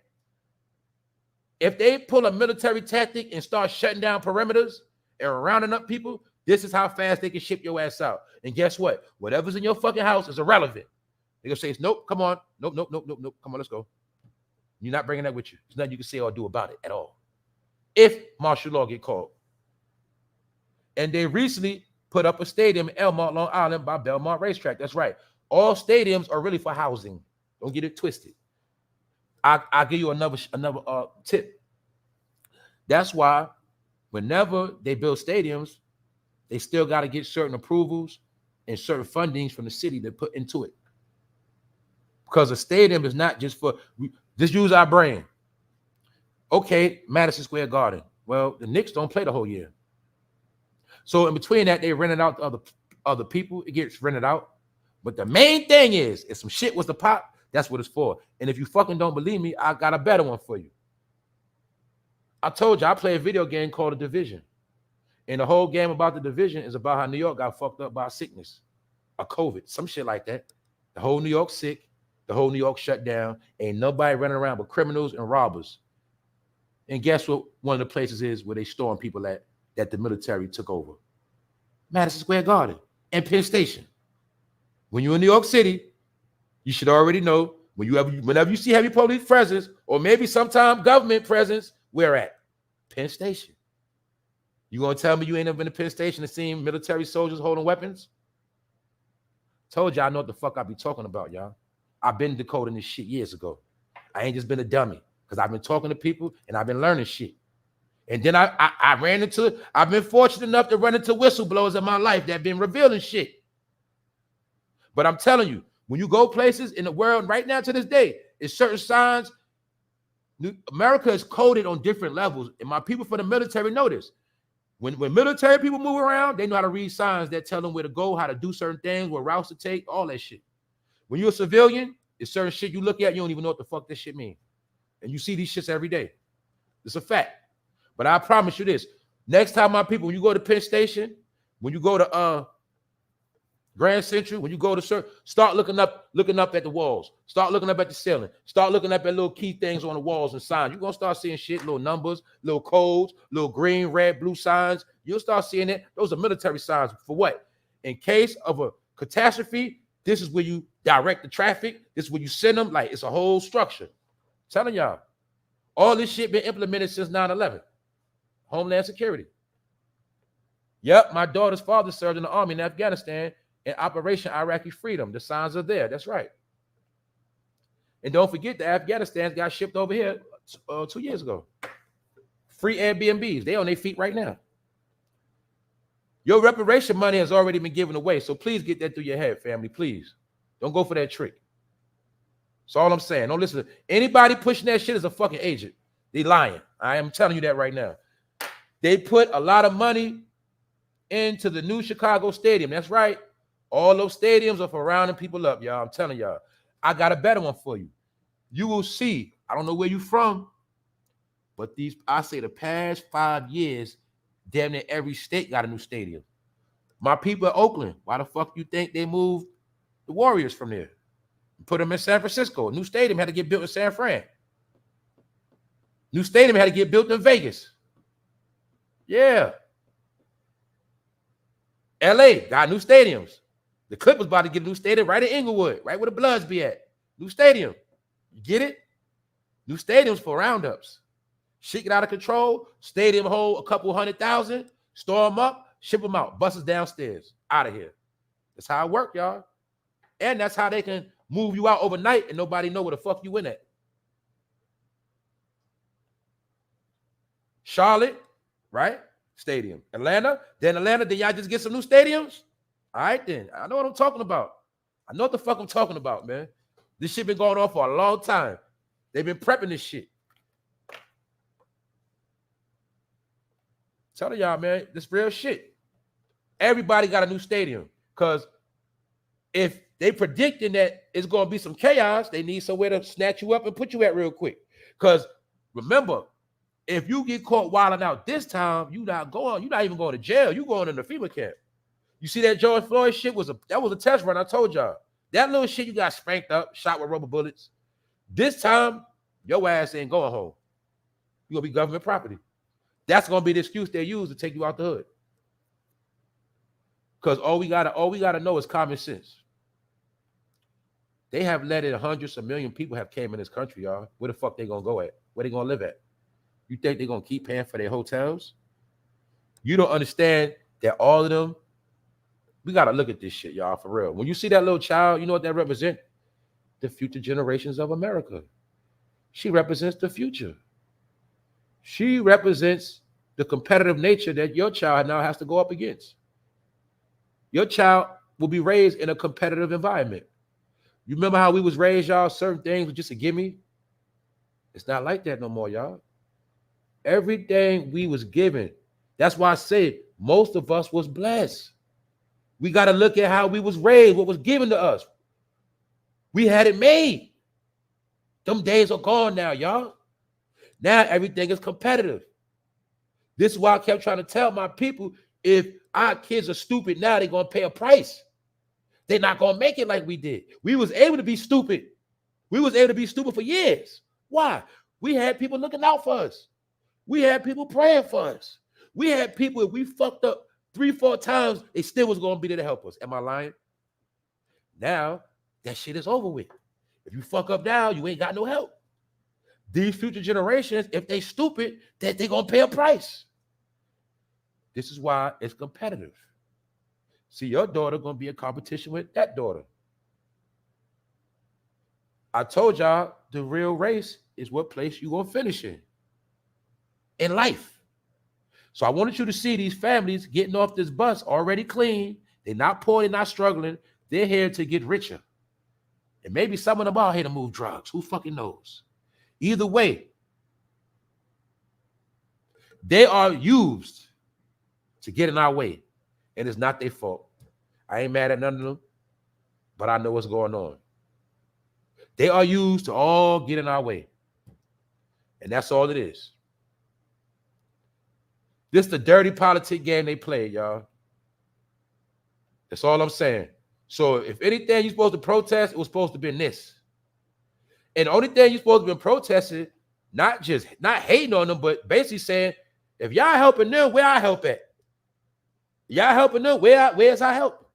If they pull a military tactic and start shutting down perimeters and rounding up people, this is how fast they can ship your ass out. And guess what? Whatever's in your fucking house is irrelevant. They're going to say, nope, come on. Nope. Come on, let's go. You're not bringing that with you. There's nothing you can say or do about it at all. If martial law get called. And they recently put up a stadium in Elmont, Long Island by Belmont Racetrack. That's right. All stadiums are really for housing. Don't get it twisted. I'll give you another tip. That's why whenever they build stadiums, they still got to get certain approvals and certain fundings from the city to put into it. Because a stadium is not just for, just use our brain. Okay, Madison Square Garden. Well, the Knicks don't play the whole year. So in between that, they rent it out to other people. It gets rented out. But the main thing is, if some shit was to pop, that's what it's for. And if you fucking don't believe me, I got a better one for you. I told you I play a video game called The Division. And the whole game about The Division is about how New York got fucked up by sickness, a COVID, some shit like that. The whole New York sick, the whole New York shut down. Ain't nobody running around but criminals and robbers. And guess what one of the places is where they storm people at that the military took over? Madison Square Garden and Penn Station. When you're in New York City, you should already know whenever you see heavy police presence or maybe sometime government presence, where at? Penn Station. You gonna tell me you ain't never been to Penn Station and seen military soldiers holding weapons? Told y'all I know what the fuck I be talking about, y'all. I've been decoding this shit years ago. I ain't just been a dummy because I've been talking to people and I've been learning shit. And then I've been fortunate enough to run into whistleblowers in my life that have been revealing shit. But I'm telling you, when you go places in the world right now to this day, it's certain signs. America is coded on different levels. And my people for the military know this. When military people move around, they know how to read signs that tell them where to go, how to do certain things, what routes to take, all that shit. When you're a civilian, it's certain shit you look at, you don't even know what the fuck this shit mean. And you see these shits every day. It's a fact. But I promise you this. Next time, my people, when you go to Penn Station, when you go to Grand Central, when you go to start looking up at the walls. Start looking up at the ceiling. Start looking up at little key things on the walls and signs. You're going to start seeing shit, little numbers, little codes, little green, red, blue signs. You'll start seeing it. Those are military signs. For what? In case of a catastrophe, this is where you direct the traffic. This is where you send them. Like, it's a whole structure. I'm telling y'all. All this shit been implemented since 9/11. Homeland Security. Yep, my daughter's father served in the army in Afghanistan in Operation Iraqi Freedom. The signs are there. That's right. And don't forget, the Afghanistan got shipped over here 2 years ago. Free Airbnbs. They on their feet right now. Your reparation money has already been given away, so please get that through your head, family. Please. Don't go for that trick. That's all I'm saying. Don't listen to anybody pushing that shit as a fucking agent. They lying. I am telling you that right now. They put a lot of money into the new Chicago stadium. That's right. All those stadiums are for rounding people up, y'all. I'm telling y'all. I got a better one for you. You will see. I don't know where you from, but I say the past 5 years, damn near every state got a new stadium. My people at Oakland, why the fuck you think they moved the Warriors from there? Put them in San Francisco. A new stadium had to get built in San Fran. New stadium had to get built in Vegas. Yeah. LA got new stadiums. The Clippers about to get a new stadium right in Inglewood, right where the Bloods be at. New stadium. You get it? New stadiums for roundups. Shit get out of control. Stadium hold a couple 100,000. Store them up. Ship them out. Buses downstairs. Out of here. That's how it work, y'all. And that's how they can move you out overnight and nobody know where the fuck you in at. Charlotte, right? Stadium. Atlanta, then y'all just get some new stadiums? All right, then. I know what I'm talking about. I know what the fuck I'm talking about, man. This shit been going on for a long time. They've been prepping this shit. Telling y'all, man, this real shit. Everybody got a new stadium because if they predicting that it's going to be some chaos, they need somewhere to snatch you up and put you at real quick. Because remember, if you get caught wilding out this time, you're not even going to jail. You're going in the FEMA camp. You see that George Floyd shit that was a test run. I told y'all. That little shit you got spanked up, shot with rubber bullets. This time, your ass ain't going home. You're going to be government property. That's going to be the excuse they use to take you out the hood. Because all we gotta know is common sense. They have let in hundreds of million people have came in this country, y'all. Where the fuck they gonna go at? Where they gonna live at? You think they're gonna keep paying for their hotels? You don't understand that all of them, we gotta look at this shit, y'all, for real. When you see that little child, you know what that represents? The future generations of America. She represents the future. She represents the competitive nature that your child now has to go up against. Your child will be raised in a competitive environment. You remember how we was raised, y'all? Certain things were just a gimme. It's not like that no more, y'all. Everything we was given. That's why I said most of us was blessed. We got to look at how we was raised, what was given to us. We had it made. Them days are gone now, y'all. Now everything is competitive. This is why I kept trying to tell my people, if our kids are stupid now, they're going to pay a price. They're not going to make it like we did. We was able to be stupid. We was able to be stupid for years. Why? We had people looking out for us. We had people praying for us. We had people, if we fucked up 3-4 times, they still was going to be there to help us. Am I lying? Now, that shit is over with. If you fuck up now, you ain't got no help. These future generations, if they stupid, they're going to pay a price. This is why it's competitive. See, your daughter going to be in competition with that daughter. I told y'all the real race is what place you're going to finish in life. So I wanted you to see these families getting off this bus already clean. They're not poor, they're not struggling. They're here to get richer. And maybe some of them are here to move drugs. Who fucking knows? Either way, they are used to get in our way. And it's not their fault. I ain't mad at none of them, but I know what's going on. They are used to all get in our way. And that's all it is. This is the dirty politic game they play, y'all. That's all I'm saying. So if anything you're supposed to protest, it was supposed to be this. And the only thing you're supposed to be protesting, not hating on them, but basically saying, if y'all helping them, where I help at? Y'all helping them, where's I help?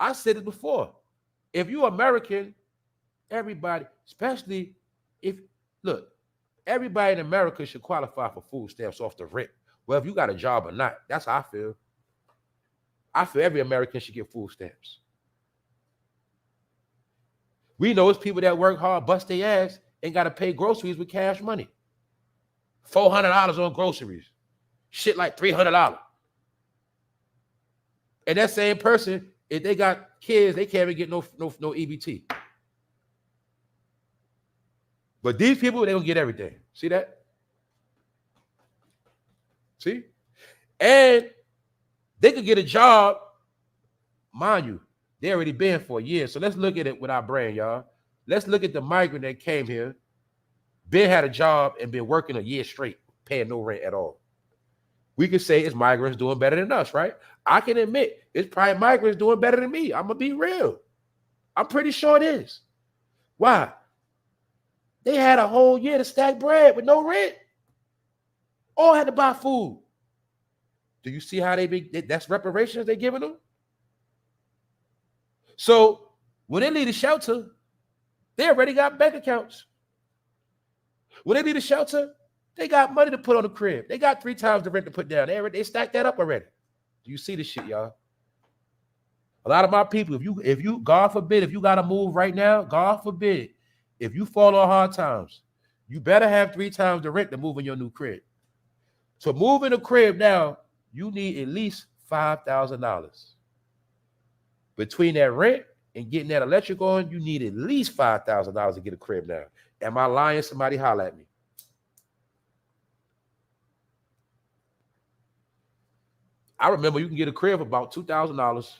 I said it before. If you're American, everybody, especially if, look, everybody in America should qualify for food stamps off the rip. Well, if you got a job or not, that's how I feel. I feel every American should get food stamps. We know it's people that work hard, bust their ass, and got to pay groceries with cash money. $400 on groceries. Shit like $300. And that same person, if they got kids, they can't even get no EBT. But these people, they don't get everything. See that? See? And they could get a job, mind you, they already been for a year. So let's look at it with our brain, y'all. Let's look at the migrant that came here, been had a job and been working a year straight, paying no rent at all. We could say it's migrants doing better than us, right? I can admit it's probably migrants doing better than me. I'm going to be real. I'm pretty sure it is. Why? They had a whole year to stack bread with no rent. All had to buy food. Do you see how that's reparations they're giving them? So when they leave the shelter, they already got bank accounts. When they leave the shelter, they got money to put on the crib. They got 3 times the rent to put down. They stacked that up already. Do you see this shit, y'all? A lot of my people, if you, God forbid, if you got to move right now, God forbid, if you fall on hard times, you better have 3 times the rent to move in your new crib. So move in a crib now, you need at least $5,000. Between that rent and getting that electric on, you need at least $5,000 to get a crib now. Am I lying? Somebody holler at me. I remember you can get a crib for about $2,000.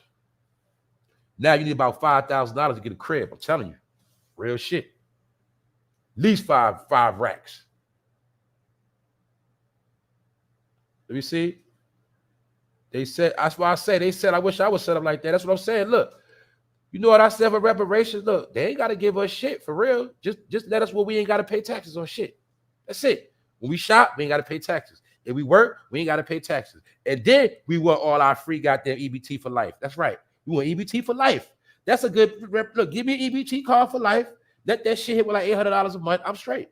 Now you need about $5,000 to get a crib. I'm telling you, real shit. At least five racks. Let me see. They said, that's why I say, they said, I wish I was set up like that. That's what I'm saying. Look, you know what I said for reparations? Look, they ain't got to give us shit for real. Just let us where we ain't got to pay taxes on shit. That's it. When we shop, we ain't got to pay taxes. If we work, we ain't got to pay taxes. And then we want all our free goddamn EBT for life. That's right. We want EBT for life. That's a good rep. Look, give me an EBT card for life. Let that shit hit with like $800 a month. I'm straight.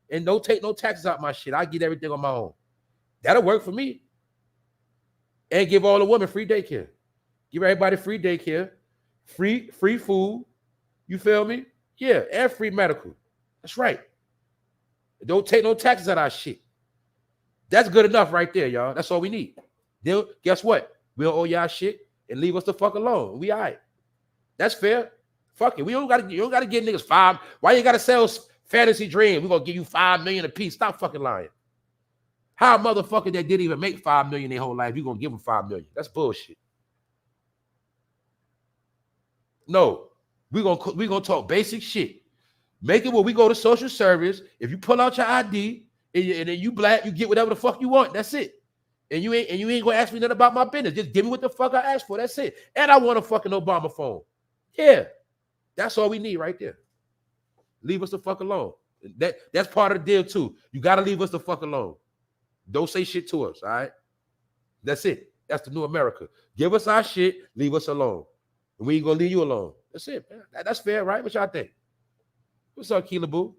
And don't take no taxes out my shit. I get everything on my own. That'll work for me. And give all the women free daycare. Give everybody free daycare, free food. You feel me? Yeah, and free medical. That's right. Don't take no taxes out of our shit. That's good enough right there, y'all. That's all we need. Then guess what? We'll owe y'all shit and leave us the fuck alone. We all right. That's fair. Fuck it. You don't gotta get niggas $5. Why you gotta sell fantasy dream? We're gonna give you $5 million a piece. Stop fucking lying. How a motherfucker that didn't even make $5 million their whole life, you gonna give them $5 million? That's bullshit. No, we gonna talk basic shit. Make it where we go to social service. If you pull out your ID and then you black, you get whatever the fuck you want. That's it. And you ain't gonna ask me nothing about my business. Just give me what the fuck I asked for. That's it. And I want a fucking Obama phone. Yeah, that's all we need right there. Leave us the fuck alone. That's part of the deal too. You gotta leave us the fuck alone. Don't say shit to us, all right? That's it. That's the new America. Give us our shit, leave us alone. And we ain't gonna leave you alone. That's it, man. That's fair, right? What y'all think? What's up, Keela Boo?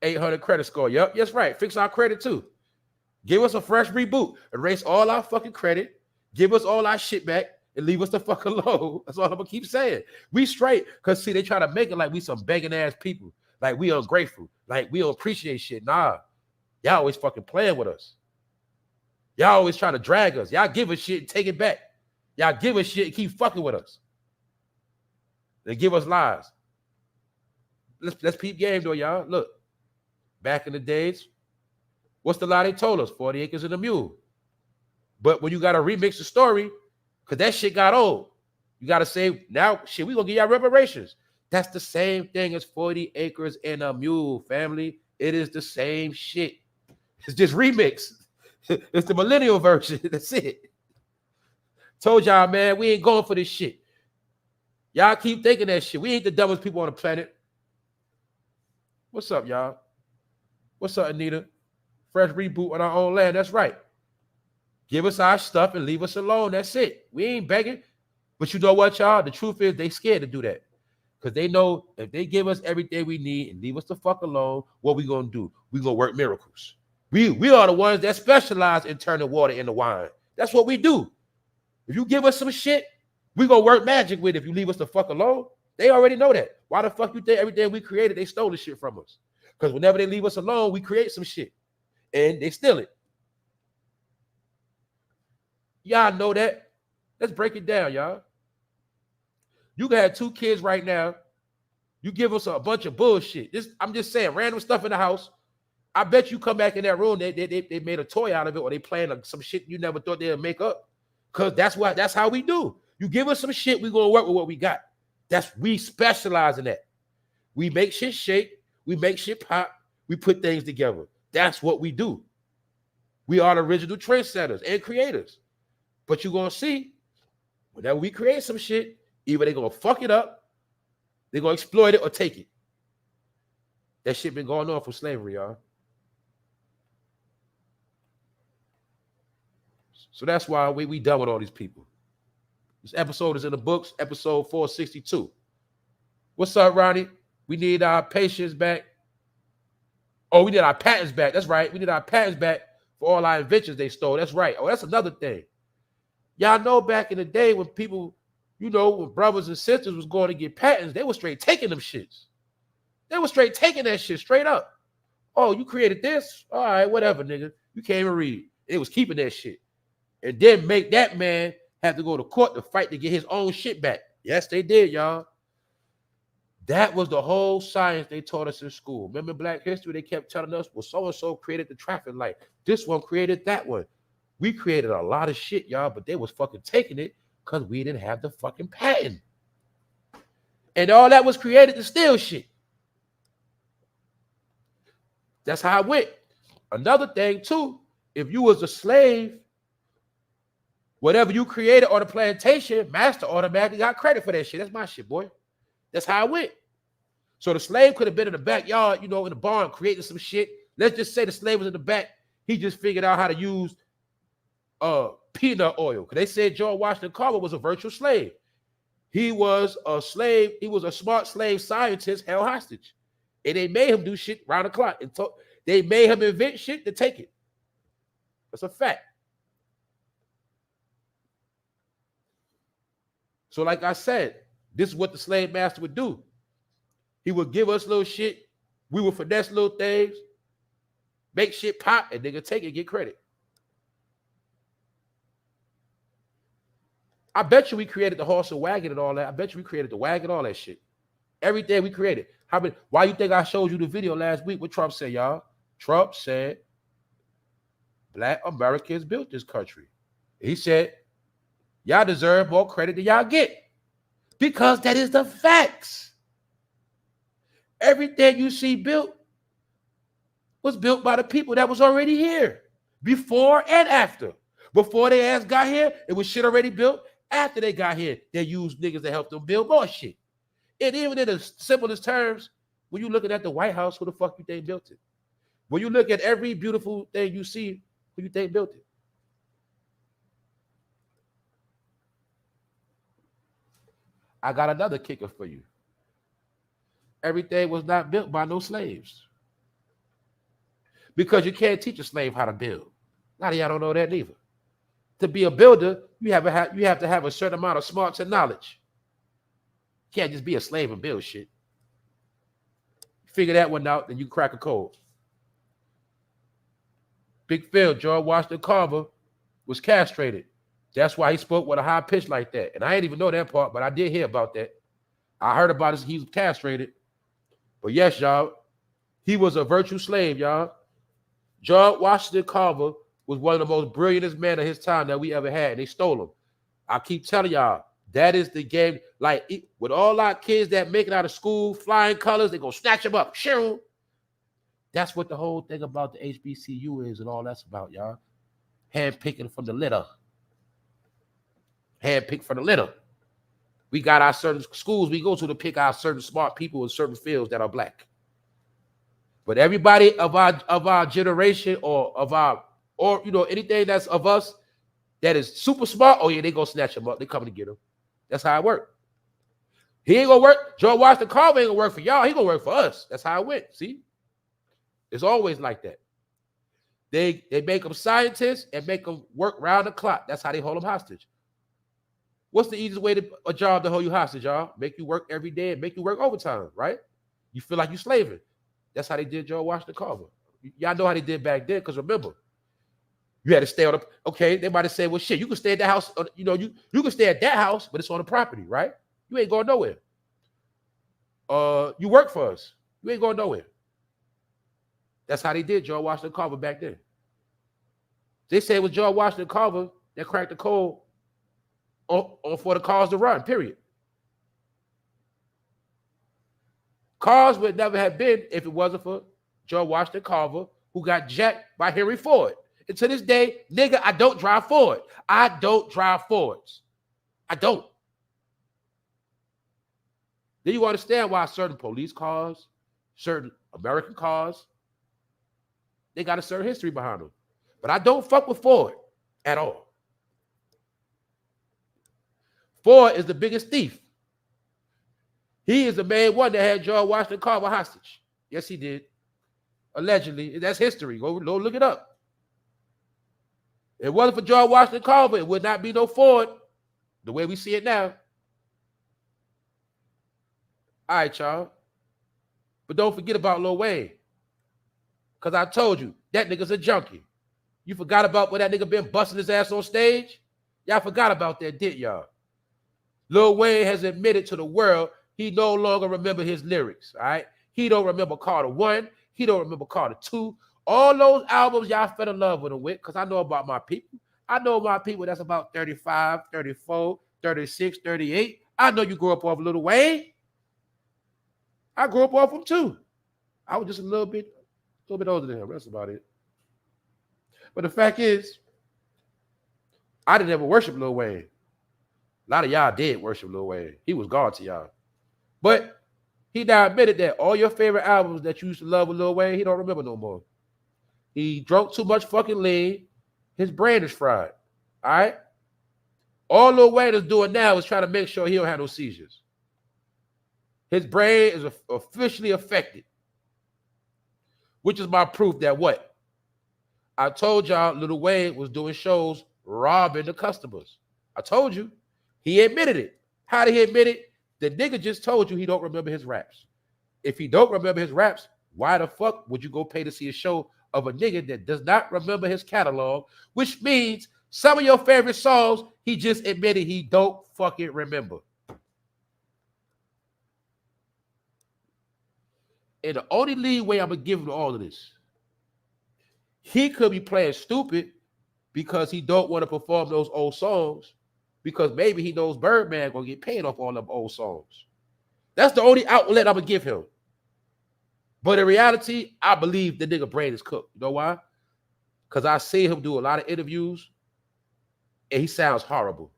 800 credit score. Yep, that's right. Fix our credit too. Give us a fresh reboot. Erase all our fucking credit. Give us all our shit back and leave us the fuck alone. That's all I'm gonna keep saying. We straight. Because see, they try to make it like we some begging ass people. Like we ungrateful. Like we don't appreciate shit. Nah. Y'all always fucking playing with us. Y'all always trying to drag us. Y'all give us shit and take it back. Y'all give us shit and keep fucking with us. They give us lies. Let's peep game though, y'all. Look, back in the days, what's the lie they told us? 40 acres and a mule. But when you got to remix the story, because that shit got old. You got to say, now, shit, we going to give y'all reparations. That's the same thing as 40 acres and a mule, family. It is the same shit. It's just remix. It's the millennial version. That's it. Told y'all, man, we ain't going for this shit. Y'all keep thinking that shit. We ain't the dumbest people on the planet. What's up, y'all? What's up, Anita? Fresh reboot on our own land. That's right. Give us our stuff and leave us alone. That's it. We ain't begging. But you know what, y'all? The truth is they scared to do that. Because they know if they give us everything we need and leave us the fuck alone, what we going to do? We going to work miracles. We are the ones that specialize in turning water into wine. That's what we do. If you give us some shit, we going to work magic with it if you leave us the fuck alone. They already know that. Why the fuck you think everything we created, they stole the shit from us? Because whenever they leave us alone, we create some shit. And they steal it. Y'all know that. Let's break it down, y'all. You can have 2 kids right now. You give us a bunch of bullshit. I'm just saying, random stuff in the house. I bet you come back in that room, they made a toy out of it, or they playing some shit you never thought they'd make up. Because that's how we do. You give us some shit, we're gonna work with what we got. We specialize in that. We make shit shake, we make shit pop, we put things together. That's what we do. We are the original trendsetters and creators. But you're gonna see, whenever we create some shit, either they're gonna fuck it up, they're gonna exploit it, or take it. That shit been going on from slavery, y'all. So that's why we done with all these people. This episode is in the books, episode 462. What's up, Ronnie? We need our patients back. Oh, we need our patents back. That's right. We need our patents back for all our inventions they stole. That's right. Oh, that's another thing. Y'all know back in the day when people, when brothers and sisters was going to get patents, they were straight taking them shits. They were straight taking that shit straight up. Oh, you created this? All right, whatever, nigga. You can't even read. They was keeping that shit. And then make that man have to go to court to fight to get his own shit back. Yes, they did, y'all. That was the whole science they taught us in school. Remember Black History? They kept telling us, well, so-and-so created the traffic light. This one created that one. We created a lot of shit, y'all, but they was fucking taking it because we didn't have the fucking patent. And all that was created to steal shit. That's how it went. Another thing, too, if you was a slave, whatever you created on the plantation, master automatically got credit for that shit. That's my shit, boy. That's how it went. So the slave could have been in the backyard, in the barn, creating some shit. Let's just say the slave was in the back. He just figured out how to use peanut oil. Because they said George Washington Carver was a virtual slave. He was a slave. He was a smart slave scientist held hostage. And they made him do shit round the clock. And they made him invent shit to take it. That's a fact. So like I said, this is what the slave master would do. He would give us little shit. We would finesse little things, make shit pop, and nigga take it and get credit. I bet you we created the horse and wagon and all that. I bet you we created the wagon, all that shit. Everything we created. Why you think I showed you the video last week? What Trump said, y'all? Trump said, Black Americans built this country. He said, y'all deserve more credit than y'all get. Because that is the facts. Everything you see built was built by the people that was already here. Before and after. Before they ass got here, it was shit already built. After they got here, they used niggas to help them build more shit. And even in the simplest terms, when you're looking at the White House, who the fuck you think built it? When you look at every beautiful thing you see, who you think built it? I got another kicker for you. Everything was not built by no slaves. Because you can't teach a slave how to build. A lot of y'all don't know that neither. To be a builder, you have to have a certain amount of smarts and knowledge. You can't just be a slave and build shit. Figure that one out, then you crack a code. Big Phil, George Washington Carver, was castrated. That's why he spoke with a high pitch like that. And I didn't even know that part, but I did hear about that. I heard about it. He was castrated. But yes, y'all, he was a virtual slave, y'all. George Washington Carver was one of the most brilliantest men of his time that we ever had. And they stole him. I keep telling y'all, That is the game. Like, with all our kids that make it out of school, flying colors, they go snatch them up. Shoo. That's what the whole thing about the HBCU is and all that's about, y'all. Hand picking from the litter. Hand picked from the litter. We got our certain schools we go to pick our certain smart people in certain fields that are black. But everybody of our generation or anything that's of us that is super smart, oh yeah, they gonna snatch them up. They coming to get them. That's how it worked. He ain't gonna work. George Washington Carver ain't gonna work for y'all. He gonna work for us. That's how it went. See, it's always like that. They make them scientists and make them work round the clock. That's how they hold them hostage. What's the easiest way to a job to hold you hostage, y'all? Make you work every day and make you work overtime, right? You feel like you're slaving. That's how they did George Washington Carver. Y'all know how they did back then, because remember, you had to stay on the, okay, they might have said, well, shit, you can stay at that house, you can stay at that house, but it's on the property, right? You ain't going nowhere. You work for us. You ain't going nowhere. That's how they did George Washington Carver back then. They said it was George Washington Carver that cracked the code on for the cars to run, period. Cars would never have been if it wasn't for George Washington Carver, who got jacked by Henry Ford. And to this day, nigga, I don't drive Ford. I don't drive Fords. I don't. Then you understand why certain police cars, certain American cars, they got a certain history behind them. But I don't fuck with Ford at all. Ford is the biggest thief. He is the main one that had George Washington Carver hostage. Yes, he did. Allegedly. That's history. Go look it up. If it wasn't for George Washington Carver, it would not be no Ford the way we see it now. All right, y'all. But don't forget about Lil Wayne. Because I told you, that nigga's a junkie. You forgot about when that nigga been busting his ass on stage? Y'all forgot about that, didn't y'all? Lil Wayne has admitted to the world he no longer remember his lyrics, all right? He don't remember Carter 1. He don't remember Carter 2. All those albums y'all fell in love with him with, because I know about my people. I know my people that's about 35, 34, 36, 38. I know you grew up off Lil Wayne. I grew up off him too. I was just a little bit older than him. That's about it. But the fact is, I didn't ever worship Lil Wayne. A lot of y'all did worship Lil Wayne. He was God to y'all. But he now admitted that all your favorite albums that you used to love with Lil Wayne, he don't remember no more. He drunk too much fucking lean. His brain is fried. All right? All Lil Wayne is doing now is trying to make sure he don't have no seizures. His brain is officially affected. Which is my proof that what? I told y'all Lil Wayne was doing shows robbing the customers. I told you. He admitted it. How did he admit it? The nigga just told you he don't remember his raps. If he don't remember his raps, why the fuck would you go pay to see a show of a nigga that does not remember his catalog, which means some of your favorite songs, he just admitted he don't fucking remember. And the only leeway I'm going to give him to all of this, he could be playing stupid because he don't want to perform those old songs, because maybe he knows Birdman going to get paid off all them old songs. That's the only outlet I'm going to give him. But in reality, I believe the nigga brain is cooked. You know why? Because I see him do a lot of interviews, and he sounds horrible.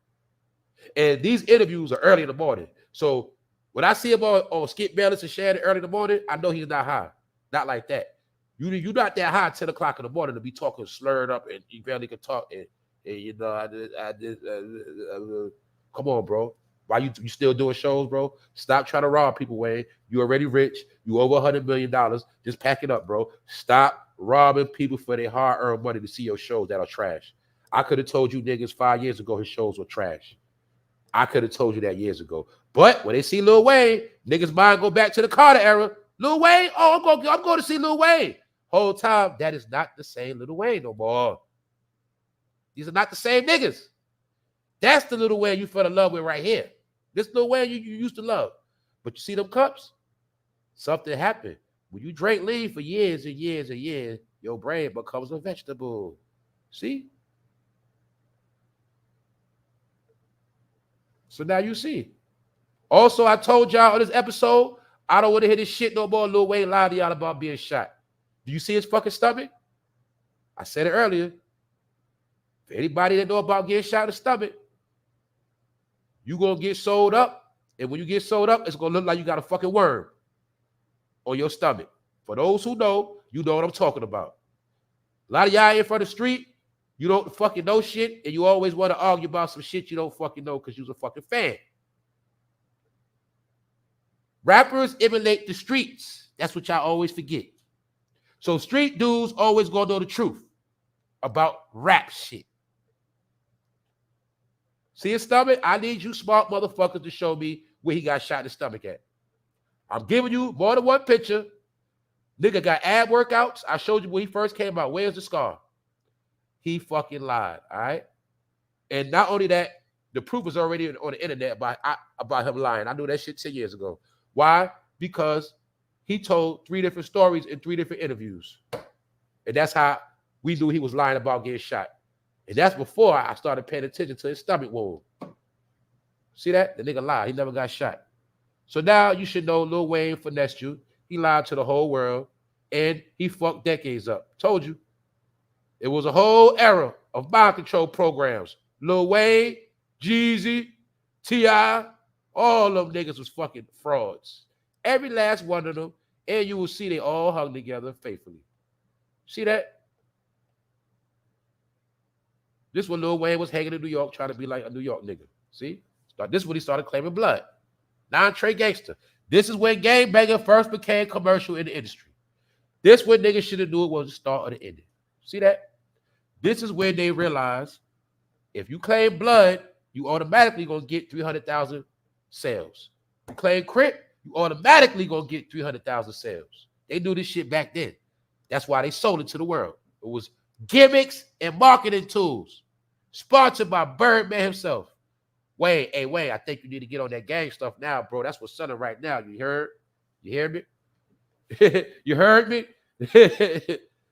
And these interviews are early in the morning. So when I see him on Skip Bayless and Shannon early in the morning, I know he's not high. Not like that. You're not that high at 10 o'clock in the morning to be talking slurred up and you barely can talk. And you know, come on, bro. Why you still doing shows, bro? Stop trying to rob people, Wayne. You already rich. You over $100 million. Just pack it up, bro. Stop robbing people for their hard-earned money to see your shows that are trash. I could have told you niggas 5 years ago his shows were trash. I could have told you that years ago. But when they see Lil Wayne, niggas' mind go back to the Carter era. Lil Wayne? Oh, I'm going to see Lil Wayne. Whole time, that is not the same Lil Wayne no more. These are not the same niggas. That's the Lil Wayne you fell in love with right here. This Lil Wayne you used to love. But you see them cups? Something happened. When you drink lean for years and years and years, your brain becomes a vegetable. See? So now you see. Also, I told y'all on this episode, I don't want to hear this shit no more. Lil Wayne lied to y'all about being shot. Do you see his fucking stomach? I said it earlier. For anybody that know about getting shot in the stomach, you gonna get sold up. And when you get sold up, it's gonna look like you got a fucking worm on your stomach. For those who know, you know what I'm talking about. A lot of y'all in front of the street, you don't fucking know shit, and you always want to argue about some shit you don't fucking know because you're a fucking fan. Rappers emulate the streets. That's what y'all always forget. So street dudes always gonna know the truth about rap shit. See his stomach? I need you smart motherfuckers to show me where he got shot in the stomach at. I'm giving you more than one picture. Nigga got ab workouts. I showed you when he first came out. Where's the scar? He fucking lied, all right? And not only that, the proof is already on the internet about him lying. I knew that shit 10 years ago. Why? Because he told 3 different stories in 3 different interviews. And that's how we knew he was lying about getting shot. And that's before I started paying attention to his stomach wound. See that? The nigga lied. He never got shot. So now you should know Lil Wayne finessed you. He lied to the whole world. And he fucked decades up. Told you. It was a whole era of mind control programs. Lil Wayne, Jeezy, T.I., all of them niggas was fucking frauds. Every last one of them. And you will see they all hung together faithfully. See that? This when Lil Wayne was hanging in New York trying to be like a New York nigga. See? This is when he started claiming blood. Non-Trey gangster. This is when gangbanging first became commercial in the industry. This when niggas should have knew it was the start of the ending. See that? This is when they realized if you claim blood, you automatically gonna get 300,000 sales. You claim Crip, you automatically gonna get 300,000 sales. They knew this shit back then. That's why they sold it to the world. It was gimmicks and marketing tools. Sponsored by Birdman himself. Wayne, hey Wayne, I think you need to get on that gang stuff now, bro. That's what's selling right now. You heard? You hear me? You heard me?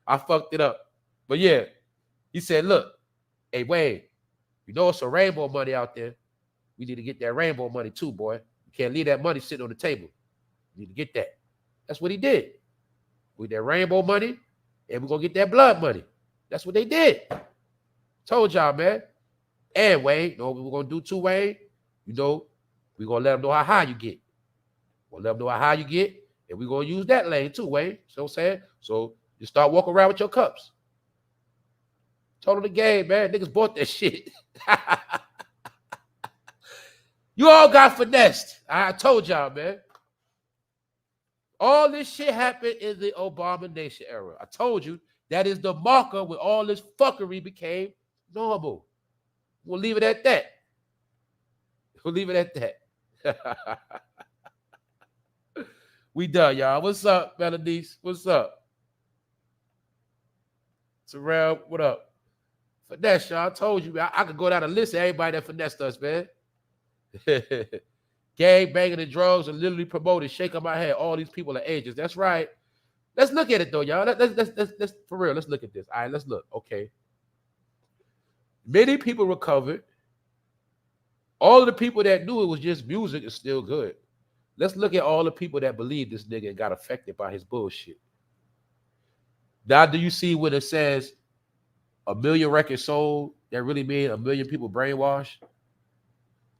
I fucked it up. But yeah, he said, look, hey Wayne, you know it's some rainbow money out there. We need to get that rainbow money too, boy. You can't leave that money sitting on the table. You need to get that. That's what he did. With that rainbow money, and we're going to get that blood money. That's what they did. Told y'all, man. And Wayne, you know what we're going to do too, Wayne? You know, we're going to let them know how high you get. We'll let them know how high you get, and we're going to use that lane too, Wayne. You know what I'm saying? So you start walking around with your cups. Told them the game, man. Niggas bought that shit. You all got finessed. I told y'all, man. All this shit happened in the Obama Nation era. I told you that is the marker when all this fuckery became normal. We'll leave it at that. We'll leave it at that. We done, y'all. What's up, Melodies? What's up? Terrell, what up? Finesse, y'all. I told you, man. I could go down a list of everybody that finessed us, man. Gang banging and drugs and literally promoted, shaking my head. All these people are agents. That's right. Let's look at it though, y'all. Let's for real. Let's look at this. All right, let's look. Okay. Many people recovered. All of the people that knew it was just music is still good. Let's look at all the people that believed this nigga and got affected by his bullshit. Now, do you see when it says 1 million records sold? That really mean 1 million people brainwashed?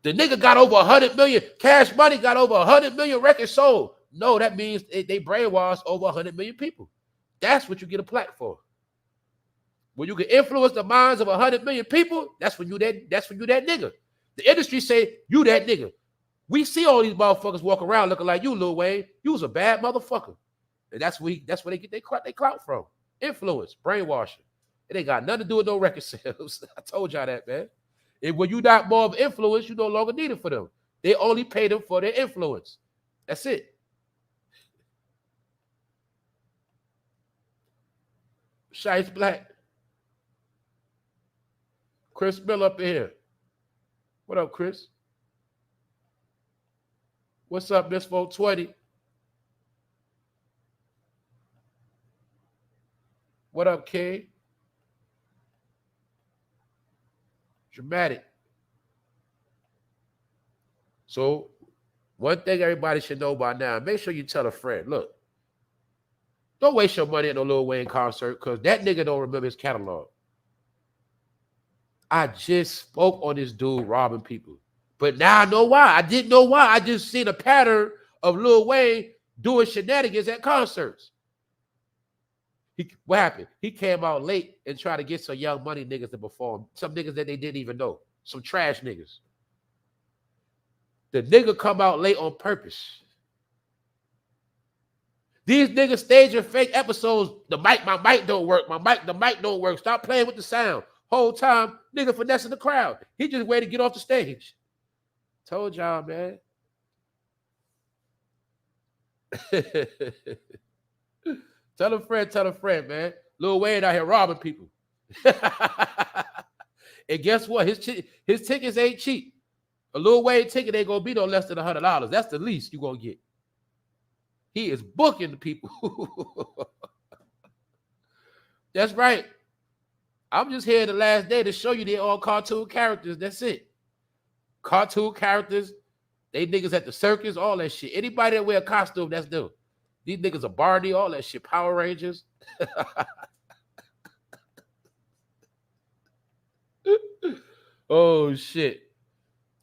The nigga got over 100 million. Cash Money got over 100 million records sold. No, that means they brainwashed over 100 million people. That's what you get a plaque for. When you can influence the minds of 100 million people, that's when you that nigga. The industry say you that nigga. We see all these motherfuckers walk around looking like you, Lil Wayne. You was a bad motherfucker. And that's where they get their clout from. Influence, brainwashing. It ain't got nothing to do with no record sales. I told y'all that, man. And when you're not more of influence, you no longer need it for them. They only pay them for their influence. That's it. Shice Black. Chris Miller up in here. What up, Chris? What's up, Miss 420? What up, King? Dramatic. So one thing everybody should know by now, make sure you tell a friend, look, don't waste your money at no Lil Wayne concert because that nigga don't remember his catalog. I just spoke on this dude robbing people. But now I know why. I didn't know why. I just seen a pattern of Lil Wayne doing shenanigans at concerts. What happened? He came out late and tried to get some Young Money niggas to perform. Some niggas that they didn't even know. Some trash niggas. The nigga come out late on purpose. These niggas staging fake episodes. My mic don't work. The mic don't work. Stop playing with the sound. Whole time, nigga finessing the crowd. He just waited to get off the stage. Told y'all, man. Tell a friend, man. Lil Wayne out here robbing people. And guess what? His tickets ain't cheap. A Lil Wayne ticket ain't gonna be no less than $100. That's the least you gonna get. He is booking the people. That's right. I'm just here the last day to show you they're all cartoon characters. That's it. Cartoon characters. They niggas at the circus, all that shit. Anybody that wear a costume, that's them. These niggas are Barney, all that shit. Power Rangers. Oh, shit.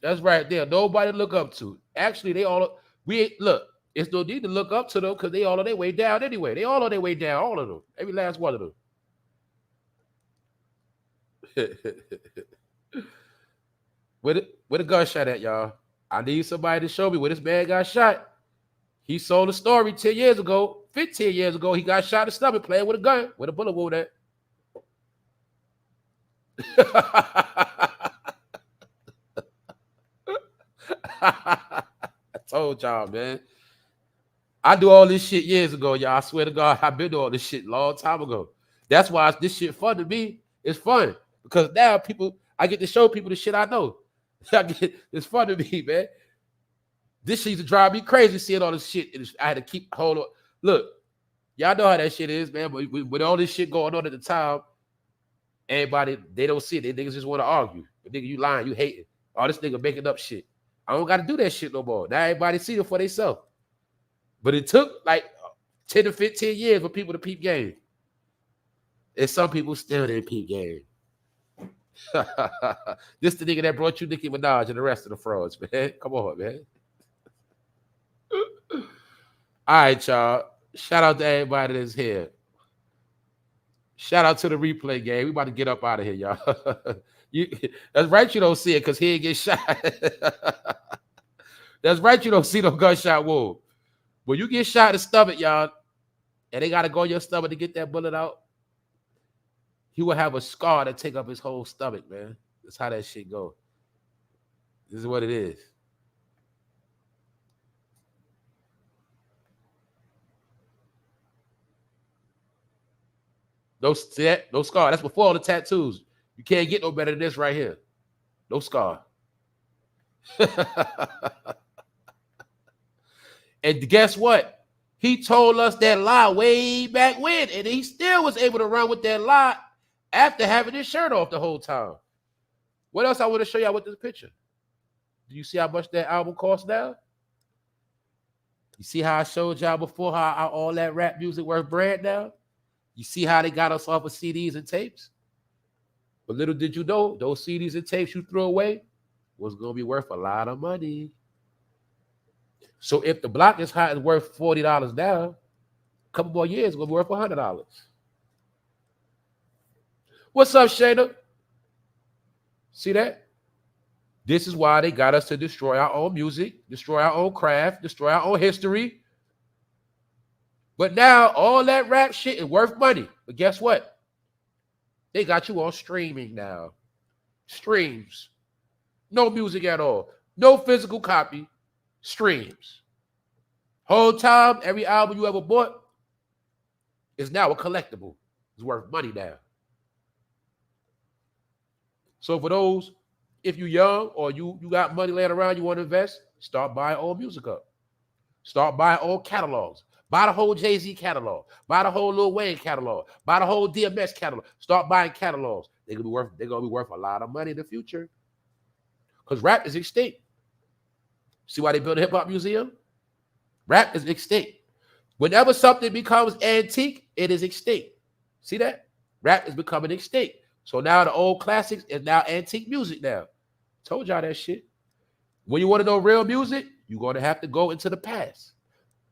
That's right there. Nobody to look up to. Actually, look, it's no need to look up to them because they all on their way down anyway. They all on their way down, all of them. Every last one of them. Where the gunshot at, y'all? I need somebody to show me where this man got shot. He sold a story 10 years ago, 15 years ago. He got shot in the stomach playing with a gun. Where the bullet wound at? I told y'all, man. I do all this shit years ago, y'all. I swear to God, I've been doing all this shit a long time ago. That's why this shit fun to me. It's fun because now I get to show people the shit I know. It's fun to me, man. This shit used to drive me crazy seeing all this shit. I had to keep hold on. Look, y'all know how that shit is, man. But with all this shit going on at the time, everybody, they don't see it. They niggas just want to argue. Nigga, you lying, you hating. All this nigga making up shit. I don't got to do that shit no more. Now everybody see it for themselves. But it took like 10 to 15 years for people to peep game. And some people still didn't peep game. This the nigga that brought you Nicki Minaj and the rest of the frauds, man. Come on, man. All right, y'all. Shout out to everybody that's here. Shout out to the replay game. We about to get up out of here, y'all. That's right, you don't see it because he ain't get shot. That's right, you don't see no gunshot wound. When you get shot in the stomach, y'all, and they got to go in your stomach to get that bullet out, he will have a scar that take up his whole stomach, man. That's how that shit go. This is what it is. No scar. That's before all the tattoos. You can't get no better than this right here. No scar. And guess what? He told us that lie way back when, and he still was able to run with that lie after having his shirt off the whole time. What else I want to show y'all with this picture? Do you see how much that album costs now? You see how I showed y'all before how all that rap music worth bread now? You see how they got us off of CDs and tapes? But little did you know, those CDs and tapes you threw away was going to be worth a lot of money. So if the block is hot is worth $40 now, a couple more years it's going to be worth $100. What's up, Shayna? See that? This is why they got us to destroy our own music, destroy our own craft, destroy our own history. But now all that rap shit is worth money. But guess what? They got you on streaming now. Streams. No music at all. No physical copy. Streams. Whole time, every album you ever bought is now a collectible. It's worth money now. So for those, if you're young or you got money laying around, you want to invest, start buying old music up. Start buying old catalogs. Buy the whole Jay-Z catalog. Buy the whole Lil Wayne catalog. Buy the whole DMX catalog. Start buying catalogs. They're gonna be worth a lot of money in the future. Because rap is extinct. See why they built a hip hop museum? Rap is extinct. Whenever something becomes antique, it is extinct. See that? Rap is becoming extinct. So now the old classics is now antique music now. Told y'all that shit. When you want to know real music, you're going to have to go into the past.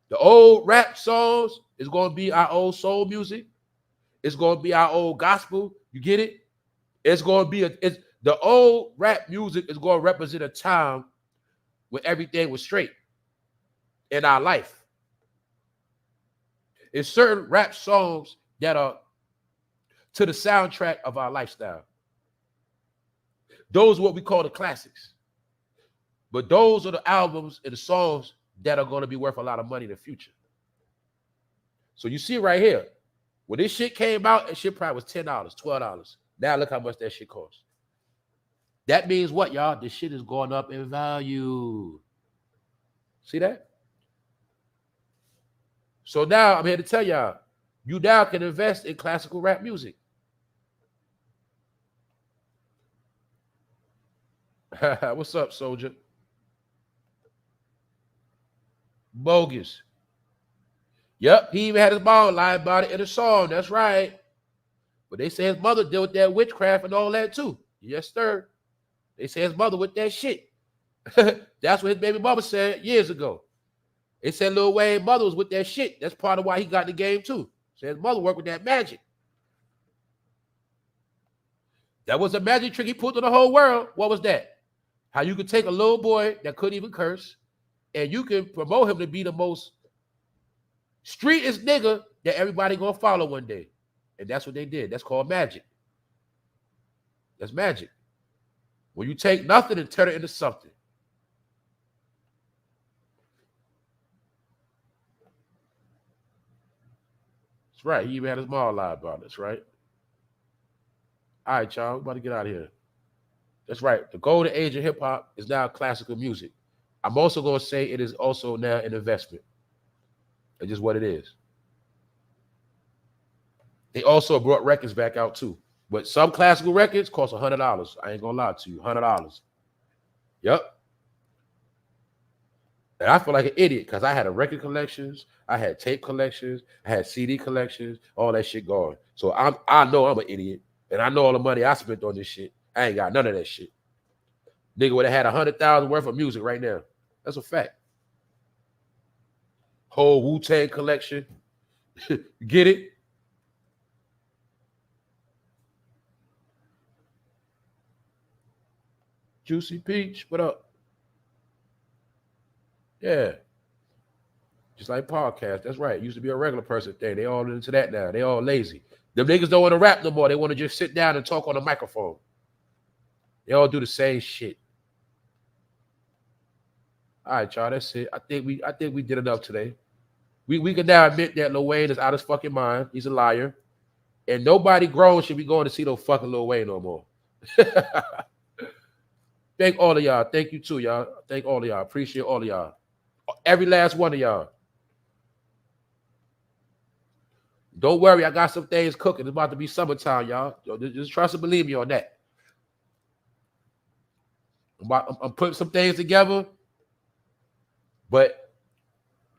The old rap songs is going to be our old soul music. It's going to be our old gospel. You get it? It's going to be the old rap music is going to represent a time when everything was straight in our life. It's certain rap songs that are to the soundtrack of our lifestyle. Those are what we call the classics. But those are the albums and the songs that are going to be worth a lot of money in the future. So you see right here, when this shit came out, that shit probably was $10, $12. Now look how much that shit costs. That means what, y'all? This shit is going up in value. See that? So now I'm here to tell y'all, you now can invest in classical rap music. What's up, soldier? Bogus. Yep, he even had his mom lie about it in a song. That's right. But they say his mother dealt with that witchcraft and all that too. Yes, sir. They say his mother with that shit. That's what his baby mama said years ago. They said Lil Wayne's mother was with that shit. That's part of why he got in the game too. So his mother worked with that magic. That was a magic trick he put on the whole world. What was that? How you could take a little boy that couldn't even curse and you can promote him to be the most streetest nigga that everybody gonna follow one day. And that's what they did. That's called magic. That's magic. When you take nothing and turn it into something. That's right. He even had his mom lie about it. That's right. All right, y'all. We're about to get out of here. That's right. The golden age of hip-hop is now classical music. I'm also going to say it is also now an investment. It's just what it is. They also brought records back out too. But some classical records cost $100. I ain't going to lie to you. $100. Yep. And I feel like an idiot because I had a record collections, I had tape collections, I had CD collections, all that shit going. So I know I'm an idiot. And I know all the money I spent on this shit. I ain't got none of that shit. Nigga would have had 100,000 worth of music right now. That's a fact. Whole Wu-Tang collection. Get it? Juicy Peach, what up? Yeah. Just like podcast. That's right. It used to be a regular person thing. They all into that now. They all lazy. Them niggas don't want to rap no more. They want to just sit down and talk on a microphone. They all do the same shit. All right, y'all. That's it. I think we did enough today. We can now admit that Lil Wayne is out of his fucking mind. He's a liar. And nobody grown should be going to see no fucking Lil Wayne no more. Thank all of y'all. Thank you too, y'all. Thank all of y'all. Appreciate all of y'all. Every last one of y'all. Don't worry, I got some things cooking. It's about to be summertime, y'all. Just trust and believe me on that. I'm putting some things together, but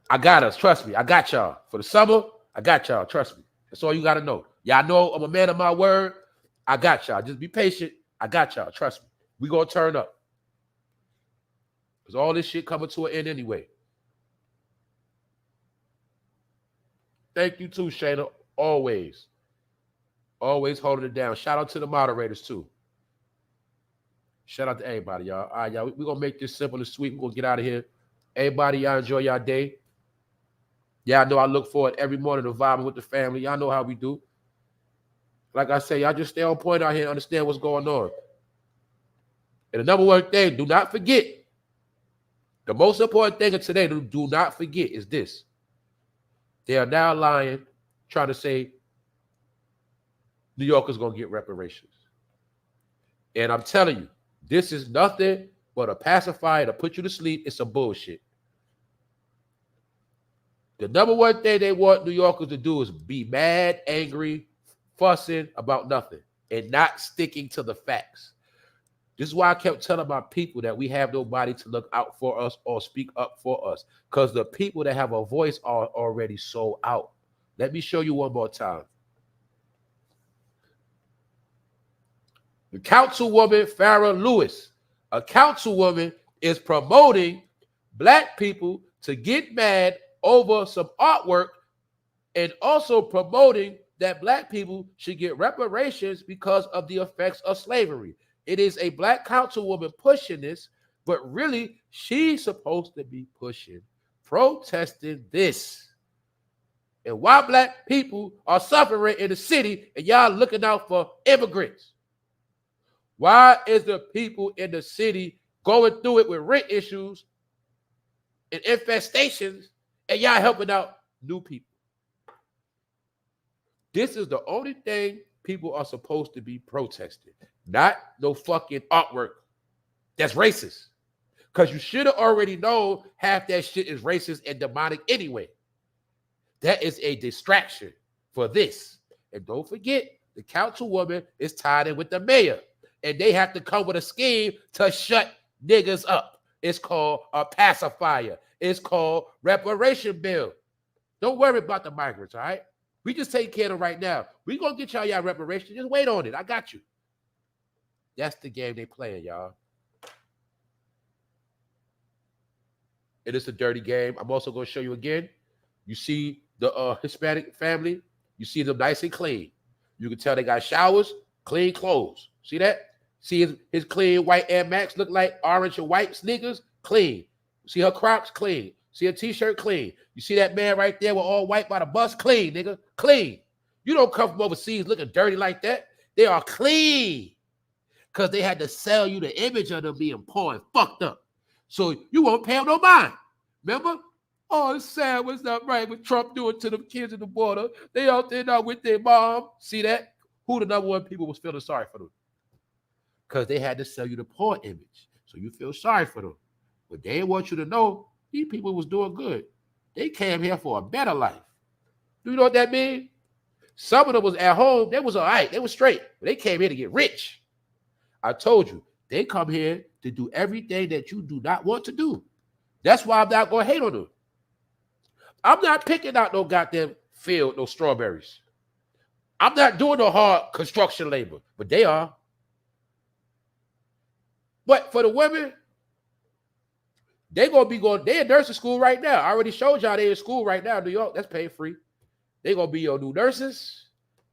I got us. Trust me. I got y'all. For the summer, I got y'all. Trust me. That's all you got to know. Y'all know I'm a man of my word. I got y'all. Just be patient. I got y'all. Trust me. We going to turn up. Because all this shit coming to an end anyway. Thank you too, Shayna. Always. Always holding it down. Shout out to the moderators too. Shout out to everybody, y'all. All right, y'all. We're going to make this simple and sweet. We're going to get out of here. Everybody, y'all enjoy y'all day. Y'all know I look forward every morning to vibing with the family. Y'all know how we do. Like I say, y'all just stay on point out here and understand what's going on. And the number one thing, do not forget. The most important thing of today, do not forget, is this. They are now lying, trying to say New York is going to get reparations. And I'm telling you, this is nothing but a pacifier to put you to sleep. It's some bullshit. The number one thing they want New Yorkers to do is be mad, angry, fussing about nothing, and not sticking to the facts. This is why I kept telling my people that we have nobody to look out for us or speak up for us, because the people that have a voice are already sold out. Let me show you one more time. The councilwoman, Farrah Lewis, a councilwoman, is promoting black people to get mad over some artwork and also promoting that black people should get reparations because of the effects of slavery. It is a black councilwoman pushing this, but really she's supposed to be pushing, protesting this. And why black people are suffering in the city and y'all looking out for immigrants? Why is the people in the city going through it with rent issues and infestations and y'all helping out new people? This is the only thing people are supposed to be protesting, not no fucking artwork that's racist. Because you should have already known half that shit is racist and demonic anyway. That is a distraction for this. And don't forget, the councilwoman is tied in with the mayor. And they have to come with a scheme to shut niggas up. It's called a pacifier. It's called reparation bill. Don't worry about the migrants, all right? We just take care of them right now. We gonna get y'all reparations. Just wait on it. I got you. That's the game they playing, y'all. It is a dirty game. I'm also gonna show you again. You see the Hispanic family. You see them nice and clean. You can tell they got showers, clean clothes. See that? See his clean white Air Max look like orange and white sneakers? Clean. See her Crocs? Clean. See her t-shirt? Clean. You see that man right there with all white by the bus? Clean, nigga. Clean. You don't come from overseas looking dirty like that. They are clean. Because they had to sell you the image of them being poor and fucked up. So you won't pay them no mind. Remember? Oh, it's sad. What's not right with Trump doing to them kids at the border? They out there now with their mom. See that? Who the number one people was feeling sorry for them? Because they had to sell you the poor image. So you feel sorry for them. But they didn't want you to know these people was doing good. They came here for a better life. Do you know what that means? Some of them was at home. They was all right. They was straight. But they came here to get rich. I told you, they come here to do everything that you do not want to do. That's why I'm not going to hate on them. I'm not picking out no goddamn field, no strawberries. I'm not doing no hard construction labor, but they are. But for the women, they're going to be going, they're in nursing school right now. I already showed y'all they're in school right now in New York. That's paid free. They're going to be your new nurses,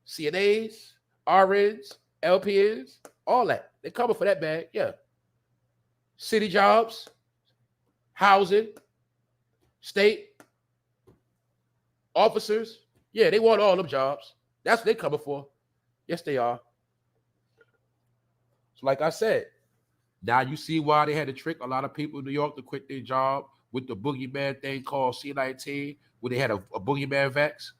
CNAs, RNs, LPNs, all that. They're coming for that bag, yeah. City jobs, housing, state, officers. Yeah, they want all them jobs. That's what they're coming for. Yes, they are. So like I said, now you see why they had to trick a lot of people in New York to quit their job with the boogeyman thing called C-19, where they had a boogeyman vax.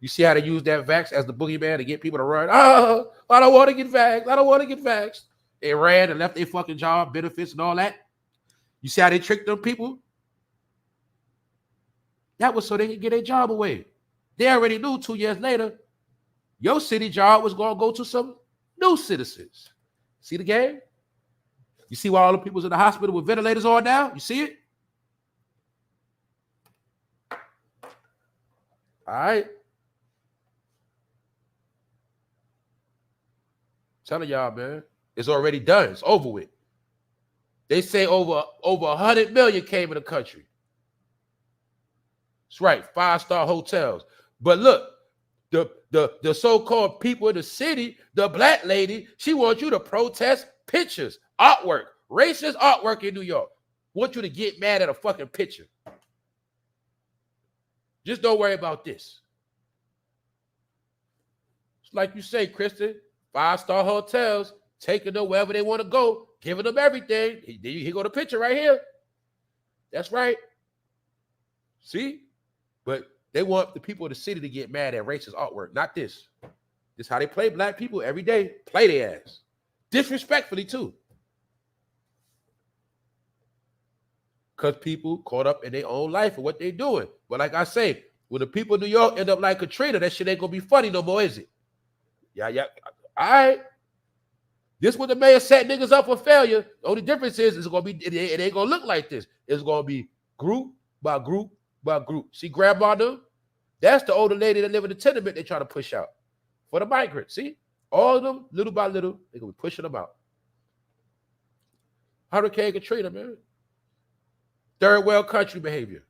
You see how they use that vax as the boogeyman to get people to run? Oh, I don't want to get vaxxed. I don't want to get vaxxed. They ran and left their fucking job, benefits and all that. You see how they tricked them people? That was so they could get their job away. They already knew 2 years later, your city job was going to go to some new citizens. See the game? You see why all the people's in the hospital with ventilators on now? You see it? All right. Telling y'all, man, it's already done. It's over with. They say over 100 million came in the country. That's right, 5-star hotels. But look, the so-called people in the city, the black lady, she wants you to protest pictures, artwork, racist artwork in New York. Want you to get mad at a fucking picture. Just don't worry about this. It's like you say, Kristen, 5-star hotels, taking them wherever they want to go, giving them everything. Here go the picture right here. That's right. See? But they want the people of the city to get mad at racist artwork, not this. This is how they play black people every day. Play their ass. Disrespectfully, too. Because people caught up in their own life and what they're doing. But like I say, when the people in New York end up like Katrina, that shit ain't going to be funny no more, is it? Yeah. All right. This what the mayor set niggas up for failure. The only difference is it's gonna be it ain't gonna look like this. It's gonna be group by group by group. See, grandma them? That's the older lady that live in the tenement they try to push out for the migrants. See, all of them, little by little, they're gonna be pushing them out. Hurricane Katrina, man. Third world country behavior.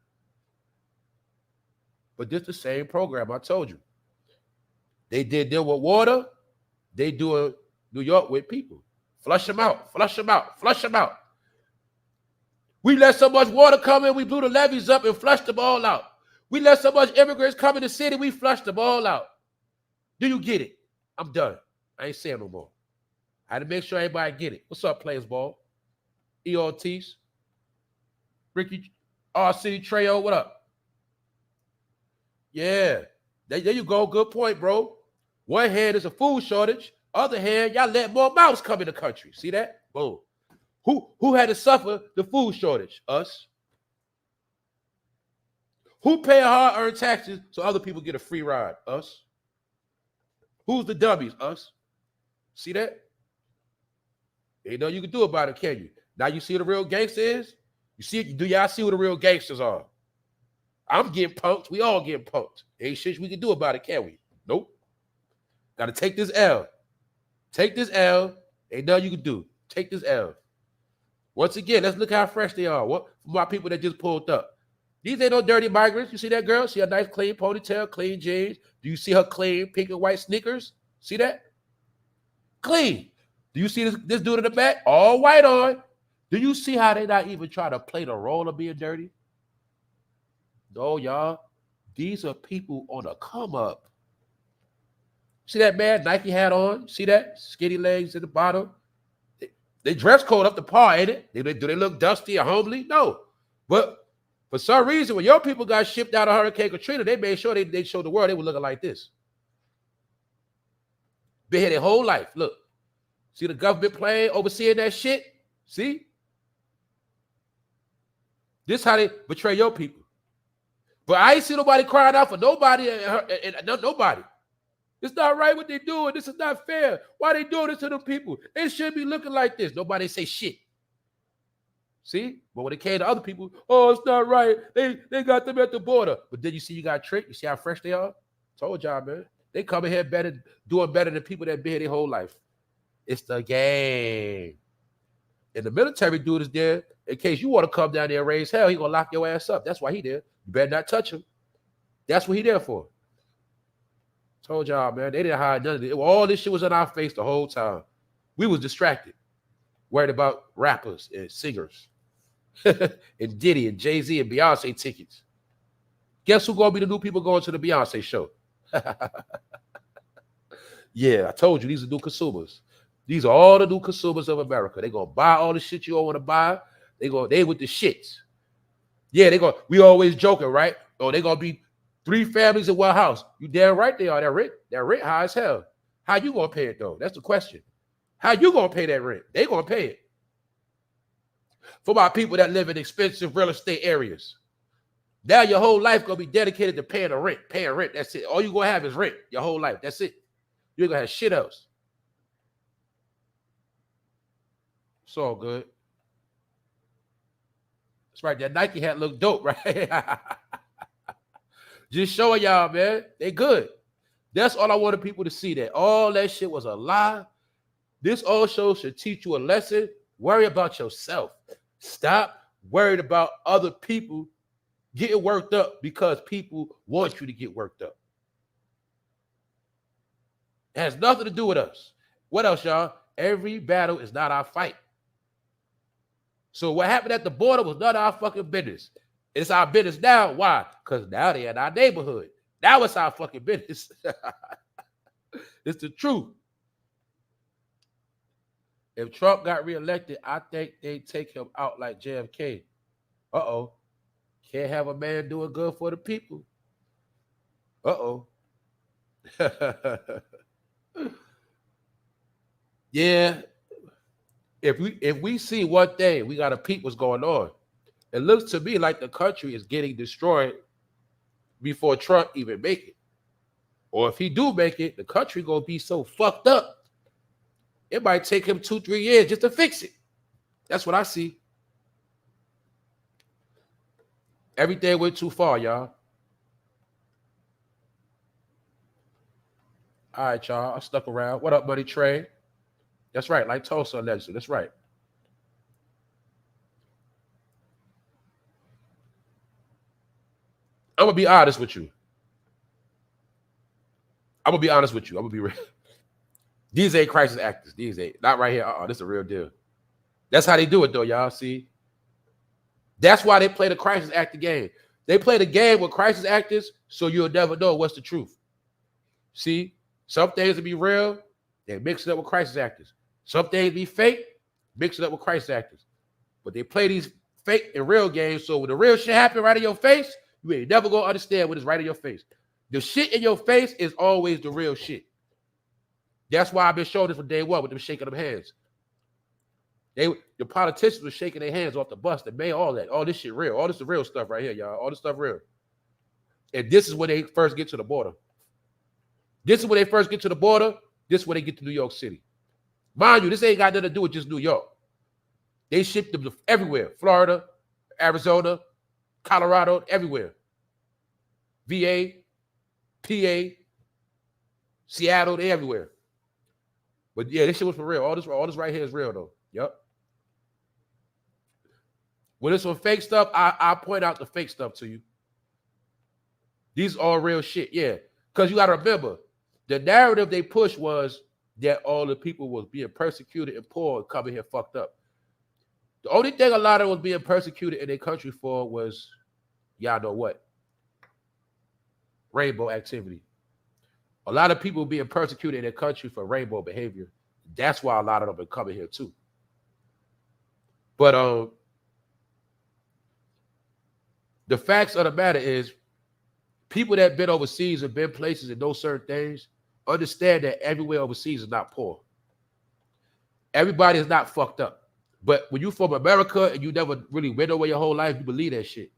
But this the same program I told you. They did deal with water. They do it New York with people. Flush them out, flush them out, flush them out. We let so much water come in, we blew the levees up and flushed them all out. We let so much immigrants come in the city, we flushed them all out. Do you get it? I'm done. I ain't saying no more. I had to make sure everybody get it. What's up, Players Ball? E. Ortiz, Ricky, R. City Trejo, what up? Yeah, there you go. Good point, bro. One hand is a food shortage. Other hand, y'all let more mouths come in the country. See that? Boom. Who had to suffer the food shortage? Us. Who pay hard-earned taxes so other people get a free ride? Us. Who's the dummies? Us. See that? Ain't nothing you can do about it, can you? Now you see what the real gangster is? You see it? Do y'all see what the real gangsters are? I'm getting punked. We all getting punked. Ain't shit we can do about it, can we? Nope. Got to take this L. Take this L. Ain't nothing you can do. Take this L. Once again, let's look how fresh they are. What for my people that just pulled up? These ain't no dirty migrants. You see that girl? See a nice clean ponytail, clean jeans. Do you see her clean pink and white sneakers? See that? Clean. Do you see this dude in the back? All white on. Do you see how they not even try to play the role of being dirty? No, y'all. These are people on a come up. See that man Nike hat on? See that? Skinny legs at the bottom. They dress code up to par, ain't it? Do they look dusty or homely? No. But for some reason, when your people got shipped out of Hurricane Katrina, they made sure they showed the world they were looking like this. Been here their whole life. Look. See the government plane overseeing that shit? See? This how they betray your people. But I ain't see nobody crying out for nobody and nobody. It's not right what they're doing. This is not fair. Why they doing this to them people? They shouldn't be looking like this. Nobody say shit. See? But when it came to other people, oh, it's not right. They got them at the border. But then you see you got tricked. You see how fresh they are? Told y'all, man. They coming here better, doing better than people that been here their whole life. It's the game. And the military dude is there in case you want to come down there and raise hell. He gonna lock your ass up. That's why he there. You better not touch him. That's what he there for. Told y'all, man. They didn't hide none of it. All this shit was in our face the whole time. We was distracted. Worried about rappers and singers. And Diddy and Jay-Z and Beyonce tickets. Guess who gonna be the new people going to the Beyonce show? Yeah, I told you, these are new consumers. These are all the new consumers of America. They gonna buy all the shit you don't want to buy. They with the shits. Yeah, we always joking, right? Oh, they gonna be 3 families in one house. You damn right they are. That rent high as hell. How you gonna pay it though? That's the question. How you gonna pay that rent? They gonna pay it. For my people that live in expensive real estate areas. Now your whole life gonna be dedicated to paying rent. That's it. All you gonna have is rent your whole life. That's it. You ain't gonna have shit else. It's all good. That's right. That Nike hat look dope, right? Just showing y'all, man. They good. That's all I wanted people to see, that all that shit was a lie. This also should teach you a lesson. Worry about yourself. Stop worried about other people getting worked up because people want you to get worked up. It has nothing to do with us. What else, y'all? Every battle is not our fight. So what happened at the border was none of our fucking business. It's our business now. Why? Because now they're in our neighborhood. Now it's our fucking business. It's the truth. If Trump got reelected, I think they'd take him out like JFK. Uh-oh. Can't have a man doing good for the people. Uh-oh. Yeah. If we see one thing, we got to peep what's going on. It looks to me like the country is getting destroyed before Trump even make it. Or if he do make it, the country gonna be so fucked up It might take him 2-3 years just to fix it. That's what I see. Everything went too far, y'all. All right, y'all. I stuck around. What up, Money Trey? That's right. Like Tulsa allegedly. That's right. I'm going to be honest with you. I'm going to be honest with you. I'm going to be real. These ain't crisis actors. These ain't. Not right here. This is a real deal. That's how they do it, though, y'all. See? That's why they play the crisis actor game. They play the game with crisis actors so you'll never know what's the truth. See? Some things will be real. They mix it up with crisis actors. Some things be fake. Mix it up with crisis actors. But they play these fake and real games so when the real shit happen right in your face, you ain't never gonna understand what is right in your face. The shit in your face is always the real shit. That's why I've been showing this from day one with them shaking them hands. The politicians were shaking their hands off the bus, the mayor, all that. All this shit real. All this is real stuff right here, y'all. All this stuff real. And this is when they first get to the border. This is when they first get to the border. This is when they get to New York City. Mind you, this ain't got nothing to do with just New York. They ship them everywhere. Florida, Arizona, Colorado, everywhere. VA, PA, Seattle, they everywhere. But yeah, this shit was for real. All this right here is real though. Yep. When it's some fake stuff, I point out the fake stuff to you. These are all real shit, yeah. Because you got to remember, the narrative they pushed was that all the people was being persecuted and poor and coming here fucked up. The only thing a lot of them was being persecuted in their country for was, y'all know what? Rainbow activity. A lot of people being persecuted in their country for rainbow behavior. That's why a lot of them are coming here too. But the facts of the matter is, people that been overseas and been places and know certain things understand that everywhere overseas is not poor. Everybody is not fucked up. But when you from America and you never really went over your whole life, you believe that shit.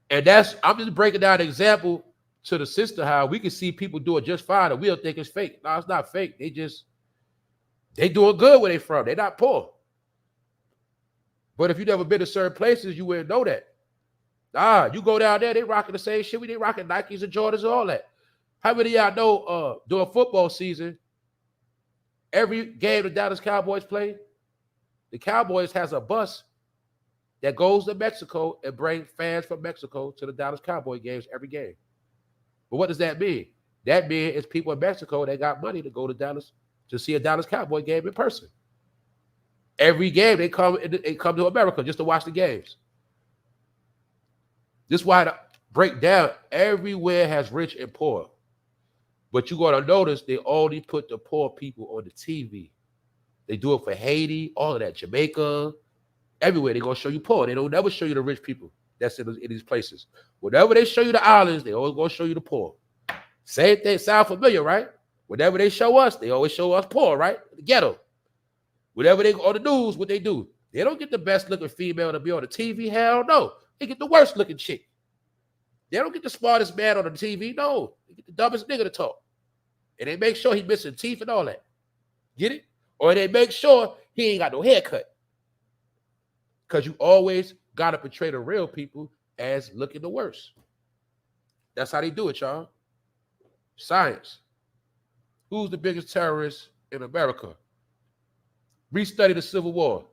And I'm just breaking down an example to the sister how we can see people do it just fine and we'll think it's fake. No, it's not fake. They doing good where they from. They're not poor. But if you never been to certain places, you wouldn't know that. You go down there, they rocking the same shit. They rocking Nikes and Jordans and all that. How many of y'all know during football season, every game the Dallas Cowboys play, the Cowboys has a bus that goes to Mexico and brings fans from Mexico to the Dallas Cowboy games every game. But what does that mean? That means it's people in Mexico that got money to go to Dallas to see a Dallas Cowboy game in person. Every game they come to America just to watch the games. This is why to break down, everywhere has rich and poor. But you're going to notice they only put the poor people on the TV. They do it for Haiti, all of that, Jamaica, everywhere. They're going to show you poor. They don't never show you the rich people that's in these places. Whenever they show you the islands, they always going to show you the poor. Same thing, sound familiar, right? Whenever they show us, they always show us poor, right? The ghetto. Whenever they go on the news, what they do? They don't get the best looking female to be on the TV. Hell no. They get the worst looking chick. They don't get the smartest man on the TV. No. They get the dumbest nigga to talk. And they make sure he's missing teeth and all that. Get it? Or they make sure he ain't got no haircut. Because you always got to portray the real people as looking the worst. That's how they do it, y'all. Science. Who's the biggest terrorist in America? Restudy the Civil War.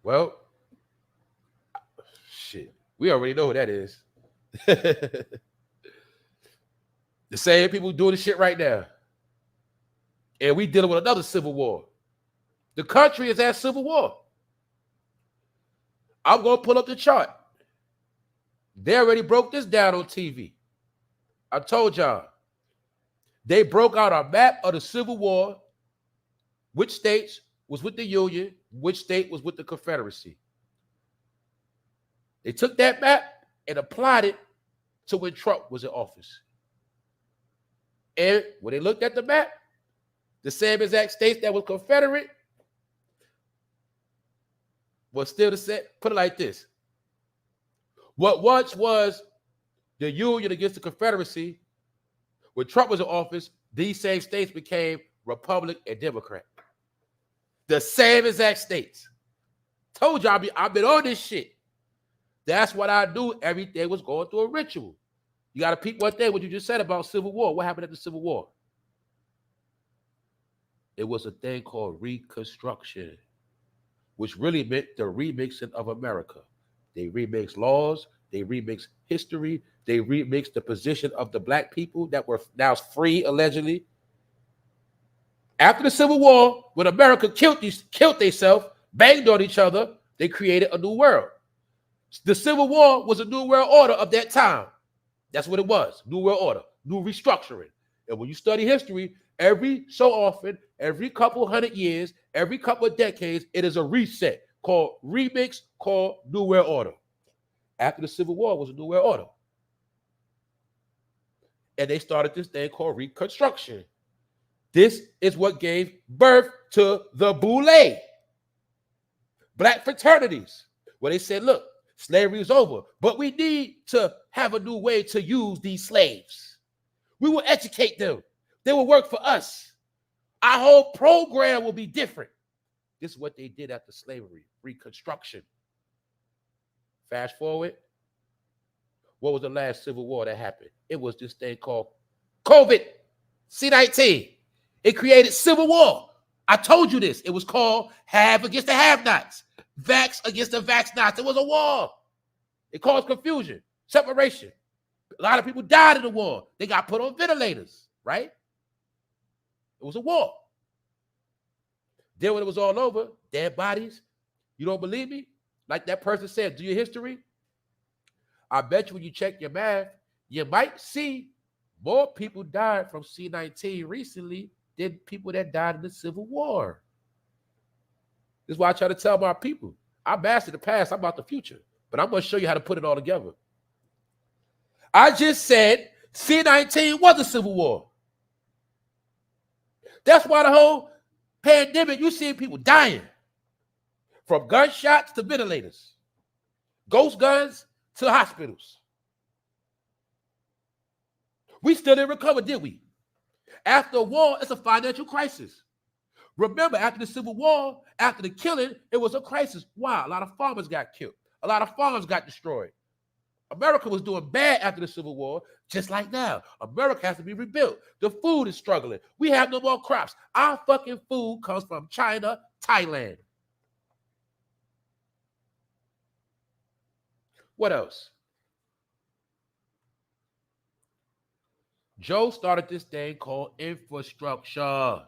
Well, shit. We already know who that is. The same people doing the shit right now. And we dealing with another civil war. The country is at civil war. I'm going to pull up the chart. They already broke this down on TV. I told y'all. They broke out a map of the Civil War, which states was with the Union, which state was with the Confederacy. They took that map and applied it to when Trump was in office. And when they looked at the map, the same exact states that was Confederate was still the same. Put it like this. What once was the Union against the Confederacy When Trump was in office, these same states became Republican and Democrat. The same exact states. Told you I've been on this shit. That's what I do. Everything was going through a ritual. You got to peep one thing, what you just said about Civil War. What happened at the Civil War? It was a thing called Reconstruction, which really meant the remixing of America. They remixed laws, they remixed history, they remixed the position of the black people that were now free, allegedly. After the Civil War, when America killed themselves, banged on each other, they created a new world. The Civil War was a new world order of that time. That's what it was, new world order, new restructuring. And when you study history, every so often, every couple hundred years, every couple of decades, it is a reset called remix, called new world order. After the Civil War was a new world order. And they started this thing called Reconstruction. This is what gave birth to the Boule, black fraternities, where they said, look, slavery is over, but we need to have a new way to use these slaves. We will educate them. They will work for us. Our whole program will be different. This is what they did after slavery, Reconstruction. Fast forward. What was the last Civil War that happened? It was this thing called COVID, C-19. It created Civil War. I told you this. It was called have against the have-nots, vax against the vax-nots. It was a war. It caused confusion, separation. A lot of people died in the war. They got put on ventilators, right? It was a war. Then when it was all over, dead bodies. You don't believe me? Like that person said, do your history. I bet you when you check your math, you might see more people died from C-19 recently than people that died in the Civil War. This is why I try to tell my people, I mastered the past, I'm about the future, but I'm going to show you how to put it all together. I just said C-19 was a Civil War. That's why the whole pandemic, you see people dying from gunshots to ventilators, ghost guns to hospitals. We still didn't recover, did we? After a war, it's a financial crisis. Remember, after the Civil War, after the killing, it was a crisis. Why? A lot of farmers got killed. A lot of farms got destroyed. America was doing bad after the Civil War, just like now. America has to be rebuilt. The food is struggling. We have no more crops. Our fucking food comes from China, Thailand. What else? Joe started this thing called infrastructure.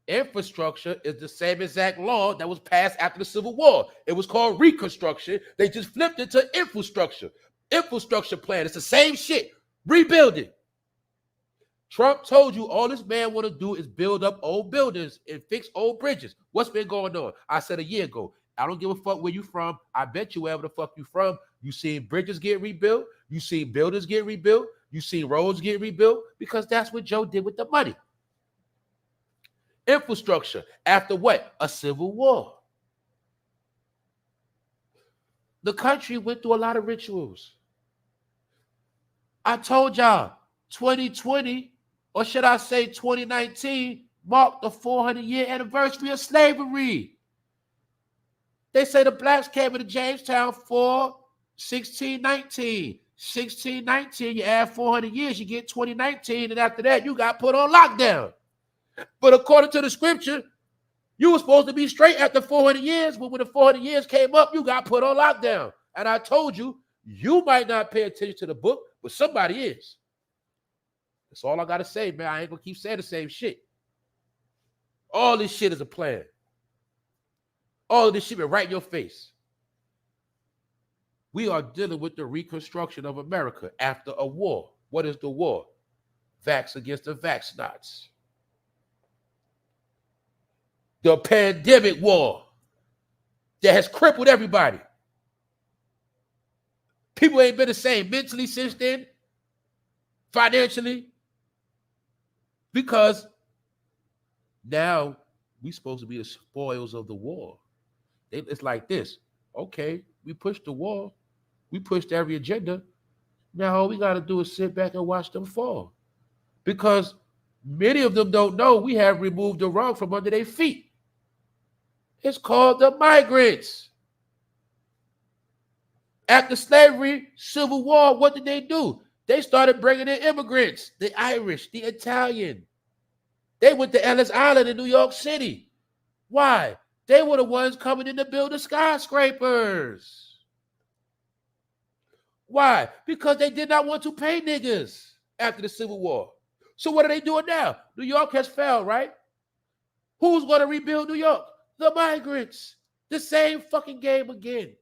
Infrastructure is the same exact law that was passed after the Civil War. It was called Reconstruction. They just flipped it to infrastructure. Infrastructure plan. It's the same shit. Rebuilding. Trump told you all this man want to do is build up old buildings and fix old bridges. What's been going on? I said a year ago, I don't give a fuck where you from. I bet you wherever the fuck you from, you seen bridges get rebuilt. You seen buildings get rebuilt. You seen roads get rebuilt because that's what Joe did with the money. Infrastructure. After what? A civil war. The country went through a lot of rituals. I told y'all, 2020, or should I say 2019, marked the 400-year anniversary of slavery. They say the blacks came into Jamestown for 1619. 1619, you add 400 years, you get 2019, and after that, you got put on lockdown. But according to the scripture, you were supposed to be straight after 400 years, but when the 400 years came up, you got put on lockdown. And I told you, you might not pay attention to the book, but somebody is. That's all I got to say, man. I ain't going to keep saying the same shit. All this shit is a plan. All of this shit been right in your face. We are dealing with the reconstruction of America after a war. What is the war? Vax against the vax-nots. The pandemic war that has crippled everybody. People ain't been the same mentally since then, financially, because now we supposed to be the spoils of the war. It's like this. Okay, we pushed the war. We pushed every agenda. Now all we got to do is sit back and watch them fall. because many of them don't know we have removed the rug from under their feet. It's called the migrants. After slavery, Civil War, what did they do? They started bringing in immigrants, the Irish, the Italian. They went to Ellis Island in New York City. Why? They were the ones coming in to build the skyscrapers. Why? Because they did not want to pay niggas after the Civil War. So what are they doing now? New York has failed, right? Who's going to rebuild New York? The migrants. The same fucking game again.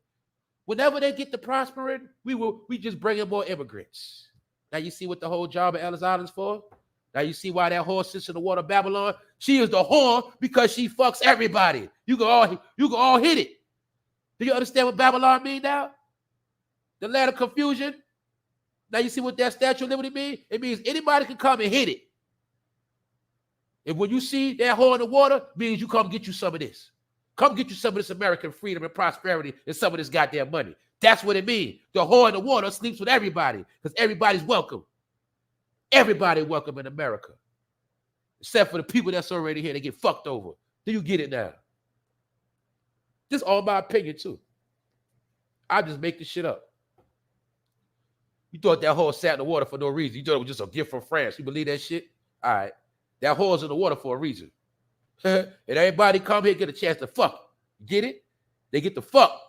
Whenever they get to prospering, we just bring in more immigrants. Now you see what the whole job of Ellis Island is for? Now you see why that whore sits in the water of Babylon? She is the whore because she fucks everybody. You can all hit it. Do you understand what Babylon means now? The land of confusion. Now you see what that Statue of Liberty means? It means anybody can come and hit it. And when you see that whore in the water, it means you come get you some of this. Come get you some of this American freedom and prosperity and some of this goddamn money. That's what it means. The whore in the water sleeps with everybody because everybody's welcome. Everybody welcome in America. Except for the people that's already here, they get fucked over. Do you get it now? This is all my opinion, too. I just make this shit up. You thought that whore sat in the water for no reason. You thought it was just a gift from France. You believe that shit? All right. That whore's in the water for a reason. And everybody come here get a chance to fuck. Get it? They get to fuck.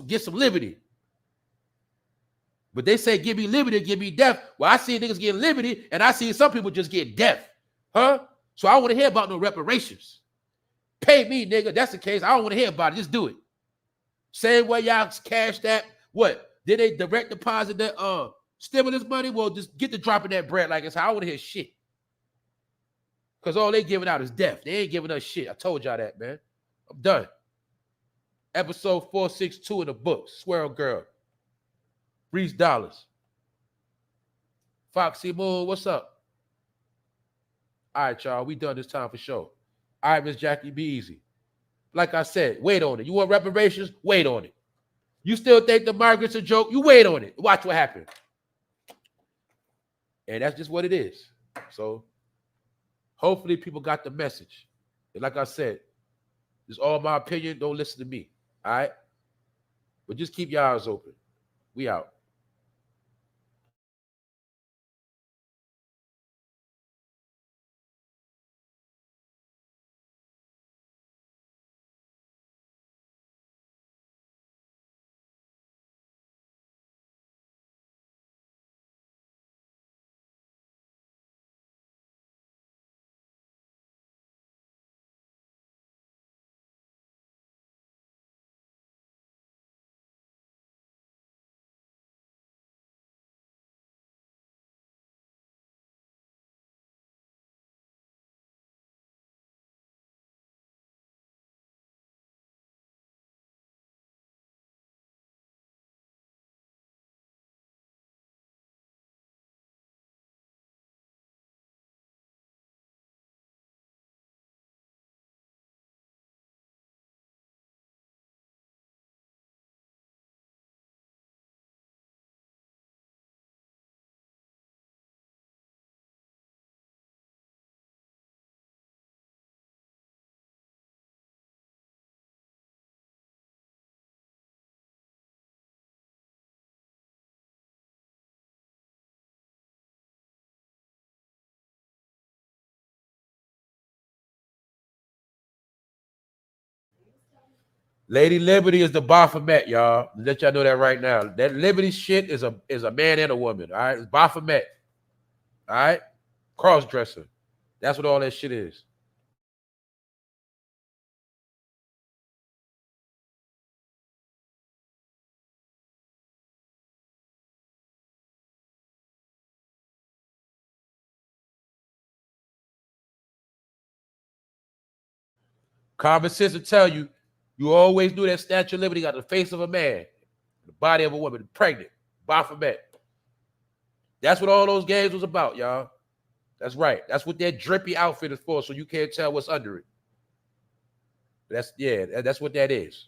Get some liberty. But they say, give me liberty, give me death. Well, I see niggas getting liberty, and I see some people just get death. Huh? So I don't want to hear about no reparations. Pay me, nigga. That's the case. I don't want to hear about it. Just do it. Same way y'all cash that. What? Did they direct deposit that stimulus money? Well, just get to dropping that bread like it's how I want to hear shit. Because all they giving out is death. They ain't giving us shit. I told y'all that, man. I'm done. Episode 462 in the book. Swear Girl. Reese Dollars. Foxy Moon, what's up? All right, y'all. We done this time for sure. All right, Miss Jackie, be easy. Like I said, wait on it. You want reparations? Wait on it. You still think the migrants a joke? You wait on it. Watch what happens. And that's just what it is. So hopefully people got the message. And like I said, it's all my opinion. Don't listen to me. All right? But just keep your eyes open. We out. Lady Liberty is the Baphomet, y'all. Let y'all know that right now. That Liberty shit is a man and a woman. All right, it's Baphomet. All right, cross-dresser. That's what all that shit is. Common sense will tell you, you always knew that Statue of Liberty got the face of a man, the body of a woman, pregnant, Baphomet. That's what all those games was about, y'all. That's right. That's what that drippy outfit is for, so you can't tell what's under it. That's what that is.